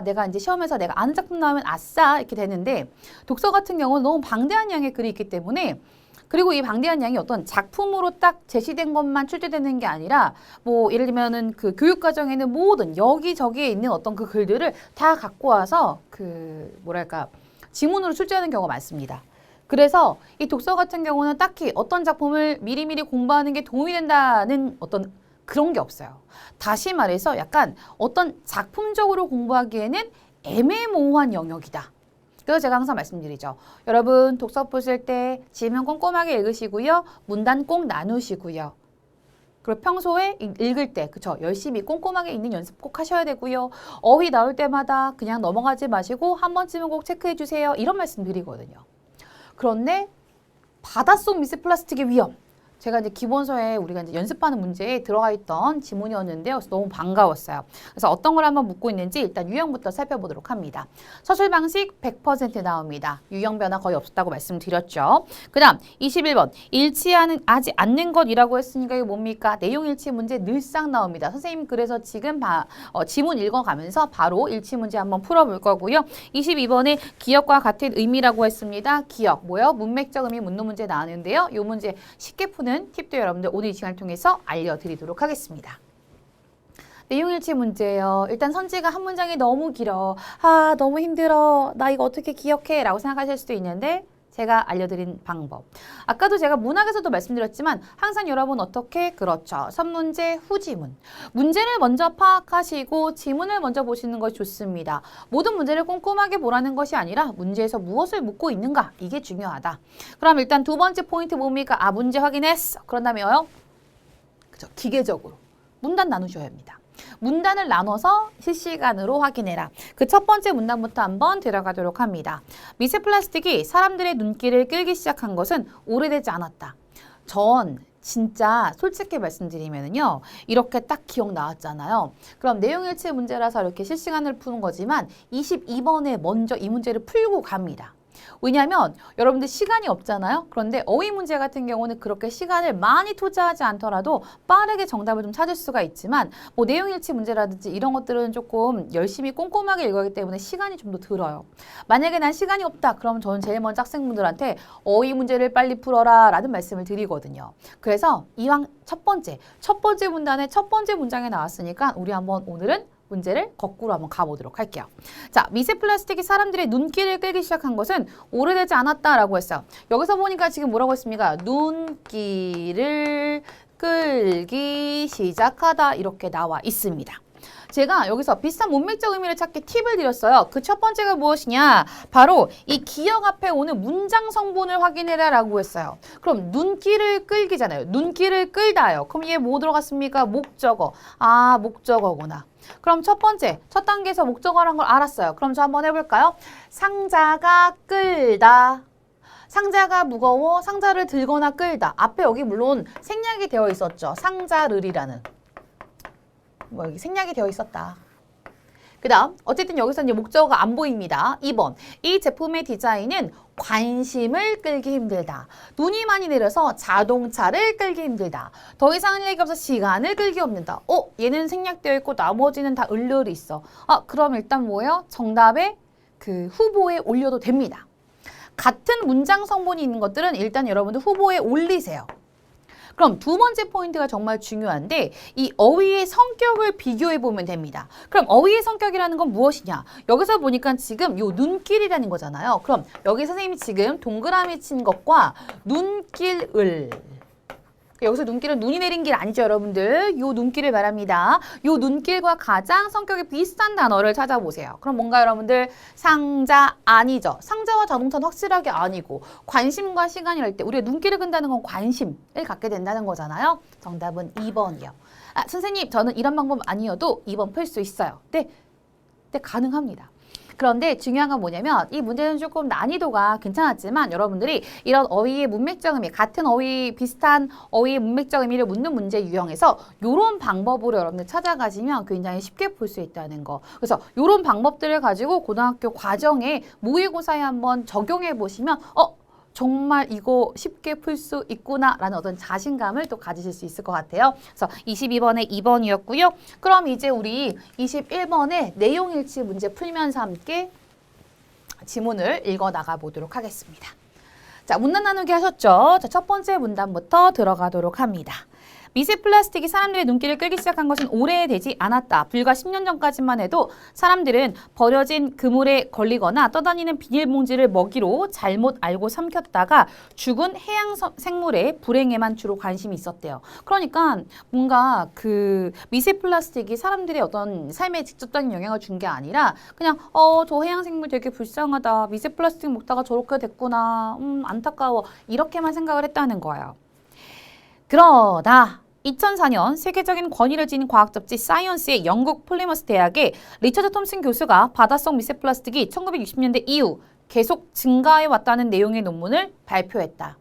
내가 이제 시험에서 내가 아는 작품 나오면 아싸 이렇게 되는데 독서 같은 경우는 너무 방대한 양의 글이 있기 때문에 그리고 이 방대한 양이 어떤 작품으로 딱 제시된 것만 출제되는 게 아니라 뭐 예를 들면은 그 교육과정에는 모든 여기저기에 있는 어떤 그 글들을 다 갖고 와서 지문으로 출제하는 경우가 많습니다. 그래서 이 독서 같은 경우는 딱히 어떤 작품을 미리미리 공부하는 게 도움이 된다는 어떤 그런 게 없어요. 다시 말해서 약간 어떤 작품적으로 공부하기에는 애매모호한 영역이다. 그래서 제가 항상 말씀드리죠. 여러분 독서 보실 때 지문 꼼꼼하게 읽으시고요. 문단 꼭 나누시고요. 그리고 평소에 읽을 때 그쵸 열심히 꼼꼼하게 읽는 연습 꼭 하셔야 되고요. 어휘 나올 때마다 그냥 넘어가지 마시고 한 번쯤은 꼭 체크해 주세요. 이런 말씀 드리거든요. 그런데 바닷속 미세 플라스틱의 위험. 제가 이제 기본서에 우리가 이제 연습하는 문제에 들어가 있던 지문이었는데요. 그래서 너무 반가웠어요. 그래서 어떤 걸 한번 묻고 있는지 일단 유형부터 살펴보도록 합니다. 서술 방식 100% 나옵니다. 유형 변화 거의 없었다고 말씀드렸죠. 그 다음 21번 일치하는 하지 않는 것이라고 했으니까 이게 뭡니까? 내용 일치 문제 늘상 나옵니다. 선생님 그래서 지금 지문 읽어가면서 바로 일치 문제 한번 풀어볼 거고요. 22번에 기억과 같은 의미라고 했습니다. 기억 뭐요? 문맥적 의미 묻는 문제 나왔는데요. 이 문제 쉽게 푸는 팁도 여러분들 오늘 이 시간을 통해서 알려드리도록 하겠습니다. 내용일치 문제예요. 일단 선지가 한 문장이 너무 길어. 너무 힘들어. 나 이거 어떻게 기억해? 라고 생각하실 수도 있는데 제가 알려드린 방법. 아까도 제가 문학에서도 말씀드렸지만 항상 여러분 어떻게? 그렇죠. 선문제, 후지문. 문제를 먼저 파악하시고 지문을 먼저 보시는 것이 좋습니다. 모든 문제를 꼼꼼하게 보라는 것이 아니라 문제에서 무엇을 묻고 있는가? 이게 중요하다. 그럼 일단 두 번째 포인트 뭡니까? 문제 확인했어. 그런 다음에요. 그죠? 기계적으로. 문단 나누셔야 합니다. 문단을 나눠서 실시간으로 확인해라. 그 첫 번째 문단부터 한번 들어가도록 합니다. 미세 플라스틱이 사람들의 눈길을 끌기 시작한 것은 오래되지 않았다. 전 진짜 솔직히 말씀드리면요. 이렇게 딱 기억 나왔잖아요. 그럼 내용일치 문제라서 이렇게 실시간으로 푸는 거지만 22번에 먼저 이 문제를 풀고 갑니다. 왜냐하면 여러분들 시간이 없잖아요. 그런데 어휘 문제 같은 경우는 그렇게 시간을 많이 투자하지 않더라도 빠르게 정답을 좀 찾을 수가 있지만 뭐 내용일치 문제라든지 이런 것들은 조금 열심히 꼼꼼하게 읽어야 하기 때문에 시간이 좀 더 들어요. 만약에 난 시간이 없다. 그러면 저는 제일 먼저 학생분들한테 어휘 문제를 빨리 풀어라 라는 말씀을 드리거든요. 그래서 이왕 첫 번째 문단의 첫 번째 문장에 나왔으니까 우리 한번 오늘은 문제를 거꾸로 한번 가보도록 할게요. 자, 미세 플라스틱이 사람들의 눈길을 끌기 시작한 것은 오래되지 않았다라고 했어요. 여기서 보니까 지금 뭐라고 했습니까? 눈길을 끌기 시작하다 이렇게 나와 있습니다. 제가 여기서 비슷한 문맥적 의미를 찾기 팁을 드렸어요. 그 첫 번째가 무엇이냐? 바로 이 기억 앞에 오는 문장 성분을 확인해라 라고 했어요. 그럼 눈길을 끌기잖아요. 눈길을 끌다요. 그럼 얘 뭐 들어갔습니까? 목적어. 목적어구나. 그럼 첫 번째, 첫 단계에서 목적어란 걸 알았어요. 그럼 저 한번 해볼까요? 상자가 끌다. 상자가 무거워 상자를 들거나 끌다. 앞에 여기 물론 생략이 되어 있었죠. 상자를이라는. 여기 생략이 되어 있었다. 그 다음 어쨌든 여기서 이제 목적어가 안 보입니다. 2번 이 제품의 디자인은 관심을 끌기 힘들다. 눈이 많이 내려서 자동차를 끌기 힘들다. 더 이상 할 얘기 없어 시간을 끌기 없는다. 얘는 생략되어 있고 나머지는 다 을르르 있어. 그럼 일단 뭐예요? 정답에 그 후보에 올려도 됩니다. 같은 문장 성분이 있는 것들은 일단 여러분들 후보에 올리세요. 그럼 두 번째 포인트가 정말 중요한데 이 어휘의 성격을 비교해 보면 됩니다. 그럼 어휘의 성격이라는 건 무엇이냐? 여기서 보니까 지금 요 눈길이라는 거잖아요. 그럼 여기 선생님이 지금 동그라미 친 것과 눈길을 여기서 눈길은 눈이 내린 길 아니죠, 여러분들? 요 눈길을 말합니다. 요 눈길과 가장 성격이 비슷한 단어를 찾아보세요. 그럼 뭔가 여러분들 상자 아니죠. 상자와 자동차는 확실하게 아니고 관심과 시간이랄 때 우리가 눈길을 끈다는 건 관심을 갖게 된다는 거잖아요. 정답은 2번이요. 선생님 저는 이런 방법 아니어도 2번 풀 수 있어요. 네, 가능합니다. 그런데 중요한 건 뭐냐면 이 문제는 조금 난이도가 괜찮았지만 여러분들이 이런 어휘의 문맥적 의미, 같은 어휘, 비슷한 어휘의 문맥적 의미를 묻는 문제 유형에서 이런 방법으로 여러분들 찾아가시면 굉장히 쉽게 풀 수 있다는 거. 그래서 이런 방법들을 가지고 고등학교 과정에 모의고사에 한번 적용해 보시면 정말 이거 쉽게 풀 수 있구나라는 어떤 자신감을 또 가지실 수 있을 것 같아요. 그래서 22번에 2번이었고요. 그럼 이제 우리 21번에 내용일치 문제 풀면서 함께 지문을 읽어 나가 보도록 하겠습니다. 자, 문단 나누기 하셨죠? 자, 첫 번째 문단부터 들어가도록 합니다. 미세 플라스틱이 사람들의 눈길을 끌기 시작한 것은 오래되지 않았다. 불과 10년 전까지만 해도 사람들은 버려진 그물에 걸리거나 떠다니는 비닐봉지를 먹이로 잘못 알고 삼켰다가 죽은 해양 생물의 불행에만 주로 관심이 있었대요. 그러니까 뭔가 그 미세 플라스틱이 사람들의 어떤 삶에 직접적인 영향을 준 게 아니라 그냥 저 해양 생물 되게 불쌍하다. 미세 플라스틱 먹다가 저렇게 됐구나. 안타까워. 이렇게만 생각을 했다는 거예요. 그러다 2004년 세계적인 권위를 지닌 과학 잡지 사이언스의 영국 플리머스 대학의 리처드 톰슨 교수가 바닷속 미세 플라스틱이 1960년대 이후 계속 증가해 왔다는 내용의 논문을 발표했다.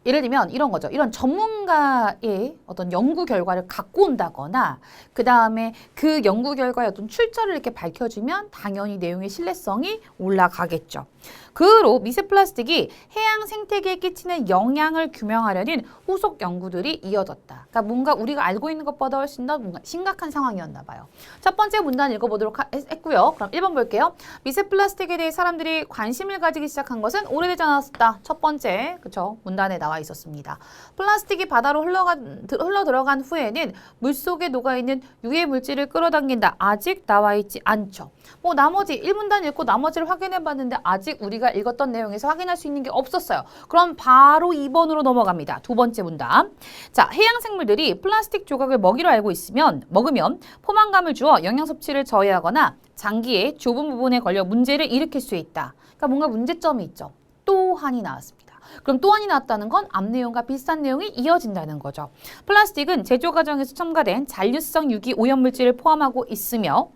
예를 들면 이런 거죠. 이런 전문가의 어떤 연구 결과를 갖고 온다거나 그 다음에 그 연구 결과의 어떤 출처를 이렇게 밝혀주면 당연히 내용의 신뢰성이 올라가겠죠. 그 후로 미세 플라스틱이 해양 생태계에 끼치는 영향을 규명하려는 후속 연구들이 이어졌다. 그러니까 뭔가 우리가 알고 있는 것보다 훨씬 더 뭔가 심각한 상황이었나 봐요. 첫 번째 문단 읽어보도록 했고요. 그럼 1번 볼게요. 미세 플라스틱에 대해 사람들이 관심을 가지기 시작한 것은 오래되지 않았다. 첫 번째, 그쵸? 문단에 나와 있었습니다. 플라스틱이 바다로 흘러 들어간 후에는 물속에 녹아있는 유해 물질을 끌어당긴다. 아직 나와 있지 않죠. 나머지 1문단 읽고 나머지를 확인해 봤는데 아직 우리가 읽었던 내용에서 확인할 수 있는 게 없었어요. 그럼 바로 2번으로 넘어갑니다. 두 번째 문단. 자, 해양 생물들이 플라스틱 조각을 먹이로 알고 먹으면 포만감을 주어 영양 섭취를 저해하거나 장기의 좁은 부분에 걸려 문제를 일으킬 수 있다. 그러니까 뭔가 문제점이 있죠. 또한이 나왔습니다. 그럼 또한이 나왔다는 건 앞 내용과 비슷한 내용이 이어진다는 거죠. 플라스틱은 제조 과정에서 첨가된 잔류성 유기 오염물질을 포함하고 있으며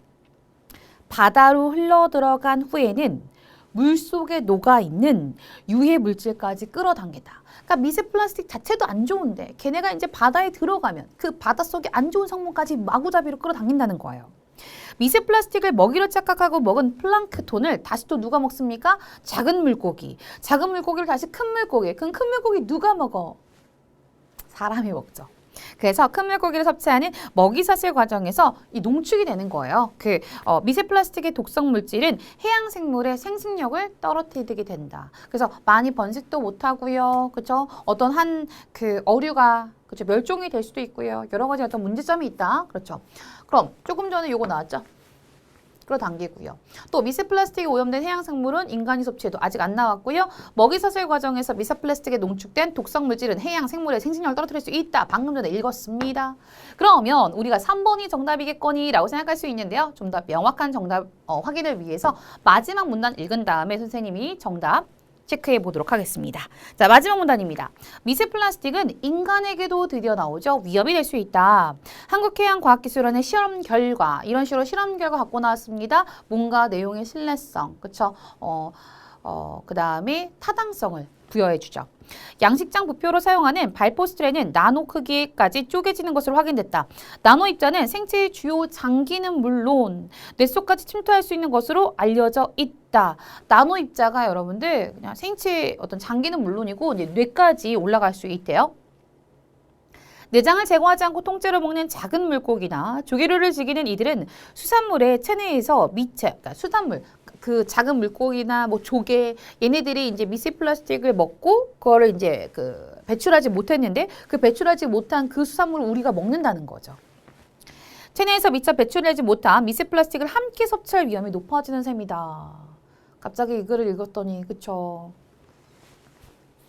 바다로 흘러 들어간 후에는 물속에 녹아있는 유해 물질까지 끌어당긴다. 그러니까 미세 플라스틱 자체도 안 좋은데 걔네가 이제 바다에 들어가면 그 바닷속에 안 좋은 성분까지 마구잡이로 끌어당긴다는 거예요. 미세 플라스틱을 먹이로 착각하고 먹은 플랑크톤을 다시 또 누가 먹습니까? 작은 물고기. 작은 물고기를 다시 큰 물고기. 그럼 큰 물고기 누가 먹어? 사람이 먹죠. 그래서 큰 물고기를 섭취하는 먹이사슬 과정에서 이 농축이 되는 거예요. 미세 플라스틱의 독성 물질은 해양 생물의 생식력을 떨어뜨리게 된다. 그래서 많이 번식도 못 하고요. 그렇죠? 어떤 어류가 그렇죠? 멸종이 될 수도 있고요. 여러 가지 어떤 문제점이 있다. 그렇죠? 그럼 조금 전에 요거 나왔죠? 끌어당기고요. 또 미세 플라스틱이 오염된 해양 생물은 인간이 섭취해도 아직 안 나왔고요. 먹이사슬 과정에서 미세 플라스틱에 농축된 독성 물질은 해양 생물의 생식력을 떨어뜨릴 수 있다. 방금 전에 읽었습니다. 그러면 우리가 3번이 정답이겠거니 라고 생각할 수 있는데요. 좀 더 명확한 정답 확인을 위해서 마지막 문단 읽은 다음에 선생님이 정답 체크해 보도록 하겠습니다. 자, 마지막 문단입니다. 미세 플라스틱은 인간에게도 드디어 나오죠. 위협이 될 수 있다. 한국해양과학기술원의 실험 결과, 이런 식으로 실험 결과 갖고 나왔습니다. 뭔가 내용의 신뢰성, 그쵸? 그 다음에 타당성을 부여해주죠. 양식장 부표로 사용하는 발포 스트랜은 나노 크기까지 쪼개지는 것으로 확인됐다. 나노 입자는 생체의 주요 장기는 물론 뇌 속까지 침투할 수 있는 것으로 알려져 있다. 나노 입자가 여러분들 그냥 생체의 어떤 장기는 물론이고 이제 뇌까지 올라갈 수 있대요. 내장을 제거하지 않고 통째로 먹는 작은 물고기나 조개류를 즐기는 이들은 수산물의 체내에서 미체, 그러니까 수산물, 그 작은 물고기나 뭐 조개, 얘네들이 이제 미세 플라스틱을 먹고 그거를 이제 그 배출하지 못했는데 그 배출하지 못한 그 수산물을 우리가 먹는다는 거죠. 체내에서 미처 배출하지 못한 미세 플라스틱을 함께 섭취할 위험이 높아지는 셈이다. 갑자기 이 글을 읽었더니 그쵸.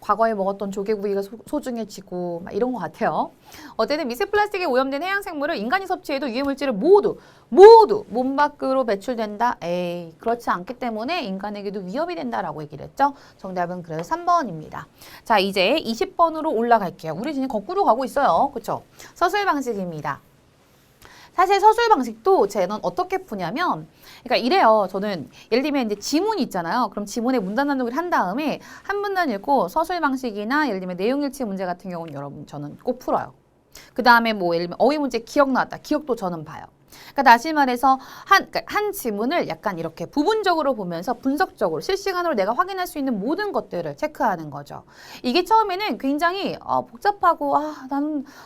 과거에 먹었던 조개구이가 소중해지고 막 이런 것 같아요. 어쨌든 미세 플라스틱에 오염된 해양 생물을 인간이 섭취해도 유해물질을 모두 몸 밖으로 배출된다. 에이, 그렇지 않기 때문에 인간에게도 위협이 된다라고 얘기를 했죠. 정답은 그래서 3번입니다. 자, 이제 20번으로 올라갈게요. 우리 지금 거꾸로 가고 있어요. 그렇죠? 서술 방식입니다. 사실 서술 방식도 쟤는 어떻게 푸냐면, 그러니까 이래요. 저는 예를 들면 이제 지문이 있잖아요. 그럼 지문에 문단 단독을 한 다음에 한 문단 읽고 서술 방식이나 예를 들면 내용일치 문제 같은 경우는 여러분 저는 꼭 풀어요. 그 다음에 뭐 예를 들면 어휘 문제 기억 나왔다. 기억도 저는 봐요. 그러니까 다시 말해서 한 지문을 약간 이렇게 부분적으로 보면서 분석적으로 실시간으로 내가 확인할 수 있는 모든 것들을 체크하는 거죠. 이게 처음에는 굉장히 복잡하고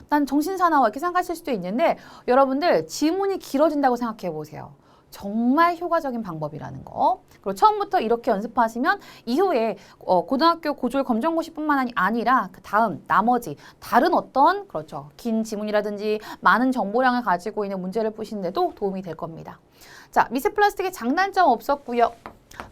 난 정신사나워 이렇게 생각하실 수도 있는데 여러분들 지문이 길어진다고 생각해 보세요. 정말 효과적인 방법이라는 거. 그리고 처음부터 이렇게 연습하시면 이후에 고등학교 고졸 검정고시뿐만 아니라 그 다음 나머지 다른 어떤 그렇죠. 긴 지문이라든지 많은 정보량을 가지고 있는 문제를 푸시는데도 도움이 될 겁니다. 자, 미세 플라스틱의 장단점 없었고요.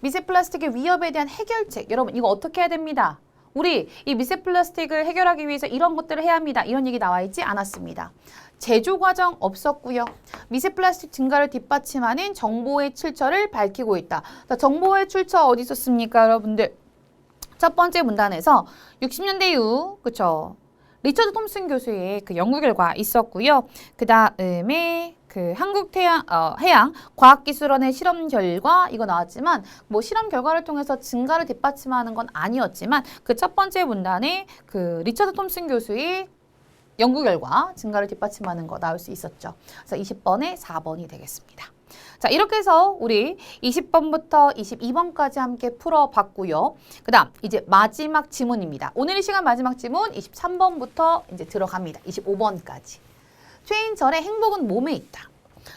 미세 플라스틱의 위협에 대한 해결책. 여러분 이거 어떻게 해야 됩니다. 우리 이 미세 플라스틱을 해결하기 위해서 이런 것들을 해야 합니다. 이런 얘기 나와 있지 않았습니다. 제조 과정 없었고요. 미세 플라스틱 증가를 뒷받침하는 정보의 출처를 밝히고 있다. 자, 정보의 출처 어디 있었습니까, 여러분들? 첫 번째 문단에서 60년대 이후, 그쵸? 리처드 톰슨 교수의 그 연구 결과 있었고요. 그 다음에 그 한국해양과학기술원의 실험 결과 이거 나왔지만 뭐 실험 결과를 통해서 증가를 뒷받침하는 건 아니었지만 그 첫 번째 문단에 그 리처드 톰슨 교수의 연구 결과 증가를 뒷받침하는 거 나올 수 있었죠. 그래서 20번에 4번이 되겠습니다. 자, 이렇게 해서 우리 20번부터 22번까지 함께 풀어봤고요. 그 다음 이제 마지막 지문입니다. 오늘 이 시간 마지막 지문 23번부터 이제 들어갑니다. 25번까지. 최인철의 행복은 몸에 있다.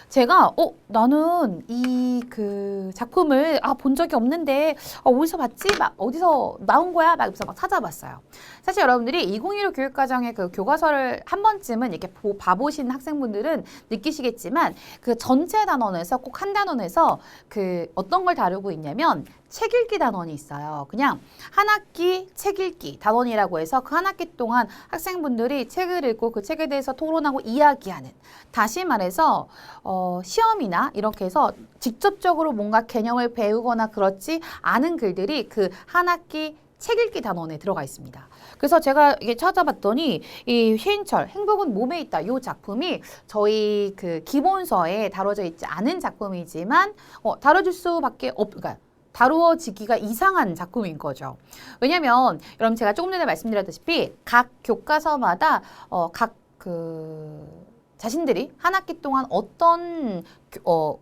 제가 나는 이 그 작품을 본 적이 없는데 어디서 봤지? 막 어디서 나온 거야? 막 이러면서 막 찾아봤어요. 사실 여러분들이 2015 교육과정의 그 교과서를 한 번쯤은 이렇게 봐보신 학생분들은 느끼시겠지만 그 전체 단원에서 꼭 한 단원에서 그 어떤 걸 다루고 있냐면 책 읽기 단원이 있어요. 그냥 한 학기 책 읽기 단원이라고 해서 그 한 학기 동안 학생분들이 책을 읽고 그 책에 대해서 토론하고 이야기하는, 다시 말해서 시험이나 이렇게 해서 직접적으로 뭔가 개념을 배우거나 그렇지 않은 글들이 그 한 학기 책 읽기 단원에 들어가 있습니다. 그래서 제가 이게 찾아봤더니 이 최인철 행복은 몸에 있다 이 작품이 저희 그 기본서에 다뤄져 있지 않은 작품이지만 다뤄질 수밖에 그러니까 다루어지기가 이상한 작품인 거죠. 왜냐면 여러분 제가 조금 전에 말씀드렸다시피 각 교과서마다 자신들이 한 학기 동안 어떤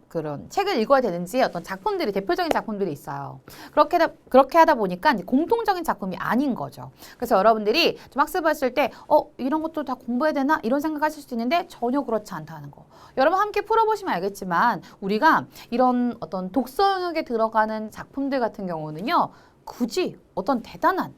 그런 책을 읽어야 되는지 어떤 작품들이 대표적인 작품들이 있어요. 그렇게 하다 보니까 이제 공통적인 작품이 아닌 거죠. 그래서 여러분들이 좀 학습하실 때 이런 것도 다 공부해야 되나 이런 생각하실 수 있는데 전혀 그렇지 않다는 거. 여러분 함께 풀어보시면 알겠지만 우리가 이런 어떤 독서 영역에 들어가는 작품들 같은 경우는요. 굳이 어떤 대단한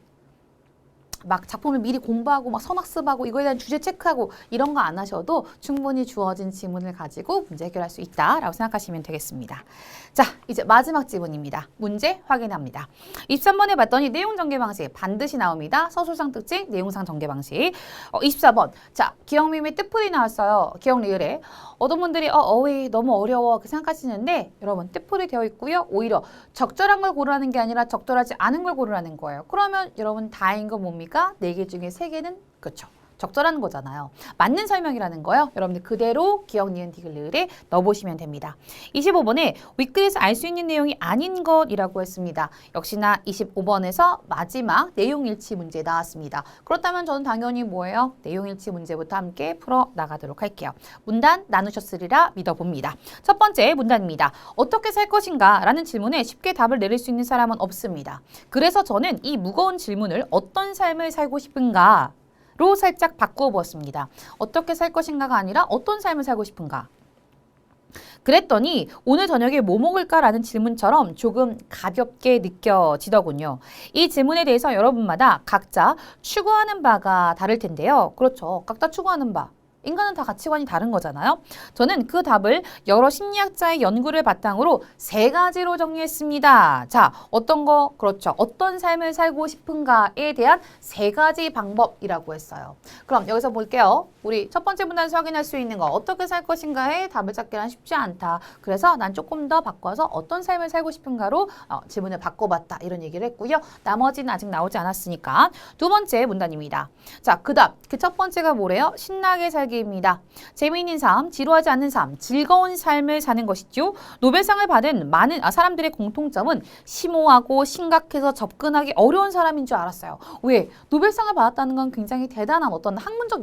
막 작품을 미리 공부하고 막 선학습하고 이거에 대한 주제 체크하고 이런 거 안 하셔도 충분히 주어진 지문을 가지고 문제 해결할 수 있다라고 생각하시면 되겠습니다. 자, 이제 마지막 지문입니다. 문제 확인합니다. 23번에 봤더니 내용 전개 방식 반드시 나옵니다. 서술상 특징, 내용상 전개 방식. 24번. 자, 기억미미 뜻풀이 나왔어요. 기억 리을에. 어떤 분들이 어휘 너무 어려워 그렇게 생각하시는데 여러분 뜻풀이 되어 있고요. 오히려 적절한 걸 고르라는 게 아니라 적절하지 않은 걸 고르라는 거예요. 그러면 여러분 다인 거 뭡니까? 4개 중에 3개는 그렇죠. 적절한 거잖아요. 맞는 설명이라는 거요. 여러분들 그대로 기억, 니은, 디귿에 넣어보시면 됩니다. 25번에 윗글에서 알 수 있는 내용이 아닌 것이라고 했습니다. 역시나 25번에서 마지막 내용일치 문제 나왔습니다. 그렇다면 저는 당연히 뭐예요? 내용일치 문제부터 함께 풀어나가도록 할게요. 문단 나누셨으리라 믿어봅니다. 첫 번째 문단입니다. 어떻게 살 것인가? 라는 질문에 쉽게 답을 내릴 수 있는 사람은 없습니다. 그래서 저는 이 무거운 질문을 어떤 삶을 살고 싶은가? 로 살짝 바꾸어 보았습니다. 어떻게 살 것인가가 아니라 어떤 삶을 살고 싶은가? 그랬더니 오늘 저녁에 뭐 먹을까라는 질문처럼 조금 가볍게 느껴지더군요. 이 질문에 대해서 여러분마다 각자 추구하는 바가 다를 텐데요. 그렇죠. 각자 추구하는 바. 인간은 다 가치관이 다른 거잖아요. 저는 그 답을 여러 심리학자의 연구를 바탕으로 3가지로 정리했습니다. 자, 어떤 거? 그렇죠. 어떤 삶을 살고 싶은가에 대한 3가지 방법이라고 했어요. 그럼 여기서 볼게요. 우리 첫 번째 문단에서 확인할 수 있는 거 어떻게 살 것인가에 답을 찾기란 쉽지 않다. 그래서 난 조금 더 바꿔서 어떤 삶을 살고 싶은가로 질문을 바꿔봤다. 이런 얘기를 했고요. 나머지는 아직 나오지 않았으니까 두 번째 문단입니다. 자, 그 첫 번째가 뭐래요? 신나게 살기입니다. 재미있는 삶, 지루하지 않는 삶, 즐거운 삶을 사는 것이죠. 노벨상을 받은 많은 사람들의 공통점은 심오하고 심각해서 접근하기 어려운 사람인 줄 알았어요. 왜? 노벨상을 받았다는 건 굉장히 대단한 어떤 학문적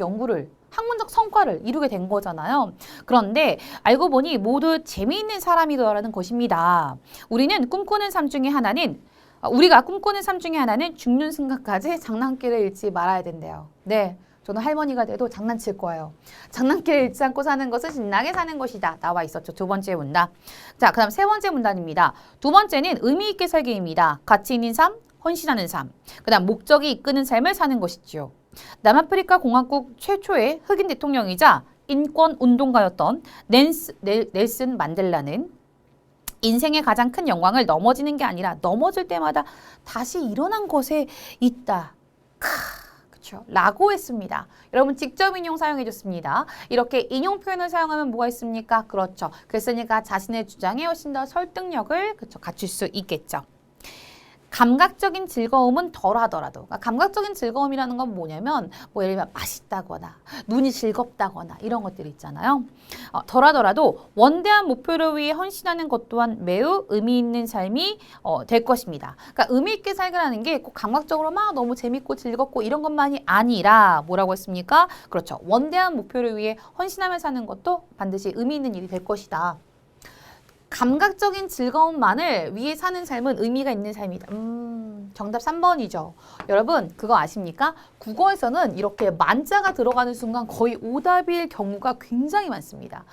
성과를 이루게 된 거잖아요. 그런데 알고 보니 모두 재미있는 사람이더라는 것입니다. 우리가 꿈꾸는 삶 중에 하나는 죽는 순간까지 장난기를 잃지 말아야 된대요. 네. 저는 할머니가 돼도 장난칠 거예요. 장난기를 잃지 않고 사는 것은 신나게 사는 것이다. 나와 있었죠. 두 번째 문단. 자, 그 다음 세 번째 문단입니다. 두 번째는 의미 있게 살기입니다. 가치 있는 삶, 헌신하는 삶. 그 다음 목적이 이끄는 삶을 사는 것이지요. 남아프리카 공화국 최초의 흑인 대통령이자 인권 운동가였던 넬슨 만델라는 인생의 가장 큰 영광을 넘어지는 게 아니라 넘어질 때마다 다시 일어난 것에 있다. 그렇죠. 라고 했습니다. 여러분 직접 인용 사용해 줬습니다. 이렇게 인용 표현을 사용하면 뭐가 있습니까? 그렇죠. 그랬으니까 자신의 주장에 훨씬 더 설득력을 갖출 수 있겠죠. 감각적인 즐거움은 덜하더라도, 그러니까 감각적인 즐거움이라는 건 뭐냐면 예를 들면 맛있다거나 눈이 즐겁다거나 이런 것들이 있잖아요. 덜하더라도 원대한 목표를 위해 헌신하는 것 또한 매우 의미 있는 삶이 될 것입니다. 그러니까 의미 있게 살기라는 게 꼭 감각적으로 막 너무 재밌고 즐겁고 이런 것만이 아니라 뭐라고 했습니까? 그렇죠. 원대한 목표를 위해 헌신하며 사는 것도 반드시 의미 있는 일이 될 것이다. 감각적인 즐거움만을 위해 사는 삶은 의미가 있는 삶이다. 정답 3번이죠. 여러분 그거 아십니까? 국어에서는 이렇게 만자가 들어가는 순간 거의 오답일 경우가 굉장히 많습니다.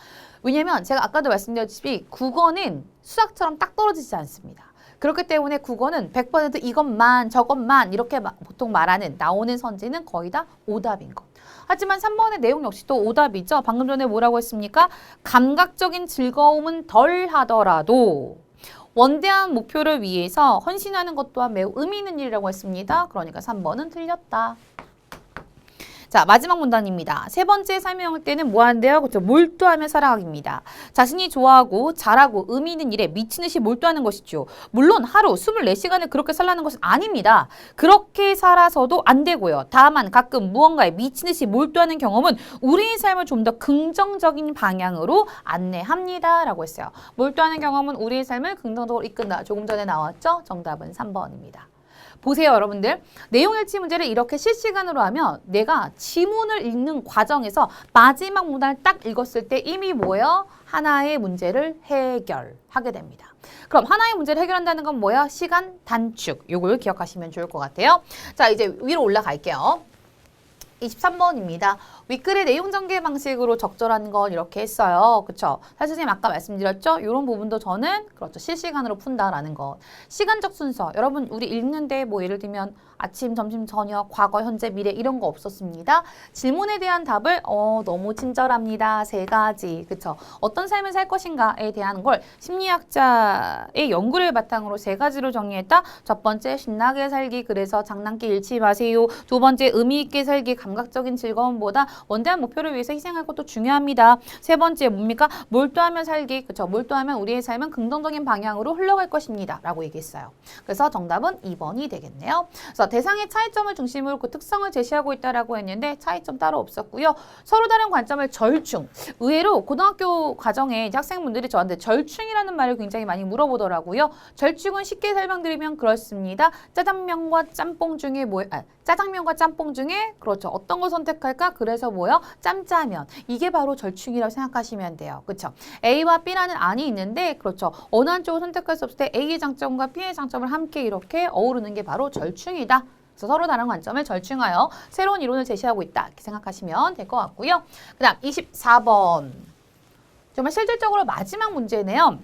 왜냐하면 제가 아까도 말씀드렸듯이 국어는 수학처럼 딱 떨어지지 않습니다. 그렇기 때문에 국어는 100% 이것만 저것만 이렇게 보통 나오는 선지는 거의 다 오답인 것. 하지만 3번의 내용 역시 또 오답이죠. 방금 전에 뭐라고 했습니까? 감각적인 즐거움은 덜 하더라도 원대한 목표를 위해서 헌신하는 것 또한 매우 의미 있는 일이라고 했습니다. 그러니까 3번은 틀렸다. 자, 마지막 문단입니다. 세 번째 설명할 때는 뭐 한대요? 그렇죠. 몰두하며 살아가기입니다. 자신이 좋아하고 잘하고 의미 있는 일에 미친 듯이 몰두하는 것이죠. 물론 하루 24시간을 그렇게 살라는 것은 아닙니다. 그렇게 살아서도 안 되고요. 다만 가끔 무언가에 미친 듯이 몰두하는 경험은 우리의 삶을 좀 더 긍정적인 방향으로 안내합니다. 라고 했어요. 몰두하는 경험은 우리의 삶을 긍정적으로 이끈다. 조금 전에 나왔죠? 정답은 3번입니다. 보세요, 여러분들. 내용일치 문제를 이렇게 실시간으로 하면 내가 지문을 읽는 과정에서 마지막 문단을 딱 읽었을 때 이미 뭐예요? 하나의 문제를 해결하게 됩니다. 그럼 하나의 문제를 해결한다는 건 뭐야? 시간 단축. 요걸 기억하시면 좋을 것 같아요. 자, 이제 위로 올라갈게요. 23번입니다. 윗글의 내용 전개 방식으로 적절한 건 이렇게 했어요. 그렇죠? 사실 선생님 아까 말씀드렸죠? 이런 부분도 저는 그렇죠. 실시간으로 푼다라는 것. 시간적 순서. 여러분 우리 읽는데 예를 들면 아침, 점심, 저녁, 과거, 현재, 미래 이런 거 없었습니다. 질문에 대한 답을 너무 친절합니다. 3가지. 그렇죠? 어떤 삶을 살 것인가에 대한 걸 심리학자의 연구를 바탕으로 3가지로 정리했다. 첫 번째 신나게 살기. 그래서 장난기 잃지 마세요. 두 번째 의미 있게 살기. 감각적인 즐거움보다 원대한 목표를 위해서 희생할 것도 중요합니다. 세 번째 뭡니까? 몰두하며 살기. 그렇죠? 몰두하면 우리의 삶은 긍정적인 방향으로 흘러갈 것입니다. 라고 얘기했어요. 그래서 정답은 2번이 되겠네요. 그래서 대상의 차이점을 중심으로 그 특성을 제시하고 있다라고 했는데 차이점 따로 없었고요. 서로 다른 관점을 절충. 의외로 고등학교 과정에 이제 학생분들이 저한테 절충이라는 말을 굉장히 많이 물어보더라고요. 절충은 쉽게 설명드리면 그렇습니다. 짜장면과 짬뽕 중에 짜장면과 짬뽕 중에 그렇죠. 어떤 걸 선택할까? 그래서 뭐요? 짬짜면. 이게 바로 절충이라고 생각하시면 돼요. 그렇죠? A와 B라는 안이 있는데 그렇죠. 어느 한쪽을 선택할 수 없을 때 A의 장점과 B의 장점을 함께 이렇게 어우르는 게 바로 절충이다. 그래서 서로 다른 관점을 절충하여 새로운 이론을 제시하고 있다. 이렇게 생각하시면 될 것 같고요. 그 다음 24번. 정말 실질적으로 마지막 문제네요.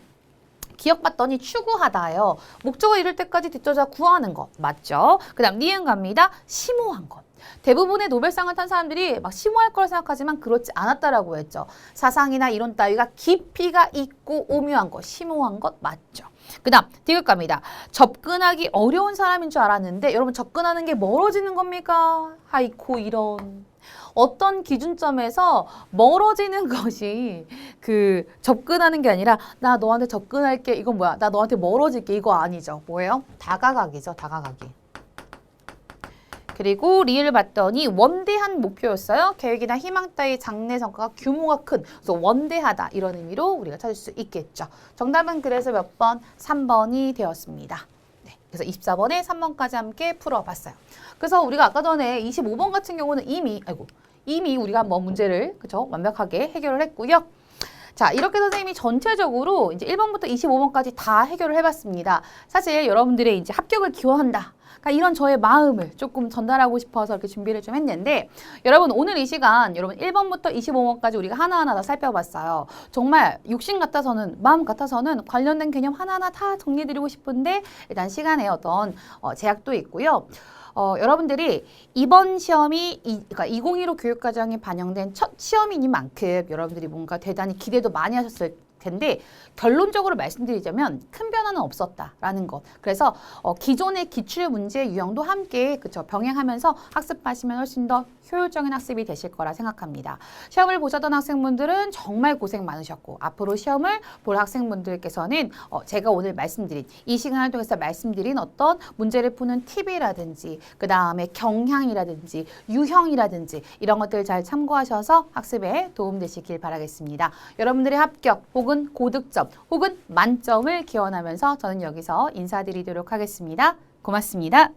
기억봤더니 추구하다요. 목적을 이룰 때까지 뒤쫓아 구하는 것. 맞죠? 그 다음 니은 갑니다. 심오한 것. 대부분의 노벨상을 탄 사람들이 막 심오할 거라 생각하지만 그렇지 않았다라고 했죠. 사상이나 이론 따위가 깊이가 있고 오묘한 것, 심오한 것 맞죠. 그 다음 디귿 갑니다. 접근하기 어려운 사람인 줄 알았는데 여러분 접근하는 게 멀어지는 겁니까? 아이고 이런. 어떤 기준점에서 멀어지는 것이 그 접근하는 게 아니라 나 너한테 접근할게 이건 뭐야? 나 너한테 멀어질게 이거 아니죠. 뭐예요? 다가가기죠. 다가가기. 그리고 리을 봤더니 원대한 목표였어요. 계획이나 희망 따위 장래 성과가 규모가 큰, 그래서 원대하다 이런 의미로 우리가 찾을 수 있겠죠. 정답은 그래서 몇 번? 3번이 되었습니다. 네, 그래서 24번에 3번까지 함께 풀어봤어요. 그래서 우리가 아까 전에 25번 같은 경우는 이미 우리가 한번 문제를 그죠? 완벽하게 해결을 했고요. 자, 이렇게 선생님이 전체적으로 이제 1번부터 25번까지 다 해결을 해봤습니다. 사실 여러분들의 이제 합격을 기원한다. 그러니까 이런 저의 마음을 조금 전달하고 싶어서 이렇게 준비를 좀 했는데 여러분 오늘 이 시간 여러분 1번부터 25번까지 우리가 하나하나 다 살펴봤어요. 정말 욕심 같아서는 마음 같아서는 관련된 개념 하나하나 다 정리드리고 싶은데 일단 시간에 어떤 제약도 있고요. 여러분들이 이번 시험이 그러니까 2015 교육과정에 반영된 첫 시험이니만큼 여러분들이 뭔가 대단히 기대도 많이 하셨을 텐데 결론적으로 말씀드리자면 큰 변화는 없었다라는 것. 그래서 기존의 기출 문제 유형도 함께 그쵸 병행하면서 학습하시면 훨씬 더 효율적인 학습이 되실 거라 생각합니다. 시험을 보셨던 학생분들은 정말 고생 많으셨고 앞으로 시험을 볼 학생분들께서는 제가 오늘 말씀드린 이 시간을 통해서 말씀드린 어떤 문제를 푸는 팁이라든지 그 다음에 경향이라든지 유형이라든지 이런 것들 잘 참고하셔서 학습에 도움되시길 바라겠습니다. 여러분들의 합격 혹은 고득점 혹은 만점을 기원하면서 저는 여기서 인사드리도록 하겠습니다. 고맙습니다.